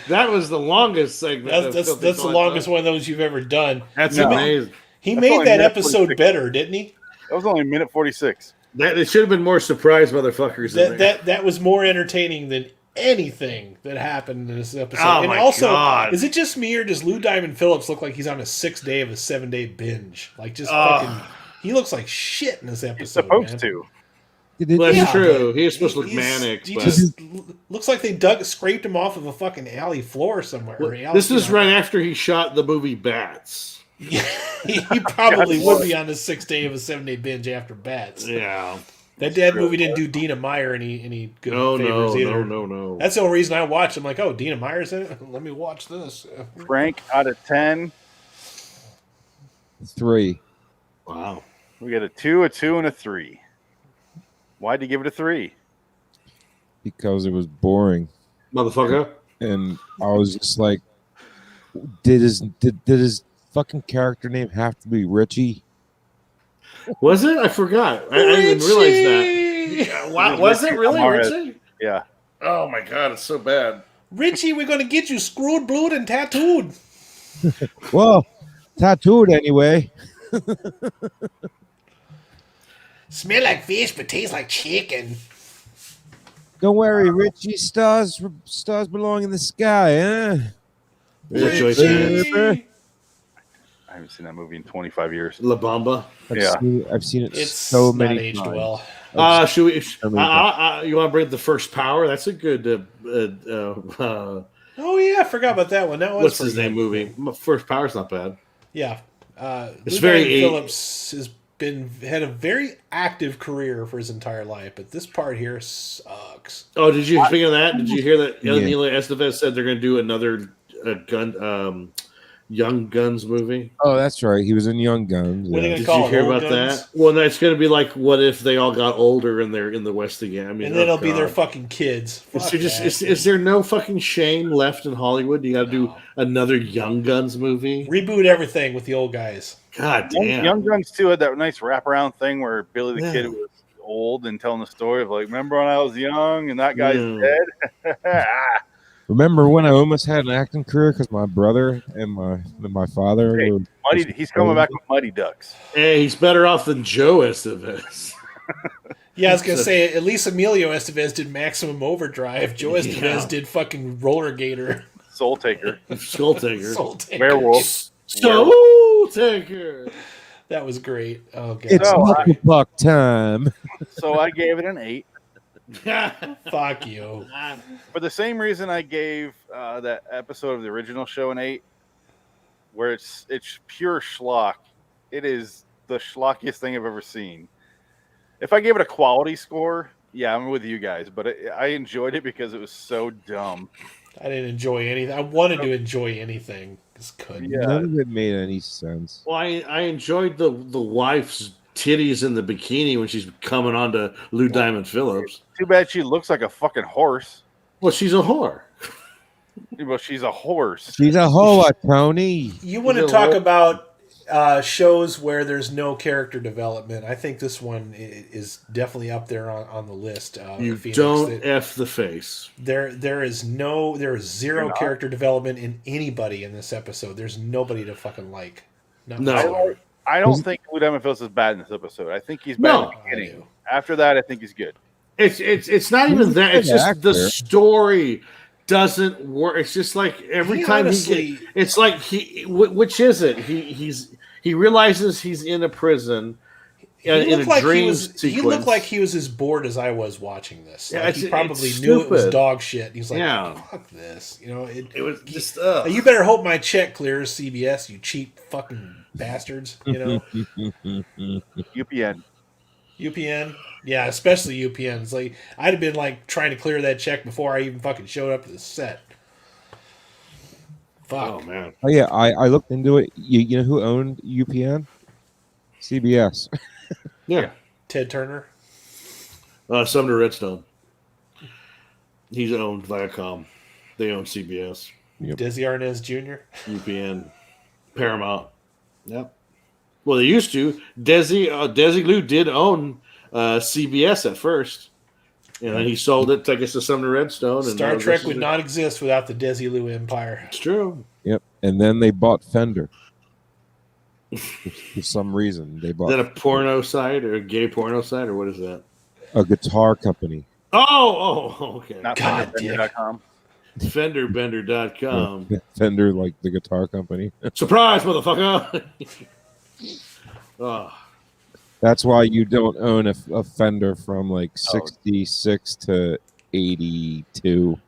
That was the longest segment. That's the longest one of those you've ever done. That's amazing. He made that episode better, didn't he? That was only a minute 46. It should have been more surprise motherfuckers. That was more entertaining than anything that happened in this episode. Oh, and my also, God. is it just me or does Lou Diamond Phillips look like he's on a 6th day of a 7-day binge? Like just fucking. He looks like shit in this episode. He's supposed to. Well, that's true. He's supposed to look manic. He but... just looks like they scraped him off of a fucking alley floor somewhere. This is right after he shot the movie Bats. he probably would be on the 6th day of a 7-day binge after Bats. Yeah. That movie didn't do Dina Meyer any good favors either. No. That's the only reason I watched. I'm like, oh, Dina Meyer's in it? Let me watch this. Frank, out of 10. 3. Wow. We got a 2, a 2, and a 3. Why'd you give it a 3? Because it was boring. Motherfucker. And I was just like, did his fucking character name have to be Richie? Was it? I forgot. I didn't realize that. Wow, was it really Richie? Yeah. Oh my God, it's so bad. Richie, we're gonna get you screwed, blued, and tattooed. Well, tattooed anyway. Smell like fish, but taste like chicken. Don't worry, Richie. Stars belong in the sky, huh? Richie! I haven't seen that movie in 25 years. La Bamba. I've seen it It's so not many aged times. well. Should we? You want to bring the first power? That's a good. Oh yeah, I forgot about that one. That was What's his pretty name? good. Movie. First power's not bad. Yeah, It's Lou very Diamond Phillips had a very active career for his entire life, but this part here sucks. Oh, did you speaking of that? Did you hear that Yeah. Emilio Estevez said they're going to do another Young Guns movie? Oh, that's right. He was in Young Guns. What are they yeah. gonna Did call you it, hear Old about Guns? that? Well, that's going to be like, what if they all got older and they're in the West again? I mean, And then it'll be God. their fucking kids. Fuck Is there no fucking shame left in Hollywood? You got to do another Young Guns movie? Reboot everything with the old guys. God damn. Young Guns 2 had that nice wraparound thing where Billy the Yeah. Kid was old and telling the story of like, remember when I was young and that guy's dead? Remember when I almost had an acting career because my brother and my father Hey, were. He's coming back with Muddy Ducks. Hey, he's better off than Joe Estevez. Yeah, I was gonna say at least Emilio Estevez did Maximum Overdrive. Joe Estevez did fucking Roller Gator. Soul Taker. Soul Taker. Soul Taker. Werewolf. Soul Taker. That was great. Oh god. It's Knuckle Puck time. So I gave it an 8. Fuck you. For the same reason I gave that episode of the original show an 8, where it's pure schlock. It is the schlockiest thing I've ever seen. If I gave it a quality score, yeah, I'm with you guys, but I enjoyed it because it was so dumb. I didn't enjoy anything. I wanted to enjoy anything. Just couldn't. Yeah. None of it made any sense. Well, I enjoyed the wife's titties in the bikini when she's coming on to Lou Diamond Phillips. Too bad she looks like a fucking horse. Well, she's a whore. Well, she's a horse. She's a hoa, Tony. You want to talk about shows where there's no character development? I think this one is definitely up there on the list. You Phoenix, don't F the face. There is zero character development in anybody in this episode. There's nobody to fucking like. No. I don't think Lou Diamond Phillips is bad in this episode. I think he's bad in the beginning. After that, I think he's good. It's not even that. It's just the story doesn't work. It's just like every time it's like which is it? He realizes he's in a prison in a dream sequence. He looked like he was as bored as I was watching this. Yeah, Like he probably knew it was dog shit. He's like, fuck this. You know, it was just. You better hope my check clears, CBS. You cheap fucking bastards. You know. UPN. Yeah, especially UPN. It's like I'd have been like trying to clear that check before I even fucking showed up to the set. Fuck. Oh man. Oh yeah, I looked into it. You know who owned UPN? CBS. Yeah. Ted Turner. Sumner Redstone. He's owned Viacom. They own CBS. Desi Arnaz Jr. UPN. Paramount. Yep. Well, they used to. Desi Lou did own CBS at first, and then he sold it, I guess, to Sumner Redstone. And Star Trek would not exist without the Desi Lou empire. It's true. Yep. And then they bought Fender. For some reason, they bought. Is that a porno site or a gay porno site, or what is that? A guitar company. Oh, okay. Not FenderBender.com. FenderBender.com. Fender, like the guitar company. Surprise, motherfucker! Oh. That's why you don't own a Fender from like 66 to 82.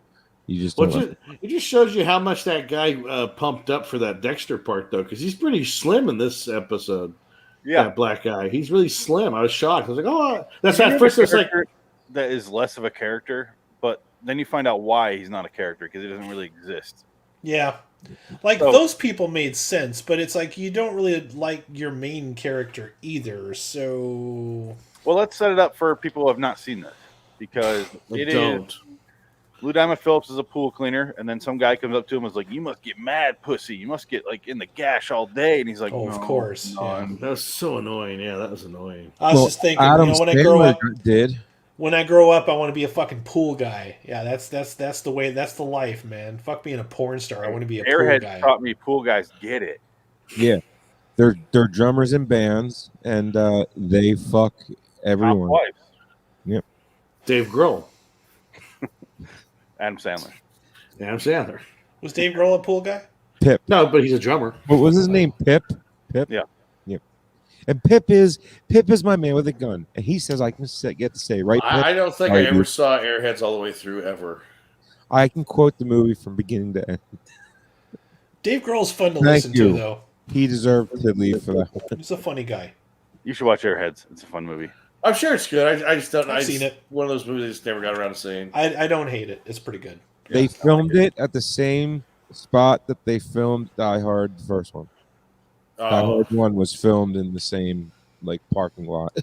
You just don't. It just shows you how much that guy pumped up for that Dexter part, though, because he's pretty slim in this episode. Yeah, that black guy. He's really slim. I was shocked. I was like, oh, that's at first. It's like that is less of a character, but then you find out why he's not a character because he doesn't really exist. Yeah. Like, those people made sense, but it's like you don't really like your main character either, so... Well, let's set it up for people who have not seen this, because Lou Diamond Phillips is a pool cleaner, and then some guy comes up to him and is like, you must get mad, pussy. You must get, like, in the gash all day. And he's like, of course. Yeah. That was so annoying. Yeah, that was annoying. I was just thinking, when I grow up... When I grow up, I want to be a fucking pool guy. Yeah, that's the way. That's the life, man. Fuck being a porn star. I want to be a Airhead pool guy. taught me pool guys get it. Yeah, they're drummers in bands, and they fuck everyone. Wives. Yep. Dave Grohl. Adam Sandler. Adam Sandler. Was Dave Grohl a pool guy? Pip. No, but he's a drummer. What was his name? Pip. Pip. Yeah. Yep. And Pip is my man with a gun, and he says I can get to say right. Pip? I don't think Right, I ever dude. saw Airheads all the way through ever. I can quote the movie from beginning to end. Dave Grohl's fun to Thank listen you. to, though. He deserved to leave for that. He's a funny guy. You should watch Airheads. It's a fun movie. I'm sure it's good. I just don't. I've seen it. One of those movies I just never got around to seeing. I don't hate it. It's pretty good. They filmed it at the same spot that they filmed Die Hard, the first one. Die Hard 1 was filmed in the same parking lot.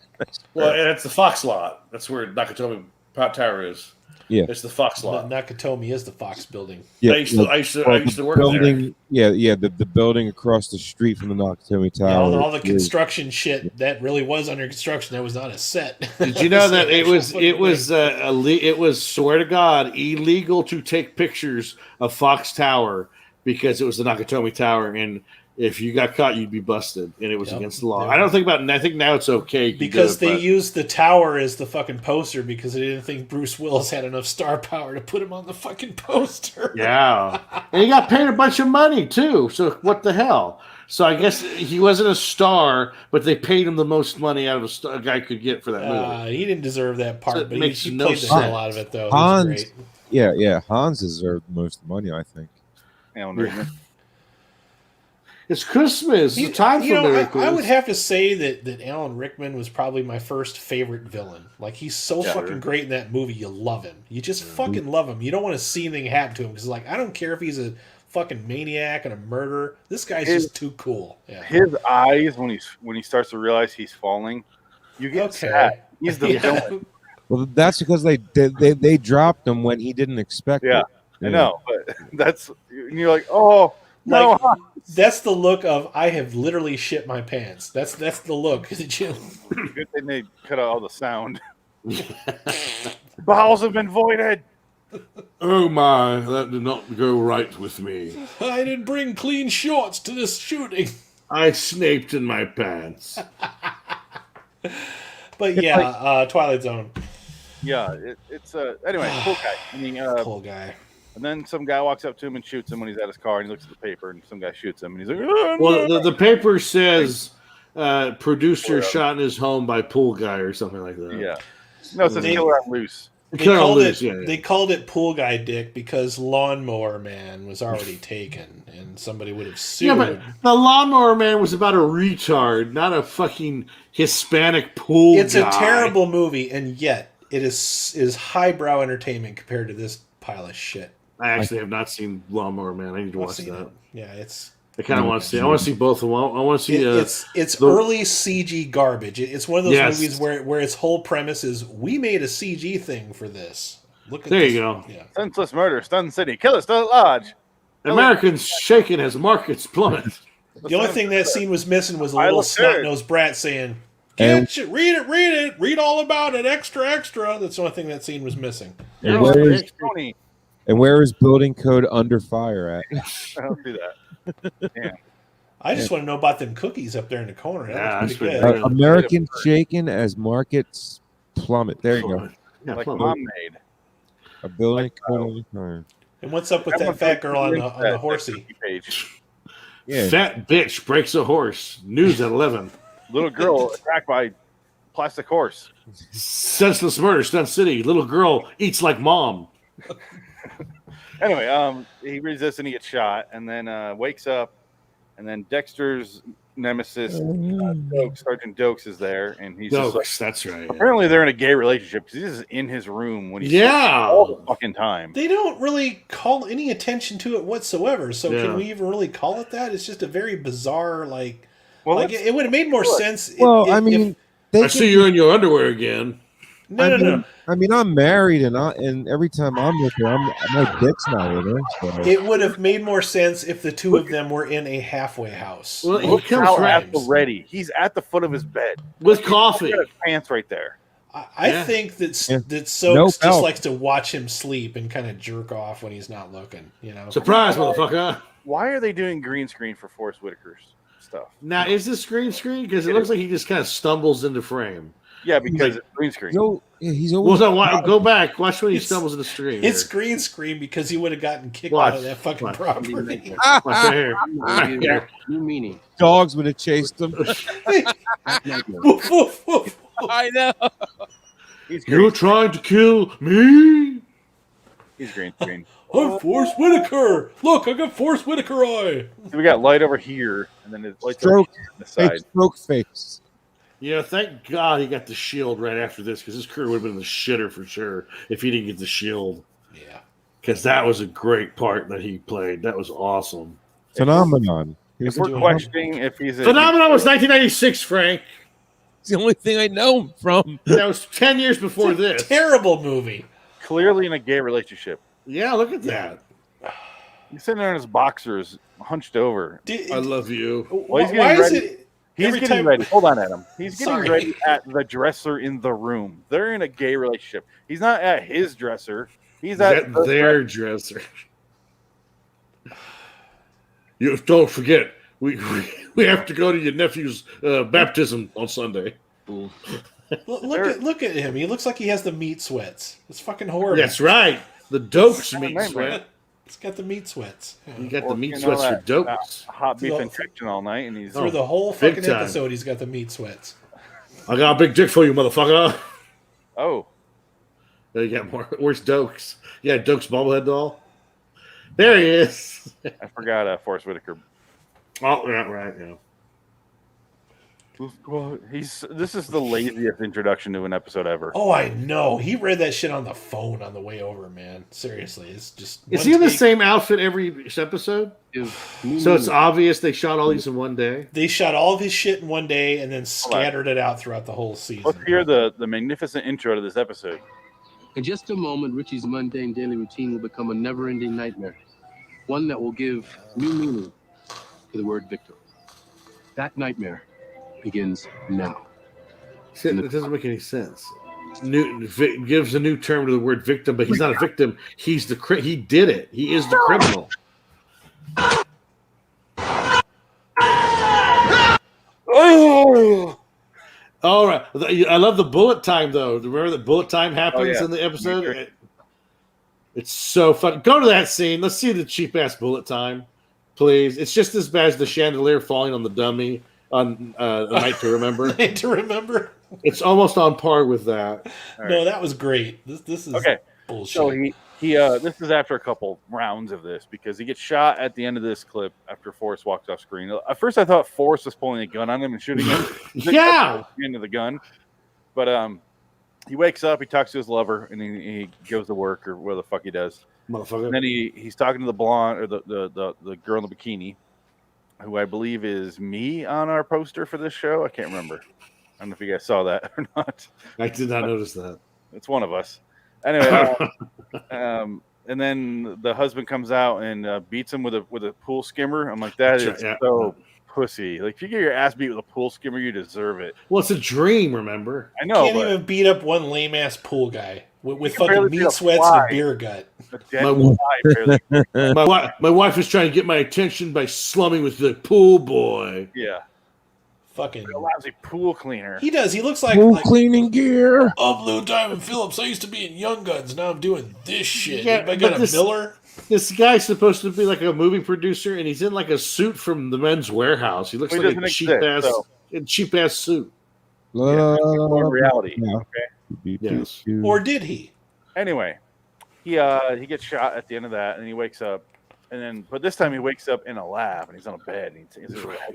Well, and it's the Fox lot. That's where Nakatomi Tower is. Yeah. It's the Fox lot. Nakatomi is the Fox building. Yeah, I used to work building, there. Yeah, the building across the street from the Nakatomi Tower. Yeah, all the construction shit that really was under construction. That was not a set. Did you know that it was swear to God illegal to take pictures of Fox Tower because it was the Nakatomi Tower, and if you got caught, you'd be busted, and it was against the law. Yep. I don't think I think now it's okay because they used the tower as the fucking poster because they didn't think Bruce Willis had enough star power to put him on the fucking poster. Yeah, and he got paid a bunch of money too. So what the hell? So I guess he wasn't a star, but they paid him the most money out of a guy could get for that movie. He didn't deserve that part, So but makes he no played the sense. hell out of it, though. Hans, He was great. yeah, Hans deserved most of the money, I think. Alan Rickman. It's Christmas. It's time for miracles. I would have to say that Alan Rickman was probably my first favorite villain. Like, he's so fucking great in that movie. You love him. You just fucking love him. You don't want to see anything happen to him because, I don't care if he's a fucking maniac and a murderer. This guy's just too cool. Yeah. His eyes when he starts to realize he's falling, you get sad. He's the villain. Well, that's because they dropped him when he didn't expect it. I know, but you're like, oh. No, that's the look of I have literally shit my pants. That's the look. Good thing they cut out all the sound. Bowels have been voided. Oh my, that did not go right with me. I didn't bring clean shorts to this shooting. I snaped in my pants. But yeah, Twilight Zone. Yeah, it's anyway, cool guy. I mean, cool guy. And then some guy walks up to him and shoots him when he's at his car, and he looks at the paper, and some guy shoots him, and he's like, oh, well, no. the paper says producer shot in his home by pool guy or something like that. Yeah. No, it says killer on loose. They called it Pool Guy Dick because Lawnmower Man was already taken, and somebody would have sued. Yeah, but the Lawnmower Man was about a retard, not a fucking Hispanic pool It's guy. a terrible movie, and yet it is highbrow entertainment compared to this pile of shit. I actually have not seen Lawnmower Man. I need to watch that. Yeah, it's. I kind of want to see. I want to see both of them. I want to see. It's early CG garbage. It's one of those movies where its whole premise is we made a CG thing for this. Look at there this. you go. Yeah. Senseless murder, stun city, killer still at large. Americans shaken as markets plummet. The only thing that scene was missing was a little snot-nosed brat saying, read it, read all about it, extra, extra. That's the only thing that scene was missing. And where is building code under fire at? I don't do that. Damn. I just want to know about them cookies up there in the corner. That's pretty good. good. American shaken as markets plummet. There you go. Yeah, like mom made. A building code under fire. And what's up with that fat girl on the horsey? Page. Yeah. Fat bitch breaks a horse. News at 11. Little girl attacked by plastic horse. Senseless murder, Stunt City. Little girl eats like mom. Anyway, he resists and he gets shot, and then wakes up, and then Dexter's nemesis, Sergeant Dokes, is there, and he's just like, that's right. Apparently, they're in a gay relationship because he's just in his room when he's all the fucking time. They don't really call any attention to it whatsoever. So can we even really call it that? It's just a very bizarre, it would have made more sense. Well, I see you're in your underwear again. No. I mean, I'm married, and every time I'm with her, my dick's not with her. So. It would have made more sense if the two of them were in a halfway house. Well, he comes at the ready. He's at the foot of his bed with coffee. He's got his pants right there. I think that Soaks just likes to watch him sleep and kind of jerk off when he's not looking. Surprise, motherfucker! Why are they doing green screen for Forrest Whitaker's stuff? Now, is this green screen? Because it looks like he just kind of stumbles into frame. Yeah, because it's green screen. He's always. Go back. Watch when he stumbles in the stream. It's green screen because he would have gotten kicked out of that fucking property. Watch right here. Right here. New meaning. Dogs would have chased him. I know. You're trying to kill me. He's green screen. I'm Forrest Whitaker. Look, I got Forrest Whitaker eye. So we got light over here, and then it's light Stroke. on the side. Stroke face. Yeah, thank God he got the shield right after this, because his career would have been in the shitter for sure if he didn't get the shield. Yeah. Because that was a great part that he played. That was awesome. Phenomenon. If we're questioning if he's a Phenomenon was 1996, Frank. It's the only thing I know him from. That was 10 years before this. Terrible movie. Clearly in a gay relationship. Yeah, look at that. He's sitting there in his boxers, hunched over. I love you. Well, he's getting ready. He's getting ready. Hold on, Adam. He's getting ready at the dresser in the room. They're in a gay relationship. He's not at his dresser. He's at their dresser. You don't forget, we have to go to your nephew's baptism on Sunday. Look at him. He looks like he has the meat sweats. It's fucking horrible. That's right. The Dokes meat sweat. It's got the meat sweats. You got the meat sweats for Dokes. Hot beef injection all night, and he's through the whole fucking episode. He's got the meat sweats. I got a big dick for you, motherfucker. Oh, you got more. Where's Dokes? Yeah, Dokes bobblehead doll. There he is. I forgot Forrest Whitaker. Oh, right, yeah. This is the laziest introduction to an episode ever. Oh, I know. He read that shit on the phone on the way over, man. Seriously, it's just. Is he in the same outfit every episode? So it's obvious they shot all these in one day. They shot all of his shit in one day and then scattered it out throughout the whole season. Let's hear the magnificent intro to this episode. In just a moment, Richie's mundane daily routine will become a never-ending nightmare. One that will give new meaning to the word victim. That nightmare begins now. It doesn't make any sense. Gives a new term to the word victim, but he's not a victim. He did it. He is the criminal. Oh! All right. I love the bullet time, though. Remember that bullet time happens in the episode? It's so fun. Go to that scene. Let's see the cheap-ass bullet time, please. It's just as bad as the chandelier falling on the dummy on A Night to Remember. Night to Remember. It's almost on par with that. Right. No, that was great. This is bullshit. So this is after a couple rounds of this because he gets shot at the end of this clip after Forrest walks off screen. At first, I thought Forrest was pulling a gun on him and shooting him. Into the gun, but he wakes up, he talks to his lover, and he goes to work or where the fuck he does. Motherfucker. And then he's talking to the blonde or the girl in the bikini, who I believe is me on our poster for this show. I can't remember. I don't know if you guys saw that or not. I did not notice that. It's one of us. Anyway, and then the husband comes out and beats him with a pool skimmer. I'm like, that is so pussy. Like, if you get your ass beat with a pool skimmer, you deserve it. Well, it's a dream, remember? I know. Can't even beat up one lame ass pool guy with fucking meat sweats and a beer gut. My wife is trying to get my attention by slumming with the pool boy. Yeah. Fucking a lousy pool cleaner. He does. He looks like pool cleaning gear. I'm Lou Diamond Phillips. I used to be in Young Guns. Now I'm doing this shit. Yeah, Anybody got a Miller? This guy's supposed to be like a movie producer, and he's in like a suit from the Men's Warehouse. He looks like a cheap ass suit. Reality. Yeah. Okay. Yes. Or did he? Anyway, he gets shot at the end of that, and he wakes up, but this time he wakes up in a lab, and he's on a bed, and he's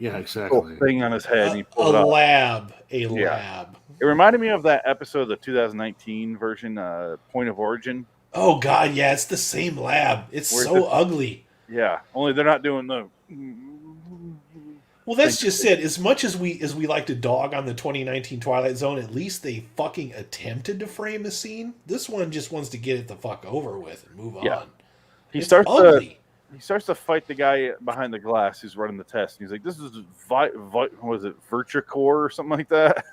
exactly thing on his head, and he pulls a it up. lab. It reminded me of that episode, the 2019 version, Point of Origin. Oh God, yeah, it's the same lab. It's so ugly. Yeah, only they're not doing the. Well, that's just it. As much as we like to dog on the 2019 Twilight Zone, at least they fucking attempted to frame a scene. This one just wants to get it the fuck over with and move on. He starts to fight the guy behind the glass who's running the test. And he's like, "This is was it Virtucore or something like that?"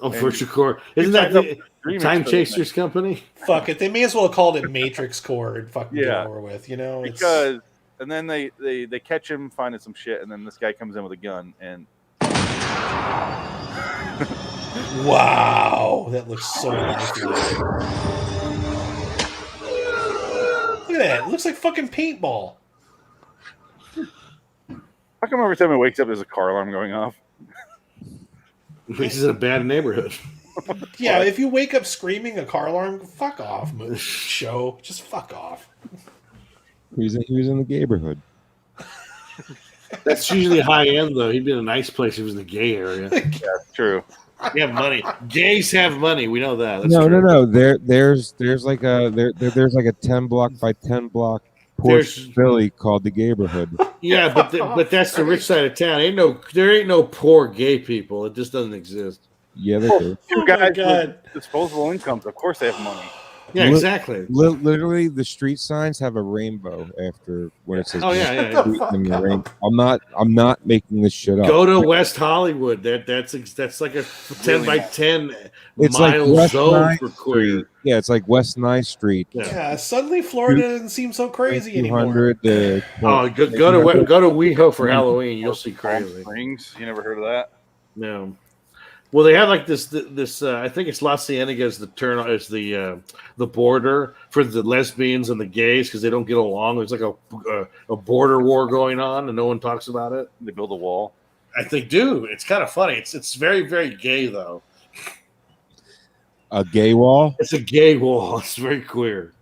Oh, Virtucore. Isn't that the Time Chasers company? Fuck it. They may as well have called it Matrix Core and fucking get over with, you know? Because, and then they catch him finding some shit, and then this guy comes in with a gun, and Wow, that looks so lifelike. Look at that. It looks like fucking paintball. How come every time he wakes up there's a car alarm going off? He's in a bad neighborhood. Yeah, if you wake up screaming a car alarm, fuck off, show. Just fuck off. He was in the neighborhood. That's usually high end, though. He'd be in a nice place if he was in the gay area. Yeah, true. You have money. Gays have money. We know that. That's No. true. There's like a 10 block by 10 block Porsche Philly called the neighborhood. Yeah, but that's the rich side of town. There ain't no poor gay people. It just doesn't exist. Yeah, they do. Two guys with disposable incomes. Of course, they have money. Yeah, exactly. Literally, the street signs have a rainbow after when it says. Oh yeah. I'm not making this shit up. Go to West Hollywood. That's like a 10 by 10 It's mile like West zone Ninth for queer. Street. Yeah, it's like West 9th Street. Yeah, suddenly Florida doesn't seem so crazy anymore. 200. Oh, go to WeHo for Halloween. You'll see crazy. Springs. You never heard of that? No. Well, they have like this. I think it's La Cienega is the border for the lesbians and the gays because they don't get along. There's like a border war going on, and no one talks about it. They build a wall. I think, dude, it's kind of funny. It's very, very gay though. A gay wall? It's a gay wall. It's very queer.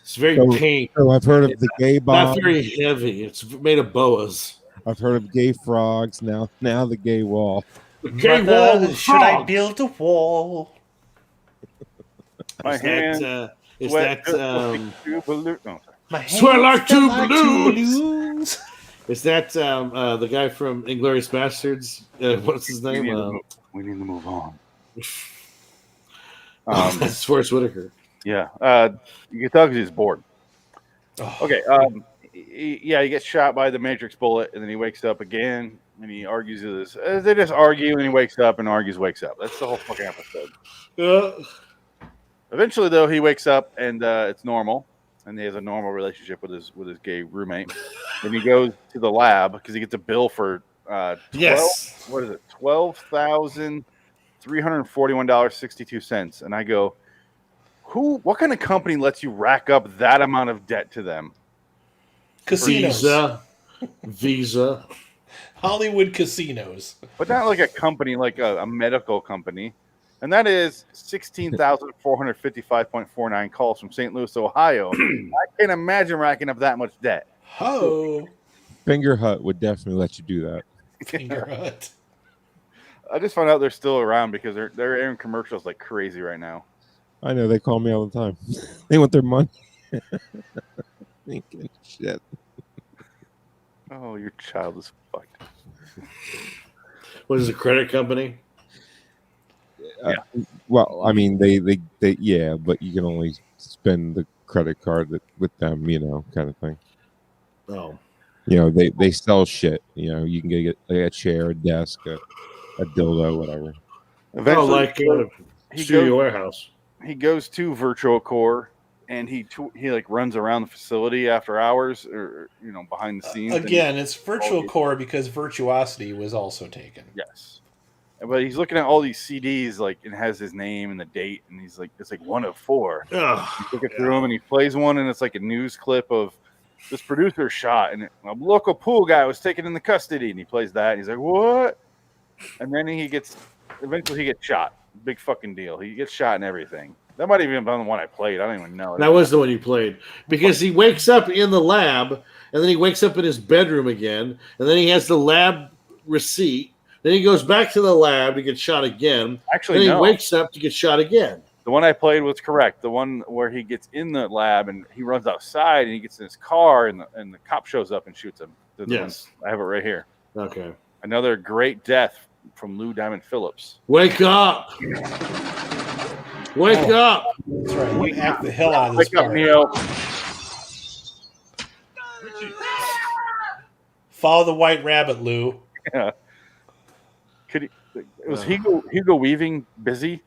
It's very pink. So I've heard of the gay bomb. Not very heavy. It's made of boas. I've heard of gay frogs. Now the gay wall. The gay wall. Should I build a wall? My hands Sweat Sweat like two balloons. Is that the guy from Inglourious Bastards? What's his name? We need to move on. That's Forrest Whitaker. Yeah. You can tell because he's bored. Okay. He gets shot by the Matrix bullet, and then he wakes up again, and he argues with this. They just argue, and he wakes up and wakes up. That's the whole fucking episode. Eventually, though, he wakes up, and it's normal, and he has a normal relationship with his gay roommate. And he goes to the lab because he gets a bill for $12,341.62. And I go, what kind of company lets you rack up that amount of debt to them? Casinos. Visa. Hollywood casinos. But not like a company, like a medical company. And that is 16,455.49 calls from St. Louis, Ohio. I can't imagine racking up that much debt. Oh. Finger Hut would definitely let you do that. Finger Hut. I just found out they're still around because they're airing commercials like crazy right now. I know, they call me all the time. They want their money. Shit. Oh, your child is fucked. What is a credit company? Well, I mean, they yeah, but you can only spend the credit card with them, kind of thing. Oh. They sell shit. You can get a chair, a desk, a dildo, whatever. Eventually, Studio Warehouse. He goes to Virtual Core, and he like runs around the facility after hours, or behind the scenes. Again, it's Virtual Core because Virtuosity was also taken. Yes. But he's looking at all these CDs, like, and has his name and the date, and he's like, it's like 1 of 4. He's looking through them, and he plays one, and it's like a news clip of this producer shot, and a local pool guy was taken into custody, and he plays that, and he's like, what? And then eventually he gets shot. Big fucking deal. He gets shot and everything. That might have even been the one I played. I don't even know. That was the one you played. Because he wakes up in the lab, and then he wakes up in his bedroom again, and then he has the lab receipt. Then he goes back to the lab to get shot again. Actually, then he wakes up to get shot again. The one I played was correct. The one where he gets in the lab and he runs outside and he gets in his car and the cop shows up and shoots him. Yes. I have it right here. Okay. Another great death from Lou Diamond Phillips. Wake up! Wake up! That's right. You act the hell out of this Wake up, part. Neo. Follow the white rabbit, Lou. Yeah. Was Hugo Weaving busy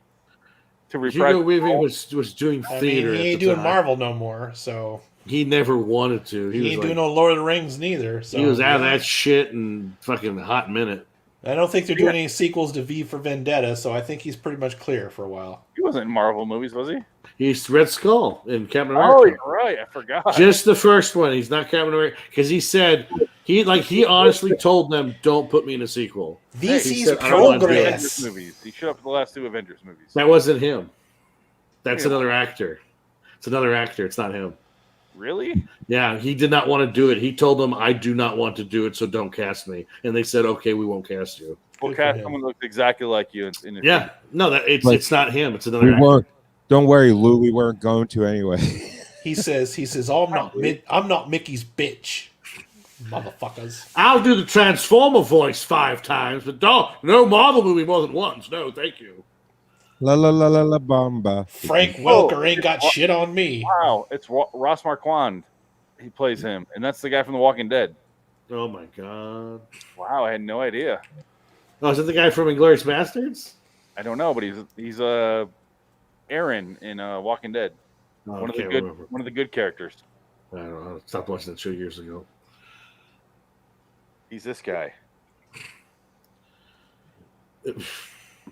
to reprise? Hugo Weaving was doing theater. He ain't doing Marvel no more, so he never wanted to. He ain't doing no Lord of the Rings neither. So he was out of that shit in fucking a hot minute. I don't think they're doing any sequels to V for Vendetta, so I think he's pretty much clear for a while. He wasn't in Marvel movies, was he? He's Red Skull in Captain America. Oh, you're right. I forgot. Just the first one. He's not Captain America because he said he honestly told them, "Don't put me in a sequel." VC's progress. Movies. He showed up in the last 2 Avengers movies. That wasn't him. That's another actor. It's another actor. It's not him. Really? Yeah, he did not want to do it. He told them, "I do not want to do it, so don't cast me." And they said, "Okay, we won't cast you." We'll cast someone who looks exactly like you. Yeah, no, it's not him. It's another. We weren't. Don't worry, Lou. We weren't going to anyway. He says, "Oh, I'm not Mickey's bitch, motherfuckers." I'll do the Transformer voice 5 times, but no Marvel movie more than once. No, thank you. La la la la la bomba. Frank Welker ain't got shit on me. Wow, it's Ross Marquand. He plays him, and that's the guy from The Walking Dead. Oh my god! Wow, I had no idea. Oh, is that the guy from Inglourious Bastards? I don't know, but he's Aaron in Walking Dead. Oh, one of the good characters. I don't know. I stopped watching that show years ago. He's this guy. I'm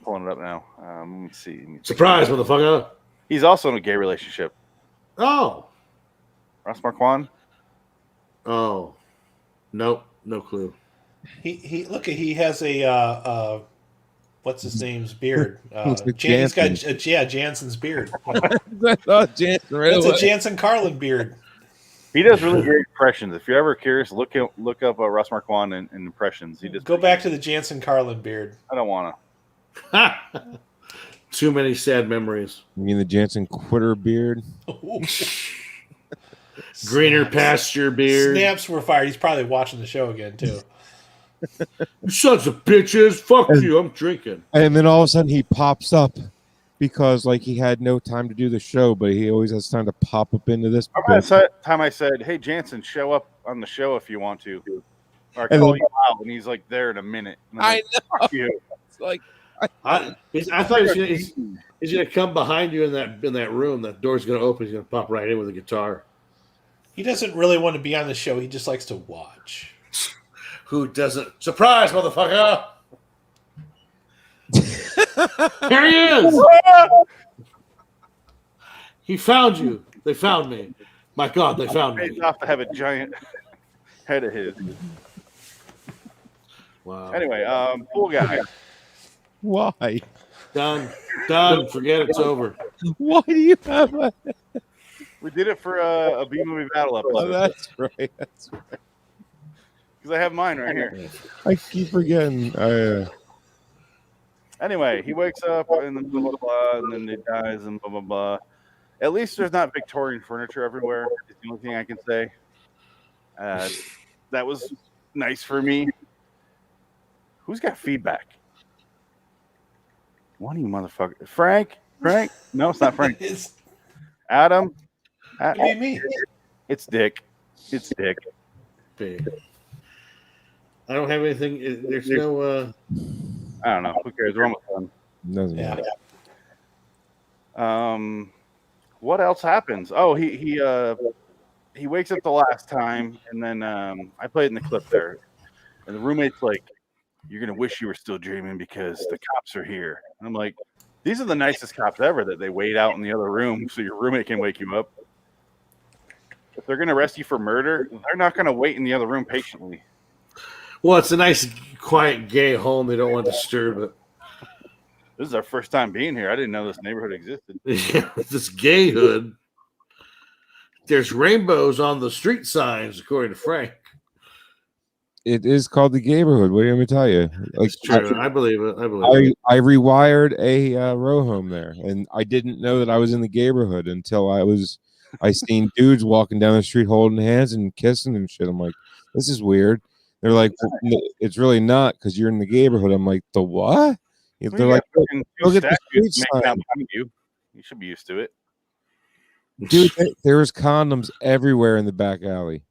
pulling it up now. Let me see. Surprise, motherfucker! He's also in a gay relationship. Oh, Ross Marquand. Oh, nope, no clue. He has a what's his name's beard? He's got Jansen's beard. I thought Jansen. It's a Jansen Carlin beard. He does really great impressions. If you're ever curious, look up Ross Marquand and impressions. He does. Go back to the Jansen Carlin beard. I don't want to. Too many sad memories. You mean the Jansen Quitter beard? Greener pasture beard. Snaps were fired. He's probably watching the show again too. You sons of bitches! Fuck you! I'm drinking. And then all of a sudden he pops up because he had no time to do the show, but he always has time to pop up into this. Time I said, "Hey Jansen, show up on the show if you want to," or call you out, and he's there in a minute. I know. Fuck you. It's like I thought he's gonna come behind you in that room. That door's gonna open. He's gonna pop right in with a guitar. He doesn't really want to be on the show. He just likes to watch. Who doesn't? Surprise, motherfucker! Here he is! He found you. They found me. My God, they found me. It's off to have a giant head of his. Wow. Anyway, pool guy. Why? Done. Forget it's over. Why do you have a... We did it for a B-movie battle episode. Oh, that's right. That's right. Because I have mine right here. I keep forgetting. Anyway, he wakes up and then blah, blah, blah, and then he dies and blah, blah, blah. At least there's not Victorian furniture everywhere. It's the only thing I can say. That was nice for me. Who's got feedback? One of you motherfuckers. Frank? No, it's not Frank. It's Adam? me. It's Dick. Big. I don't have anything. There's no. I don't know. Who cares? We're almost done. Doesn't matter. What else happens? Oh, he wakes up the last time, and then I played in the clip there, and the roommate's like, "You're gonna wish you were still dreaming because the cops are here." And I'm like, "These are the nicest cops ever that they wait out in the other room so your roommate can wake you up. If they're gonna arrest you for murder, they're not gonna wait in the other room patiently." Well, it's a nice, quiet, gay home. They don't want to disturb it. This is our first time being here. I didn't know this neighborhood existed. Yeah, this gay hood. There's rainbows on the street signs, according to Frank. It is called the neighborhood. What do you want me to tell you? It's true. I believe it. I rewired a row home there, and I didn't know that I was in the neighborhood until I seen dudes walking down the street holding hands and kissing and shit. I'm like, this is weird. They're like, it's really not because you're in the neighborhood. I'm like, the what? They're like, look at the street sign. You should be used to it. Dude, there was condoms everywhere in the back alley.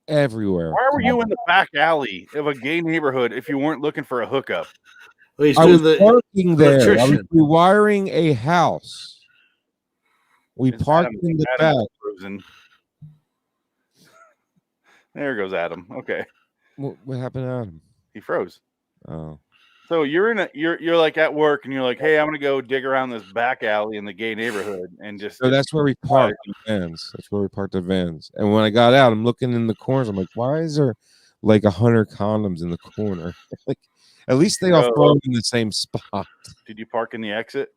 Everywhere. Why were you in the back alley of a gay neighborhood if you weren't looking for a hookup? Well, I was working there. I was rewiring a house. We parked in the back. Frozen. There goes Adam. Okay. What happened to Adam? He froze. Oh. So you're like at work and you're like, hey, I'm gonna go dig around this back alley in the gay neighborhood and just. So that's where we parked the vans. That's where we parked the vans. And when I got out, I'm looking in the corners. I'm like, why is there like 100 condoms in the corner? Like, at least they all fall in the same spot. Did you park in the exit?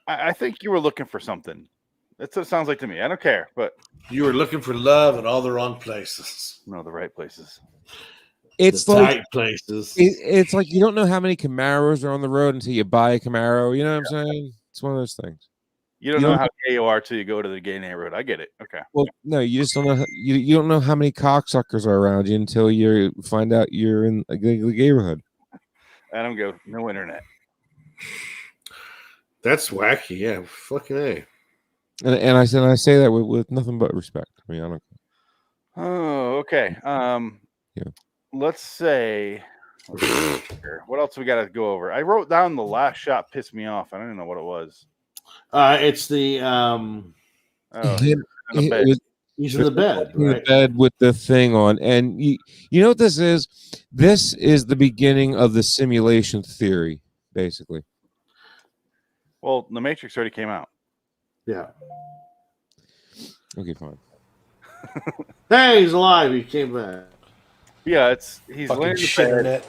I think you were looking for something. That's what it sounds like to me. I don't care, but you were looking for love in all the wrong places. No, the right places. It's the like tight places. It's like you don't know how many Camaros are on the road until you buy a Camaro. You know what I'm saying? It's one of those things. You don't know how gay you are till you go to the gay neighborhood. I get it. Okay. Well, no, you just don't know. You don't know how many cocksuckers are around you until you find out you're in the neighborhood. Adam goes, no internet. That's wacky. Yeah, fucking A. And I say that with nothing but respect. I mean, I don't. Oh, okay. Yeah. Let's say. What else we got to go over? I wrote down the last shot pissed me off. I don't even know what it was. It's the he's in the bed, in right? the bed with the thing on, and you know what this is? This is the beginning of the simulation theory, basically. Well, the Matrix already came out. Yeah. Okay, fine. Hey, he's alive. He came back. Yeah, he's Fucking laying in shit the in bed, it.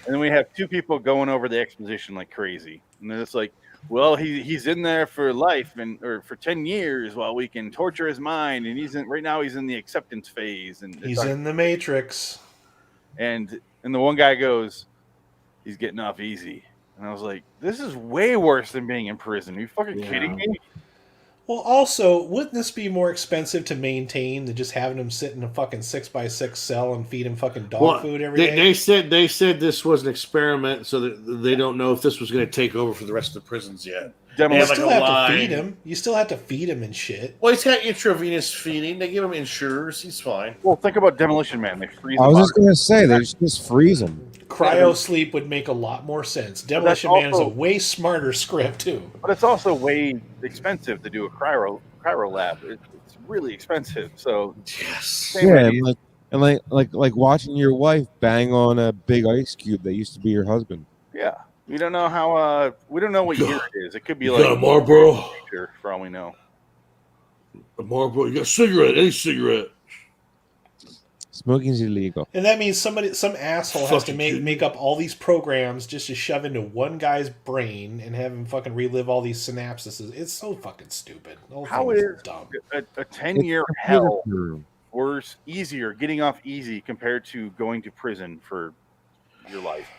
and then we have two people going over the exposition like crazy, and then it's like, well, he's in there for life or for 10 years while we can torture his mind, and right now he's in the acceptance phase, and He's in the Matrix. And the one guy goes, he's getting off easy, and I was like, this is way worse than being in prison. Are you fucking kidding me? Well, also, wouldn't this be more expensive to maintain than just having him sit in a fucking 6x6 cell and feed him fucking dog food every day? They said this was an experiment, so that they don't know if this was going to take over for the rest of the prisons yet. You still have to feed him. You still have to feed him and shit. Well, he's got intravenous feeding. They give him insurers. He's fine. Well, think about Demolition Man. They freeze I him. was just gonna say they just freeze them. Cryo sleep would make a lot more sense. Demolition Man is a way smarter script too. But it's also way expensive to do a cryo lab. It's really expensive. So yes, yeah, and like watching your wife bang on a big ice cube that used to be your husband. Yeah, we don't know how. We don't know what year it is. It could be You like got a Marlboro? for all we know. A Marlboro. You got a cigarette? Any cigarette? Smoking's illegal. And that means some asshole has to make up all these programs just to shove into one guy's brain and have him fucking relive all these synapses. It's so fucking stupid. The whole How thing is dumb. a 10-year hell worse, easier, getting off easy compared to going to prison for your life?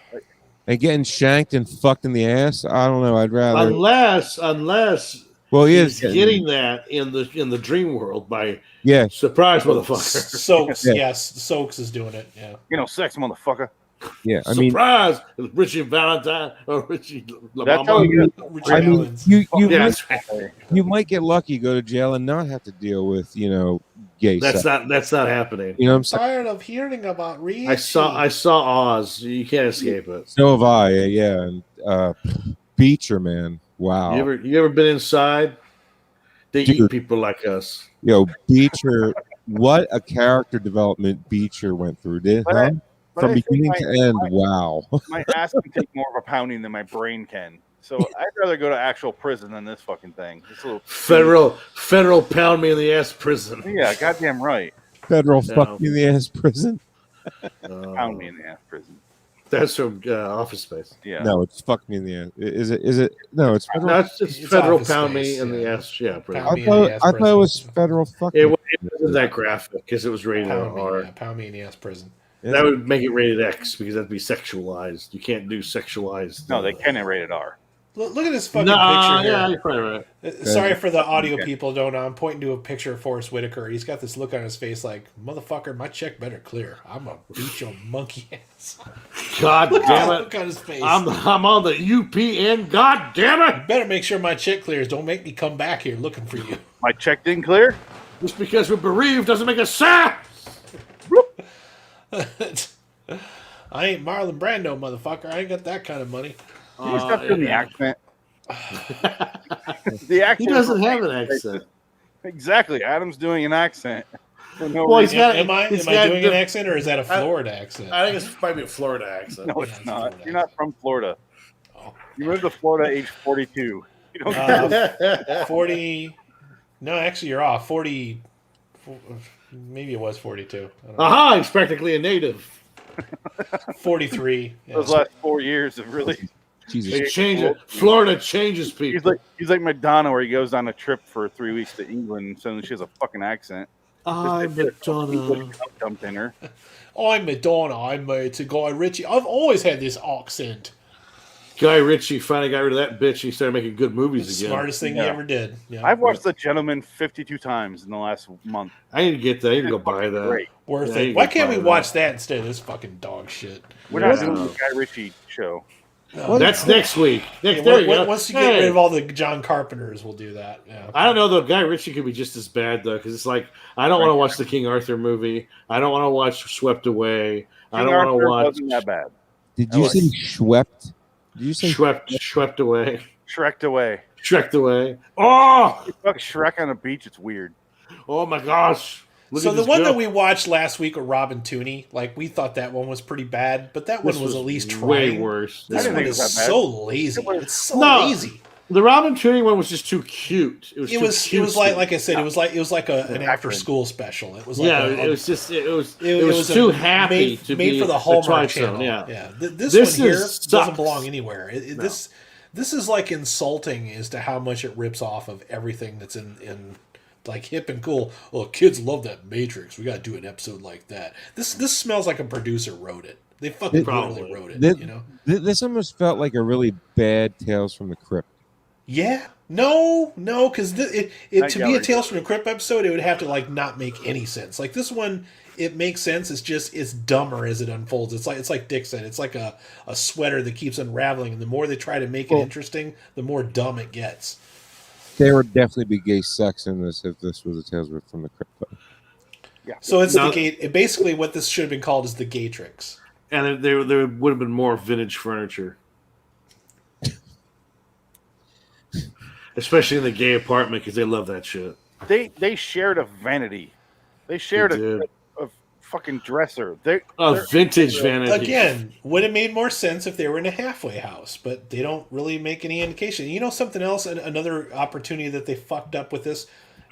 And getting shanked and fucked in the ass. I don't know. I'd rather Unless well, he he's is getting that in the dream world by yeah surprise motherfucker. Soaks, Yeah. yes, Soaks is doing it. Yeah, sex motherfucker. Yeah, I mean, surprise, Richie Valentine or Richie. That's how you I mean, Yeah, you might get lucky, go to jail, and not have to deal with gay that's sex. not happening. You know what I'm saying? tired of hearing about Richie. I saw Oz. You can't escape it. So have I. Yeah, and Beecher, man. Wow. You ever been inside? They eat people like us. Beecher. What a character development Beecher went through. From beginning to end. Wow. My ass can take more of a pounding than my brain can. So I'd rather go to actual prison than this fucking thing. This little federal pound me in the ass prison. Yeah, goddamn right. Federal fuck me in the ass prison. Pound me in the ass prison. That's from Office Space. Yeah. No, it's fuck me in the ass. Is it? No, it's federal. No, it's federal pound me in the ass. Yeah, I thought it was federal fuck. It wasn't that graphic because it was rated R. Pound me in the ass prison. That would make it rated X because that'd be sexualized. You can't do sexualized. No, they can rated R. Look at this fucking picture here. Yeah, you're probably right. Sorry for the audio people, don't. I'm pointing to a picture of Forrest Whitaker. He's got this look on his face like, motherfucker, my check better clear. I'm gonna beat your monkey ass. God damn it! Look on his face. I'm on the UPN. God damn it! You better make sure my check clears. Don't make me come back here looking for you. My check didn't clear? Just because we're bereaved doesn't make us sad. I ain't Marlon Brando, motherfucker. I ain't got that kind of money. He's not doing the accent. The accent. He doesn't have an accent. Exactly. Adam's doing an accent. Well, he's got. Am I doing an accent, or is that a Florida accent? I think it might be a Florida accent. No, it's not. You're not from Florida. You moved to Florida at age 42. You don't 40. No, actually, you're off. 40. Maybe it was 42. Aha! He's practically a native. 43. Yeah. Those last 4 years have really. Jesus. Florida changes people. He's like Madonna, where he goes on a trip for 3 weeks to England, and suddenly she has a fucking accent. I'm Madonna. Dumped in her. I'm Madonna. I'm married to Guy Ritchie. I've always had this accent. Guy Ritchie finally got rid of that bitch. He started making good movies again. Smartest thing he ever did. Yeah. I've watched The Gentleman 52 times in the last month. I need to get that. I need to go buy that. Great. Worth it. Why can't we watch that instead of this fucking dog shit? We're not doing the Guy Ritchie show. No, that's next week. There you go. Once you get rid of all the John Carpenters, we'll do that. Yeah. I don't know though. Guy Ritchie could be just as bad though, because it's like I don't want to watch the King Arthur movie. I don't want to watch Swept Away. I don't want to watch. Wasn't that bad? Did you say Schwepped? Did you say Swept Away? Shrek'd Away. Shrek'd Away. Oh, fuck Shrek on a beach. It's weird. Oh my gosh. So the one that we watched last week with Robin Tooney, like we thought that one was pretty bad, but that one was at least trying. Way worse. This one is so lazy. It's so lazy. The Robin Tooney one was just too cute. It was like I said, it was like an after school special. It was like it was too happy to be for the Hallmark Channel. Yeah. This one here doesn't belong anywhere. This is like insulting as to how much it rips off of everything that's in like hip and cool. Oh, kids love that Matrix. We got to do an episode like that. This smells like a producer wrote it. They fucking literally wrote it. You know, this almost felt like a really bad Tales from the Crypt. Yeah, no, because to be a Tales from the Crypt episode, it would have to like not make any sense. Like this one, it makes sense. It's dumber as it unfolds. It's like Dick said. It's like a sweater that keeps unraveling, and the more they try to make it interesting, the more dumb it gets. There would definitely be gay sex in this if this was a Tales from the Crypt. Yeah. So it's the gate. Basically, what this should have been called is the Gatrix. And there would have been more vintage furniture, especially in the gay apartment because they love that shit. They shared a vanity. They shared a fucking dresser. A vintage vanity. Again, would have made more sense if they were in a halfway house, but they don't really make any indication. You know something else? Another opportunity that they fucked up with this.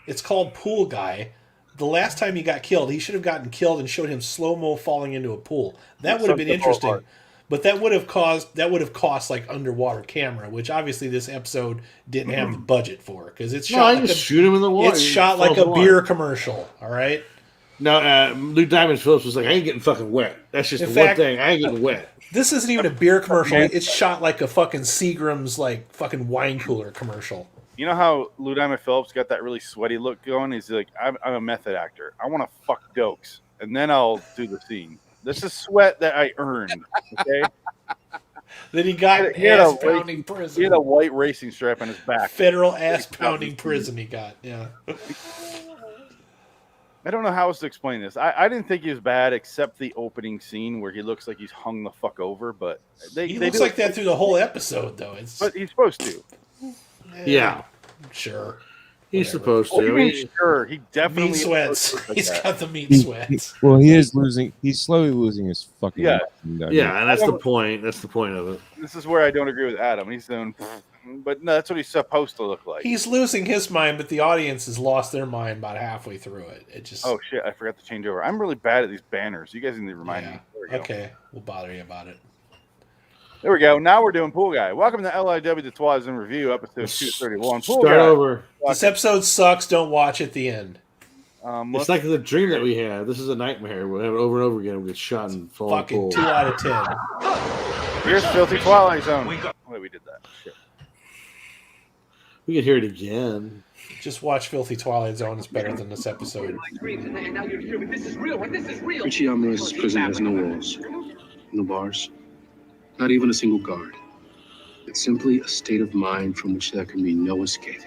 It's called Pool Guy. The last time he got killed, he should have gotten killed and showed him slow-mo falling into a pool. That would have been interesting. But that would have cost like underwater camera, which obviously this episode didn't have the budget for because it's shot shoot him in the water. It's shot like a beer commercial. All right. No, Lou Diamond Phillips was like, I ain't getting fucking wet. That's just one thing. I ain't getting wet. This isn't even a beer commercial. It's shot like a fucking Seagram's like fucking wine cooler commercial. You know how Lou Diamond Phillips got that really sweaty look going? He's like, I'm a method actor. I want to fuck dokes, and then I'll do the scene. This is sweat that I earned. Okay. Then he got ass pounding prison. He had a white racing strap on his back. Federal ass pounding prison. He got I don't know how else to explain this. I didn't think he was bad except the opening scene where he looks like he's hung the fuck over. But he looks like that through the whole episode, though. But he's supposed to. Yeah, sure. He's supposed to. Oh, you mean sure? He definitely meat sweats. He's got the meat sweats. Well, he is losing. He's slowly losing his fucking. Yeah, and that's the point. That's the point of it. This is where I don't agree with Adam. He's doing, but no, that's what he's supposed to look like. He's losing his mind, but the audience has lost their mind about halfway through it. It just. Oh shit! I forgot to change over. I'm really bad at these banners. You guys need to remind me. Okay, we'll bother you about it. There we go. Now we're doing Pool Guy. Welcome to LIW The Twilight in Review, episode 231. Pool Start Guy. over. This episode sucks. Don't watch at the end. It's like the dream that we had. This is a nightmare. We'll have it over and over again. We'll get shot and fall. Fucking 2 out of 10. Here's Filthy Twilight Zone. Wait, we did that. Shit. We could hear it again. Just watch Filthy Twilight Zone. It's better than this episode. Richie Alvarez's prison has no walls, no bars, not even a single guard. It's simply a state of mind from which there can be no escape.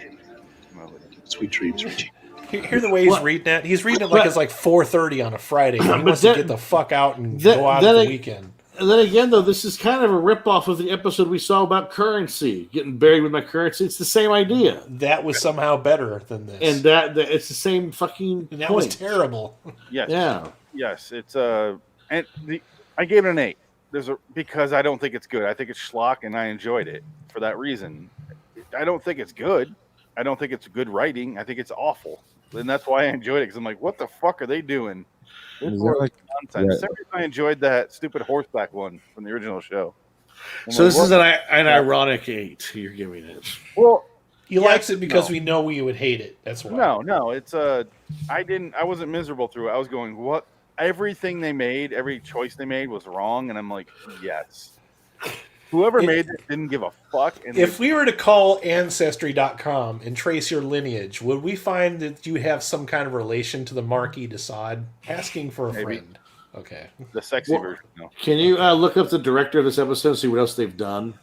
Sweet dreams, Richie. Hear the way he's reading that? He's reading it like it's like 4:30 on a Friday. He wants to get the fuck out and go out on the weekend. And then again, though, this is kind of a ripoff of the episode we saw about currency. Getting buried with my currency. It's the same idea. That was somehow better than this. And that it's the same fucking and that point. was terrible. Yes. Yeah. Yes. It's I gave it an 8. Because I don't think it's good. I think it's schlock, and I enjoyed it for that reason. I don't think it's good. I don't think it's good writing. I think it's awful. And that's why I enjoyed it, because I'm like, what the fuck are they doing? This is nonsense. Same reason I enjoyed that stupid horseback one from the original show. So this is an ironic 8 you're giving it. Well, he likes it because we know we would hate it. That's why. No, it's I wasn't miserable through it. I was going, what? Everything they made, every choice they made was wrong, and I'm like, yes. Whoever made it didn't give a fuck. And if we were to call Ancestry.com and trace your lineage, would we find that you have some kind of relation to the Marquis de Sade? Asking for a friend. Okay. The sexy version. No. Can you look up the director of this episode and see what else they've done?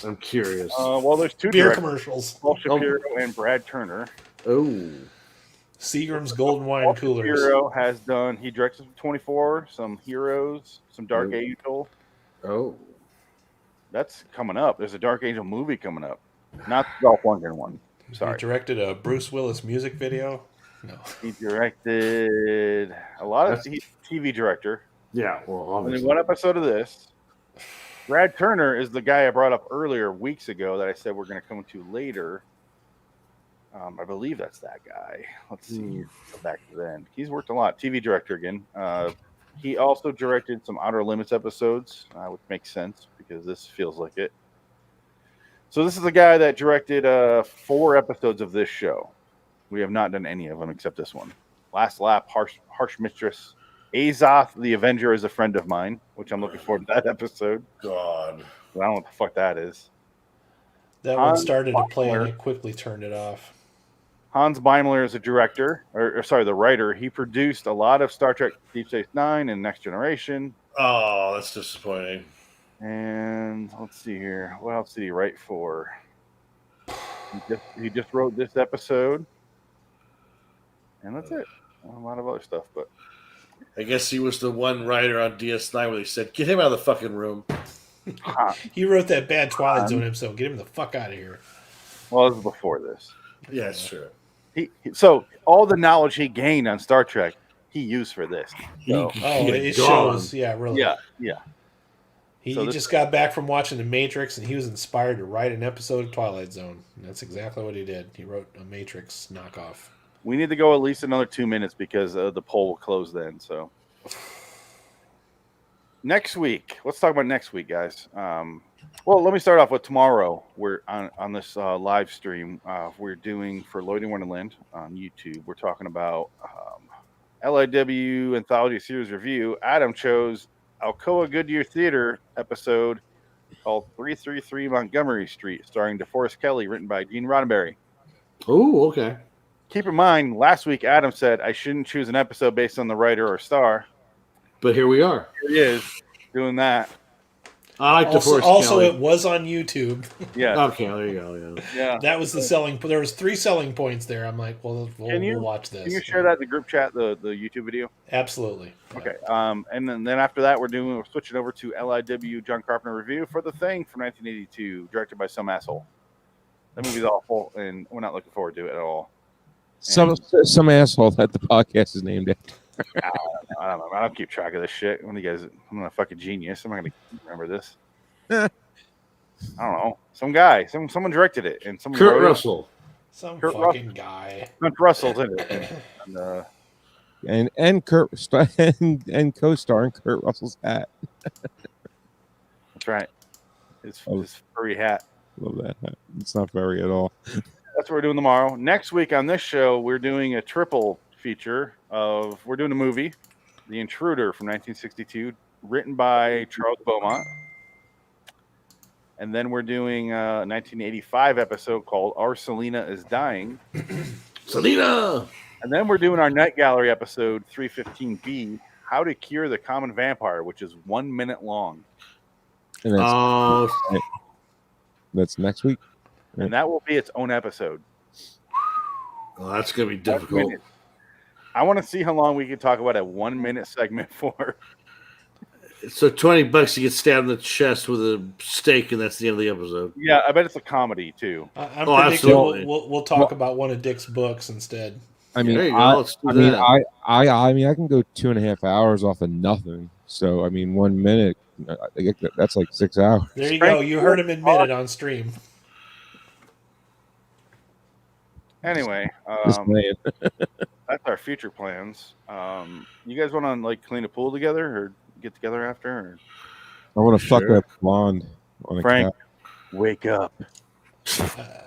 I'm curious. Well, there's 2 beer commercials. Paul Shapiro and Brad Turner. Oh. Seagram's Golden Wine Coolers. Shapiro has done. He directed some 24, some Heroes, some Dark Angel. Oh. That's coming up. There's a Dark Angel movie coming up. Not the Dolph Lundgren one. Sorry. He directed a Bruce Willis music video. No. He directed a lot of TV director. Yeah, well, obviously. Only one episode of this. Brad Turner is the guy I brought up earlier weeks ago that I said we're going to come to later. I believe that's that guy. Let's see. Go back to then. He's worked a lot. TV director again. He also directed some Outer Limits episodes, which makes sense because this feels like it. So this is the guy that directed 4 episodes of this show. We have not done any of them except this one. Last Lap, Harsh Mistress, Azoth, the Avenger is a friend of mine, which I'm looking forward to that episode. God. I don't know what the fuck that is. That one started to play and it quickly turned it off. Hans Beimler is a director, the writer. He produced a lot of Star Trek Deep Space Nine and Next Generation. Oh, that's disappointing. And let's see here. What else did he write for? He just wrote this episode. And that's it. A lot of other stuff, but I guess he was the one writer on DS9 where they said, get him out of the fucking room. He wrote that bad Twilight Zone episode. Get him the fuck out of here. Well, this was before this. Yeah, it's true. So all the knowledge he gained on Star Trek, he used for this. So, it shows. Yeah, really. Yeah. He just got back from watching The Matrix, and he was inspired to write an episode of Twilight Zone. And that's exactly what he did. He wrote a Matrix knockoff. We need to go at least another 2 minutes because the poll will close then. So next week, let's talk about next week, guys. Well, let me start off with tomorrow. We're on this live stream. We're doing for Lloyd in Wonderland on YouTube. We're talking about LIW Anthology Series Review. Adam chose Alcoa Goodyear Theater episode called 333 Montgomery Street, starring DeForest Kelley, written by Gene Roddenberry. Oh, okay. Keep in mind, last week Adam said I shouldn't choose an episode based on the writer or star. But here we are. Here he is doing that. I like DeForest Also, Kelley. it was on YouTube. Yeah. Okay, there you go. Yeah. That was the selling. There was 3 selling points there. I'm like, well, we'll watch this. Can you share that in the group chat, the YouTube video? Absolutely. Okay. And then after that, we're switching over to LIW John Carpenter review for The Thing from 1982, directed by some asshole. That movie's awful, and we're not looking forward to it at all. Some asshole that the podcast is named after. I don't know. I don't keep track of this shit. When you guys, I'm not a fucking genius. I'm not gonna remember this. I don't know. Some guy, someone directed it, and someone Kurt Russell. Some fucking guy. Kurt Russell's in it, and and co-starring Kurt Russell's hat. That's right. His furry hat. Love that hat. It's not furry at all. That's what we're doing tomorrow. Next week on this show, we're doing a triple feature we're doing a movie, The Intruder from 1962, written by Charles Beaumont. And then we're doing a 1985 episode called Our Selena is Dying. Selena! And then we're doing our Night Gallery episode 315B, How to Cure the Common Vampire, which is 1 minute long. And that's next week. And that will be its own episode. Well, that's going to be difficult. I want to see how long we can talk about a 1 minute segment for. So $20 to get stabbed in the chest with a stake, and that's the end of the episode. Yeah, I bet it's a comedy too. I'm predicting we'll talk about one of Dick's books instead. I mean, there you go. Let's do that. I mean, I can go 2.5 hours off of nothing. So I mean, 1 minute, that's like 6 hours. There you go. You heard him admit it on stream. Anyway, Just saying. that's our future plans. You guys want to like clean a pool together or get together after? Or? I want to fuck that blonde on a Frank, cat. wake up.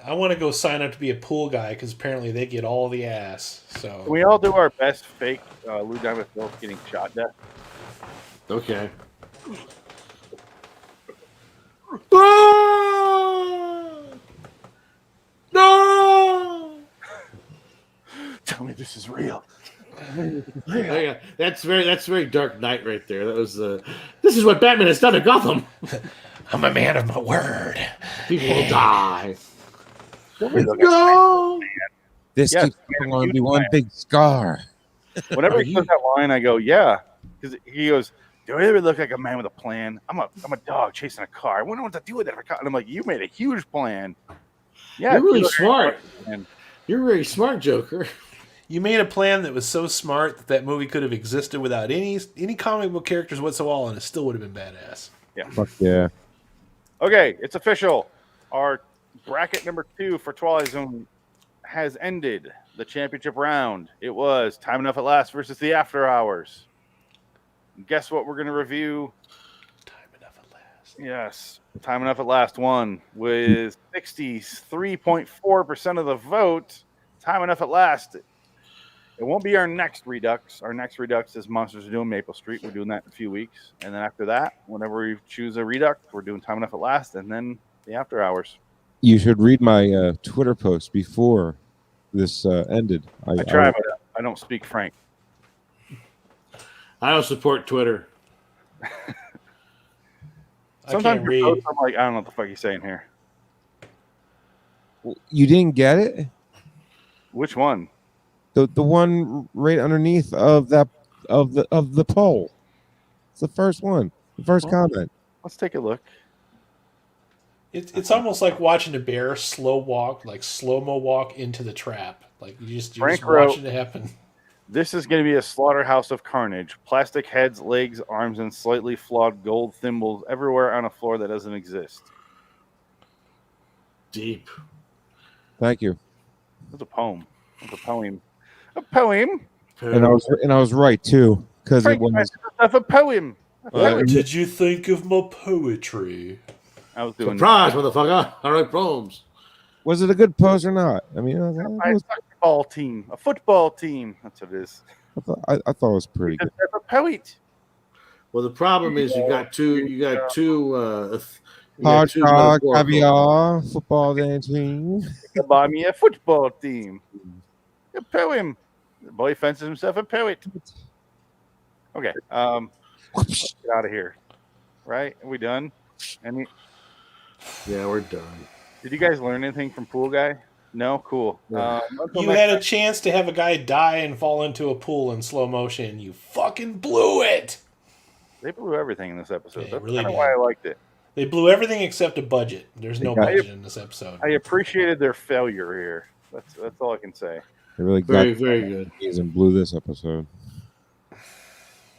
I want to go sign up to be a pool guy because apparently they get all the ass. So Can we all do our best fake Lou Diamond Phil getting shot death? Okay. No! Tell me this is real. Yeah, that's very Dark Knight right there. That was this is what Batman has done to Gotham. I'm a man of my word. People die. Go. This keeps going on to be one big scar. Whenever he says that line, I go, yeah, because he goes, "Do I ever look like a man with a plan? I'm a dog chasing a car. I wonder what to do with that." And I'm like, "You made a huge plan." Yeah, you're really smart. You're very smart, Joker. You made a plan that was so smart that movie could have existed without any comic book characters whatsoever, and it still would have been badass. Yeah. Fuck yeah. Okay, it's official. Our bracket number 2 for Twilight Zone has ended. The championship round. It was Time Enough at Last versus the After Hours. And guess what we're going to review? Time Enough at Last. Yes. Time Enough at Last won with 63.4% of the vote. Time Enough at Last. It won't be our next Redux. Our next Redux is Monsters Are Doing Maple Street. We're doing that in a few weeks. And then after that, whenever we choose a Redux, we're doing Time Enough at Last and then the After Hours. You should read my Twitter post before this ended. I try, but I don't speak Frank. I don't support Twitter. Sometimes I'm like, I don't know what the fuck he's saying here. You didn't get it? Which one? The one right underneath of the poll. It's the first one. The first comment. Let's take a look. It's almost like watching a bear slow-mo walk into the trap. Like you're just watching it happen. This is going to be a slaughterhouse of carnage. Plastic heads, legs, arms, and slightly flawed gold thimbles everywhere on a floor that doesn't exist. Deep. Thank you. It's a poem. It's a poem. A poem. And I was right too, because it was a poem. Did you think of my poetry? I was doing surprise, motherfucker. I write poems. Was it a good pose or not? I mean, a football team. A football team. That's what it is. I thought it was pretty good. That's a poet. Well, the problem is you got two. Hot dog, caviar, football team. Buy me a football team. A poem. The boy fancies himself a poet. Okay. Let's get out of here. Right? Are we done? Yeah, we're done. Did you guys learn anything from Pool Guy? No? Cool. You had a chance to have a guy die and fall into a pool in slow motion. You fucking blew it. They blew everything in this episode. That's really kind of why I liked it. They blew everything except a budget. There's no budget in this episode. I appreciated their failure here. That's all I can say. They really very good. And blew this episode.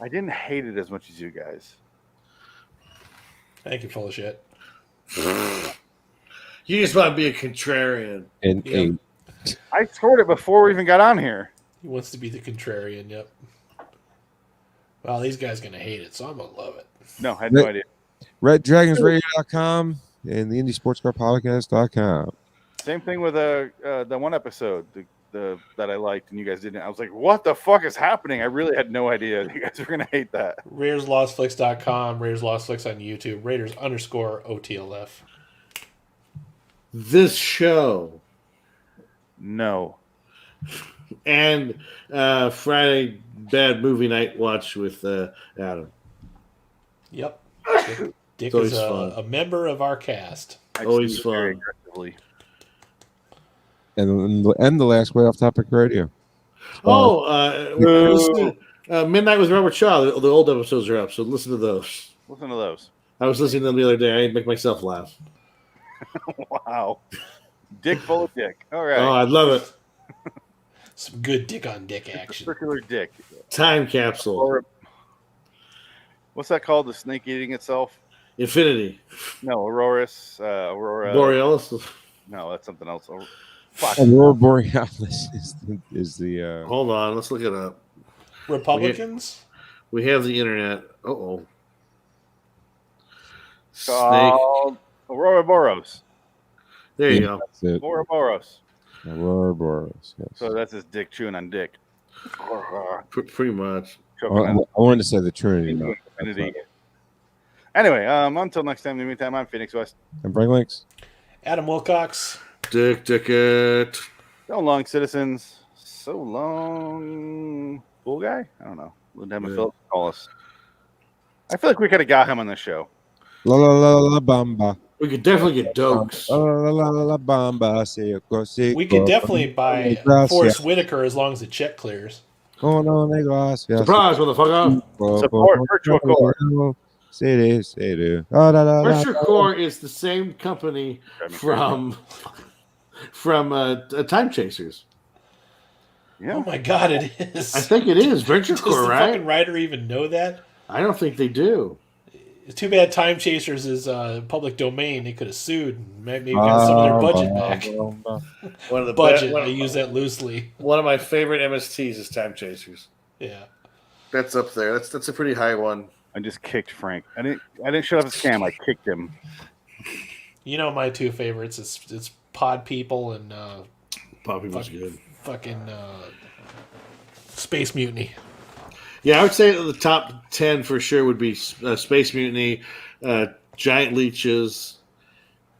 I didn't hate it as much as you guys. Thank you, full of shit. You just want to be a contrarian. I scored it before we even got on here. He wants to be the contrarian, yep. Well, these guys are going to hate it, so I'm going to love it. No, I had no idea. RedDragonsRadio.com and the IndieSportsCarPodcast.com. Same thing with the one episode that I liked and you guys didn't. I was like, what the fuck is happening? I really had no idea you guys were going to hate that. RaidersLostFlix.com, Raiders Lost Flicks on YouTube, Raiders_OTLF. This show. No. And Friday Bad Movie Night Watch with Adam. Yep. Dick is a member of our cast. Always fun. And the last way off topic radio. Listen Midnight with Robert Shaw. The old episodes are up, so listen to those. Listen to those. I was listening to them the other day. I make myself laugh. Wow. Dick full of dick. All right. Oh, I love it. Some good dick on dick action. Circular dick. Time capsule. Or, what's that called? The snake eating itself? Infinity. No, Aurora. Borealis. No, that's something else. Fuck. Aurora Borealis is the. Hold on, let's look it up. Republicans. We have the internet. Oh. Called Aurora Boros. There you go. That's it. Aurora Boros. Aurora Borealis. Yes. So that's his dick chewing on dick. Pretty much. I wanted to say the Trinity. No, Infinity. Anyway, until next time. In the meantime, I'm Phoenix West. I'm Frank Links. Adam Wilcox. Dick Dickett. So long, citizens. So long, fool guy. I don't know. Lieutenant Phillips, call us. I feel like we could have got him on this show. La la la la bamba. We could definitely get Dokes. La la la la bamba. We could definitely buy Forrest Whitaker as long as the check clears. Oh no, negros. Surprise, motherfucker. Support Virtual Core. Virtual Core is the same company from Time Chasers. Yeah. Oh my God, it is. I think it is Virtual Does Core, the right? fucking writer even know that? I don't think they do. It's too bad Time Chasers is public domain. They could have sued and maybe got some of their budget back. One of the budget. I use that loosely. One of my favorite MSTs is Time Chasers. Yeah, that's up there. That's a pretty high one. I just kicked Frank. I didn't shut up his cam. I kicked him. You know my two favorites. It's Pod People and Pod People's good. Fucking Space Mutiny. Yeah, I would say the top 10 for sure would be Space Mutiny, Giant Leeches.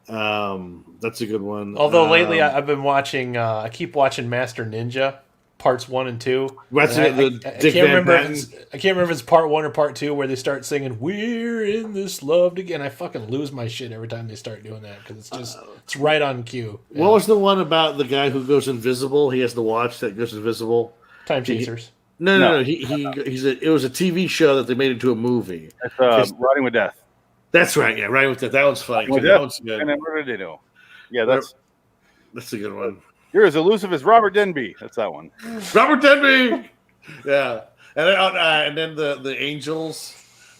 That's a good one. Although lately I've been watching, I keep watching Master Ninja parts 1 and 2. I can't remember if it's part 1 or part 2 where they start singing "We're in this love again." I fucking lose my shit every time they start doing that because it's right on cue. Yeah. What was the one about the guy who goes invisible? He has the watch that goes invisible. Time Chasers. No. It was a TV show that they made into a movie. That's Riding with Death. That's right. Yeah, Riding with Death. That one's funny. That one's good. And then what did they do? Yeah, that's a good one. You're as elusive as Robert Denby. That's that one. Robert Denby. Yeah, and then the Angels.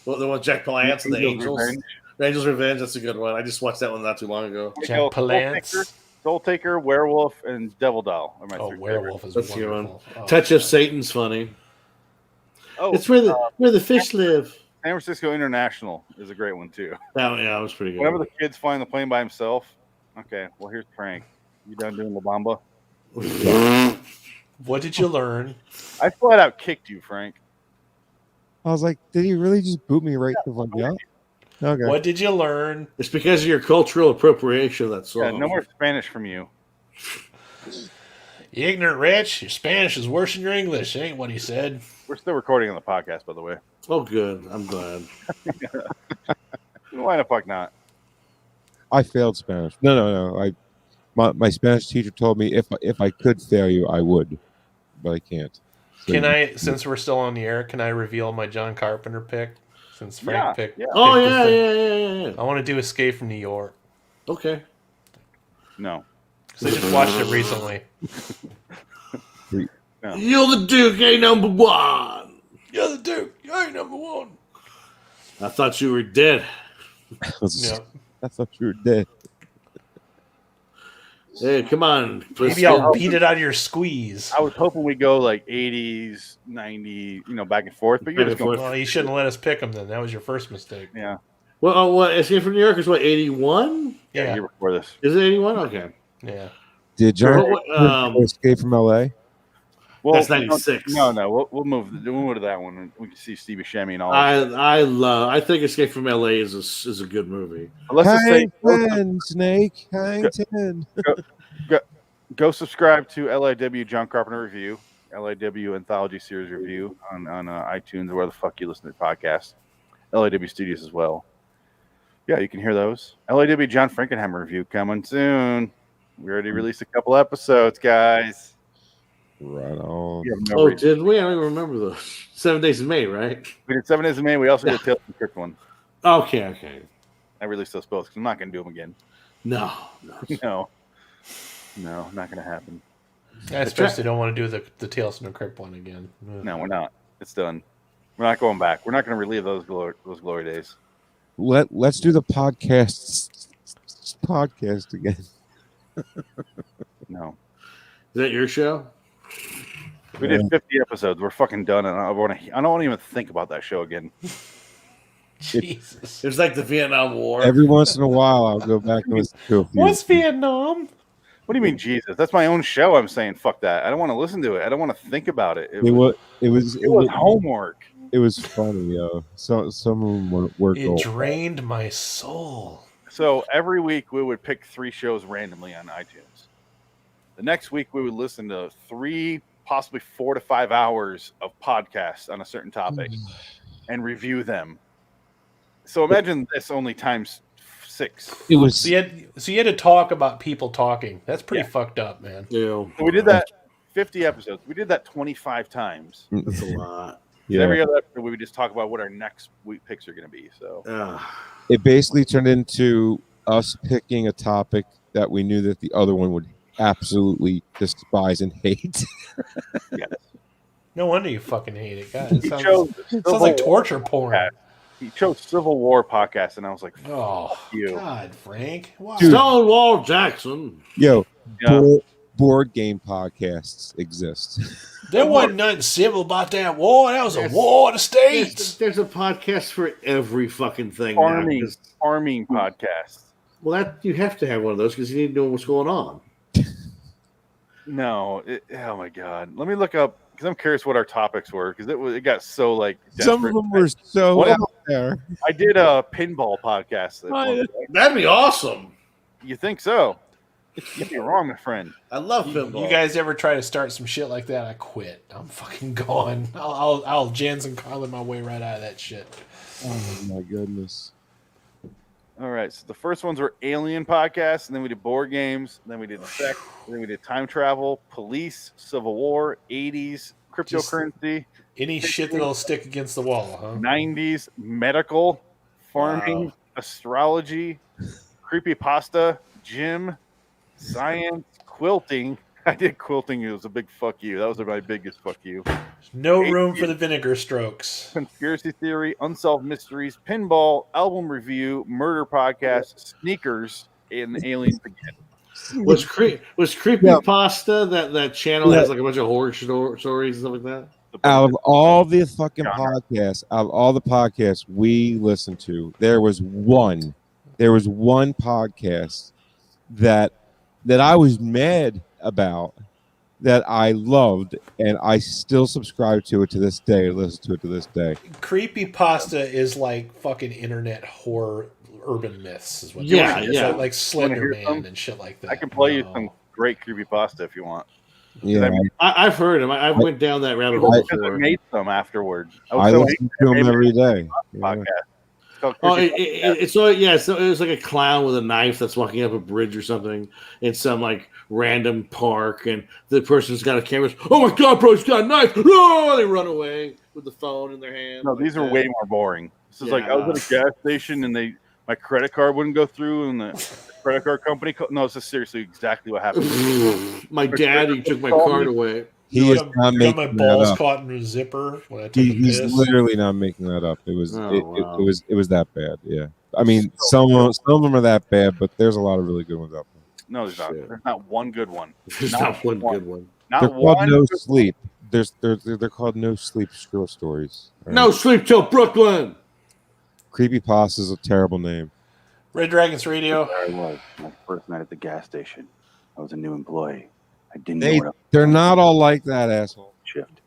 Well, the one Jack Palance and the Angels. Revenge. The Angels Revenge. That's a good one. I just watched that one not too long ago. Jack Palance. Soul Taker, Werewolf, and Devil Doll. Werewolf is That's wonderful. Oh, Touch of Satan's funny. Oh, it's where the fish live. San Francisco International is a great one too. Yeah, that was pretty good. Whenever the kid's flying the plane by himself. Okay, well here's Frank. You done doing La Bamba? What did you learn? I flat out kicked you, Frank. I was like, did he really just boot me right to like that? Okay. What did you learn? It's because of your cultural appropriation of that song. Yeah, no more Spanish from you. You ignorant wretch. Your Spanish is worse than your English, ain't what he said. We're still recording on the podcast, by the way. Oh, good. I'm glad. Why the fuck not? I failed Spanish. No. My Spanish teacher told me if I could fail you, I would, but I can't. So, Can I, since we're still on the air, can I reveal my John Carpenter pick? Since Frank picked. Yeah. Oh, yeah. I want to do Escape from New York. Okay. No. Because I just watched it recently. No. You're the Duke, ain't number one. You're the Duke, you ain't number one. I thought you were dead. I thought you were dead. Hey, come on. Maybe I'll beat it out of your squeeze. I was hoping we'd go like 80s, 90s, back and forth. But you're just going. Well, you shouldn't have let us pick them then. That was your first mistake. Yeah. Well, what? Escape from New York is what, 81? Yeah. Year before this. Is it 81? Okay. Yeah. Did John Escape from L.A.? Well, that's 96. No. We'll move to that one. We can see Steve Buscemi and all. I think Escape from L.A. is a good movie. Hang 10, Snake. Hang 10. Go subscribe to LIW John Carpenter Review, LIW Anthology Series Review on iTunes or where the fuck you listen to podcasts. LIW Studios as well. Yeah, you can hear those. LIW John Frankenheimer Review coming soon. We already released a couple episodes, guys. Right on. Did we? I don't even remember those. 7 Days in May, right? We did 7 Days in May. We also did Tales from the Crypt one. Okay. I released those both because I'm not going to do them again. No, not going to happen. I especially don't want to do the Tales from the Crypt one again. No, we're not. It's done. We're not going back. We're not going to relive those glory days. Let's do the podcast again. No. Is that your show? We did 50 episodes. We're fucking done, and I don't want to even think about that show again. Jesus. It's like the Vietnam War. Every once in a while, I'll go back and listen to a few. What's Vietnam? What do you mean, Jesus? That's my own show. I'm saying, fuck that. I don't want to listen to it. I don't want to think about it. It was homework. It was funny, yo. Some of them were It drained my soul. So every week we would pick 3 shows randomly on iTunes. The next week we would listen to 3, possibly 4 to 5 hours of podcasts on a certain topic and review them. So imagine this only times 6. It was so you had to talk about people talking. That's pretty fucked up, man. Yeah. So we did that 50 episodes. We did that 25 times. That's a lot. Yeah. Every other episode we would just talk about what our next week picks are going to be. So it basically turned into us picking a topic that we knew that the other one would absolutely despise and hate. Yes. No wonder you fucking hate it. God, it He sounds like torture porn. He chose Civil War podcast, and I was like, "Oh, you, God, Frank, wow. Stonewall Jackson." Yo, board game podcasts exist. There wasn't nothing civil about that war. That was a war of the states. There's a podcast for every fucking thing. Farming podcast. Well, that you have to have one of those because you need to know what's going on. No, oh my God, let me look up because I'm curious what our topics were because it got so like desperate. Some of them were so out there. I did a pinball podcast. That'd be awesome. You think so? You're wrong, my friend. I love pinball. You guys ever try to start some shit like that? I quit. I'm fucking gone. I'll Jensen Carlin my way right out of that shit. Oh my goodness. All right, so the first ones were alien podcasts, and then we did board games, and then we did sex, and then we did time travel, police, Civil War, 80s, cryptocurrency. Any shit that'll stick against the wall, huh? 90s, medical, farming, astrology, creepypasta, gym, science, quilting. I did quilting. It was a big fuck you. That was my biggest fuck you. No room for the vinegar strokes. Conspiracy theory, unsolved mysteries, pinball, album review, murder podcast, sneakers, and aliens again. Was Creepypasta that channel has like a bunch of horror stories and stuff like that? Out of all the fucking podcasts, out of all the podcasts we listened to, there was one podcast that I was mad about, that I loved, and I still subscribe to it to this day, listen to it to this day. Creepypasta is like fucking internet horror urban myths is what like Slender Man and shit like that. I can play you some great creepypasta if you want. Yeah, I've heard him. I went down that rabbit hole before. I made some afterward. I listen to him every day. Podcast. Oh, so it was like a clown with a knife that's walking up a bridge or something in some like random park, and the person's got a camera. Oh my God, bro, he's got a knife! Oh, they run away with the phone in their hand. No, these are way more boring. This is like I was at a gas station and my credit card wouldn't go through, and the credit card company. No, this is seriously exactly what happened. My daddy took my card away. He is not making my that balls up. caught in a zipper when I took a He's piss. literally not making that up. It was wow. it was that bad. Yeah, I mean some of them are that bad, but there's a lot of really good ones out there. No, there's not. There's not one good one. There's not one good one. They're called No Sleep. They're called No Sleep short stories. Right? No Sleep Till Brooklyn. Creepypasta is a terrible name. Red Dragons Radio. There I was, my first night at the gas station. I was a new employee. I didn't know what They're not all like that, asshole. Shift,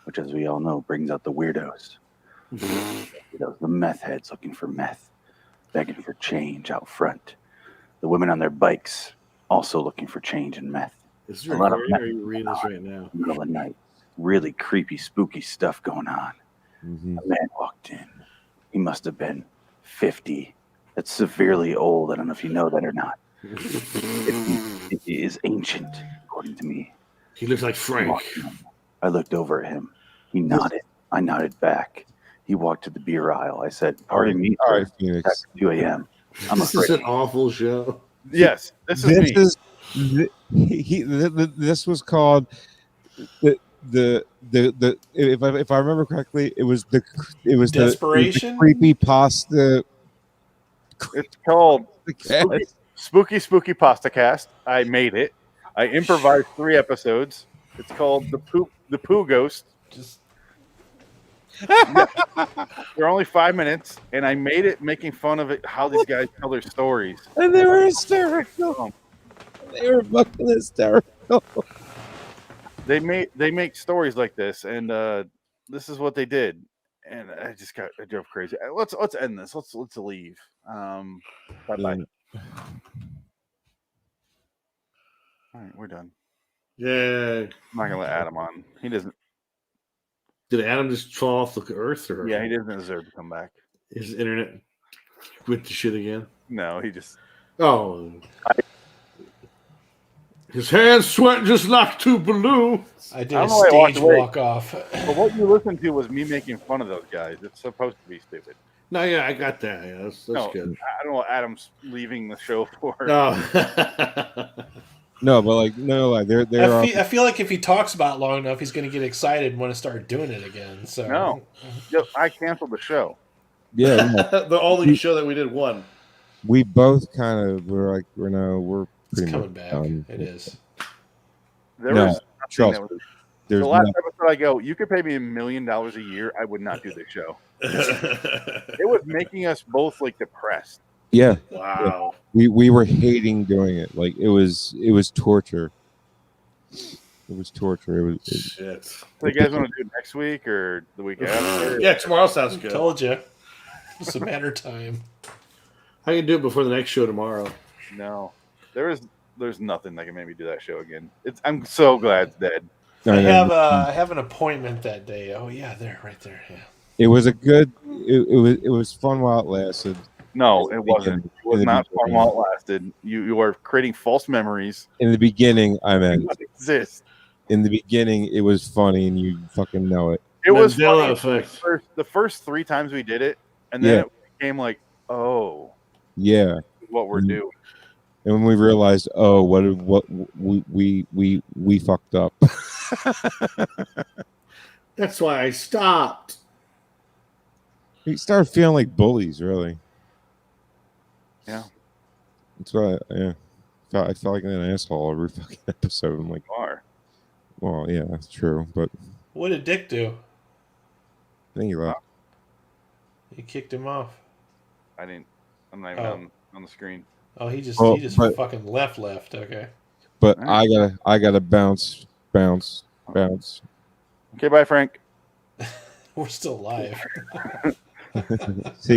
which, as we all know, brings out the weirdos. The meth heads looking for meth, begging for change out front. The women on their bikes also looking for change and meth. Is this recording, or are you reading this right now? Middle of the night, really creepy, spooky stuff going on. Mm-hmm. A man walked in. He must have been 50. That's severely old. I don't know if you know that or not. It is ancient, according to me. He looks like Frank. I looked over at him. He nodded. I nodded back. He walked to the beer aisle. I said, "Pardon me, All sir. right, Phoenix. It's 2 a.m. I'm This is afraid." an awful show. Yes, this is me. This was called the if I remember correctly, it was the Desperation? creepy pasta. It's called Spooky Pasta Cast. I made it. I improvised 3 episodes. It's called the Poo Ghost. They're only 5 minutes, and I made it making fun of it, how these guys tell their stories. And they were hysterical. They were fucking hysterical. They make stories like this, and this is what they did, and I drove crazy. Let's end this. Let's leave. Bye. All right, we're done. Yeah. I'm not gonna let Adam on. He doesn't. Did Adam just fall off the earth? Or Yeah, he doesn't deserve to come back. His internet went to shit again? No, he just. Oh. His hands sweat just like 2 balloons. I did a stage walk off. But what you listened to was me making fun of those guys. It's supposed to be stupid. No, yeah, I got that. Yeah, that's good. I don't know what Adam's leaving the show for. No. No, but like I feel like if he talks about it long enough, he's going to get excited and want to start doing it again. So no, I canceled the show. Yeah, the only show that we did won. We both kind of were like, we're pretty coming much back. done. It is. There was trust me. There's the last no- episode I go, you could pay me $1 million a year, I would not do this show. It was making us both like depressed. Yeah. Wow. We were hating doing it. Like it was torture. It was torture. Shit. So you guys want to do it next week or the week after? Yeah, tomorrow sounds good. Told you. It's a matter of time. How can you do it before the next show tomorrow? No. There's nothing that can make me do that show again. I'm so glad it's dead. I have an appointment that day. Oh yeah, there, right there. Yeah. It was a good. It was fun while it lasted. No, it wasn't. It was not fun while it lasted. You are creating false memories. In the beginning, I meant It doesn't exist. In the beginning, it was funny, and you fucking know it. It was Mandela funny effect. the first 3 times we did it, and then Yeah. it became like, oh, Yeah. what we're doing. And when we realized, oh, what we fucked up. That's why I stopped. We started feeling like bullies, really. Yeah. That's why, yeah. I felt like an asshole every fucking episode. I'm like, well, yeah, that's true. But What did Dick do? I think he left. He kicked him off. I didn't. I'm not even on the screen. Oh, he just But- fucking left. Okay. But I gotta bounce. Okay, bye, Frank. We're still live. See you.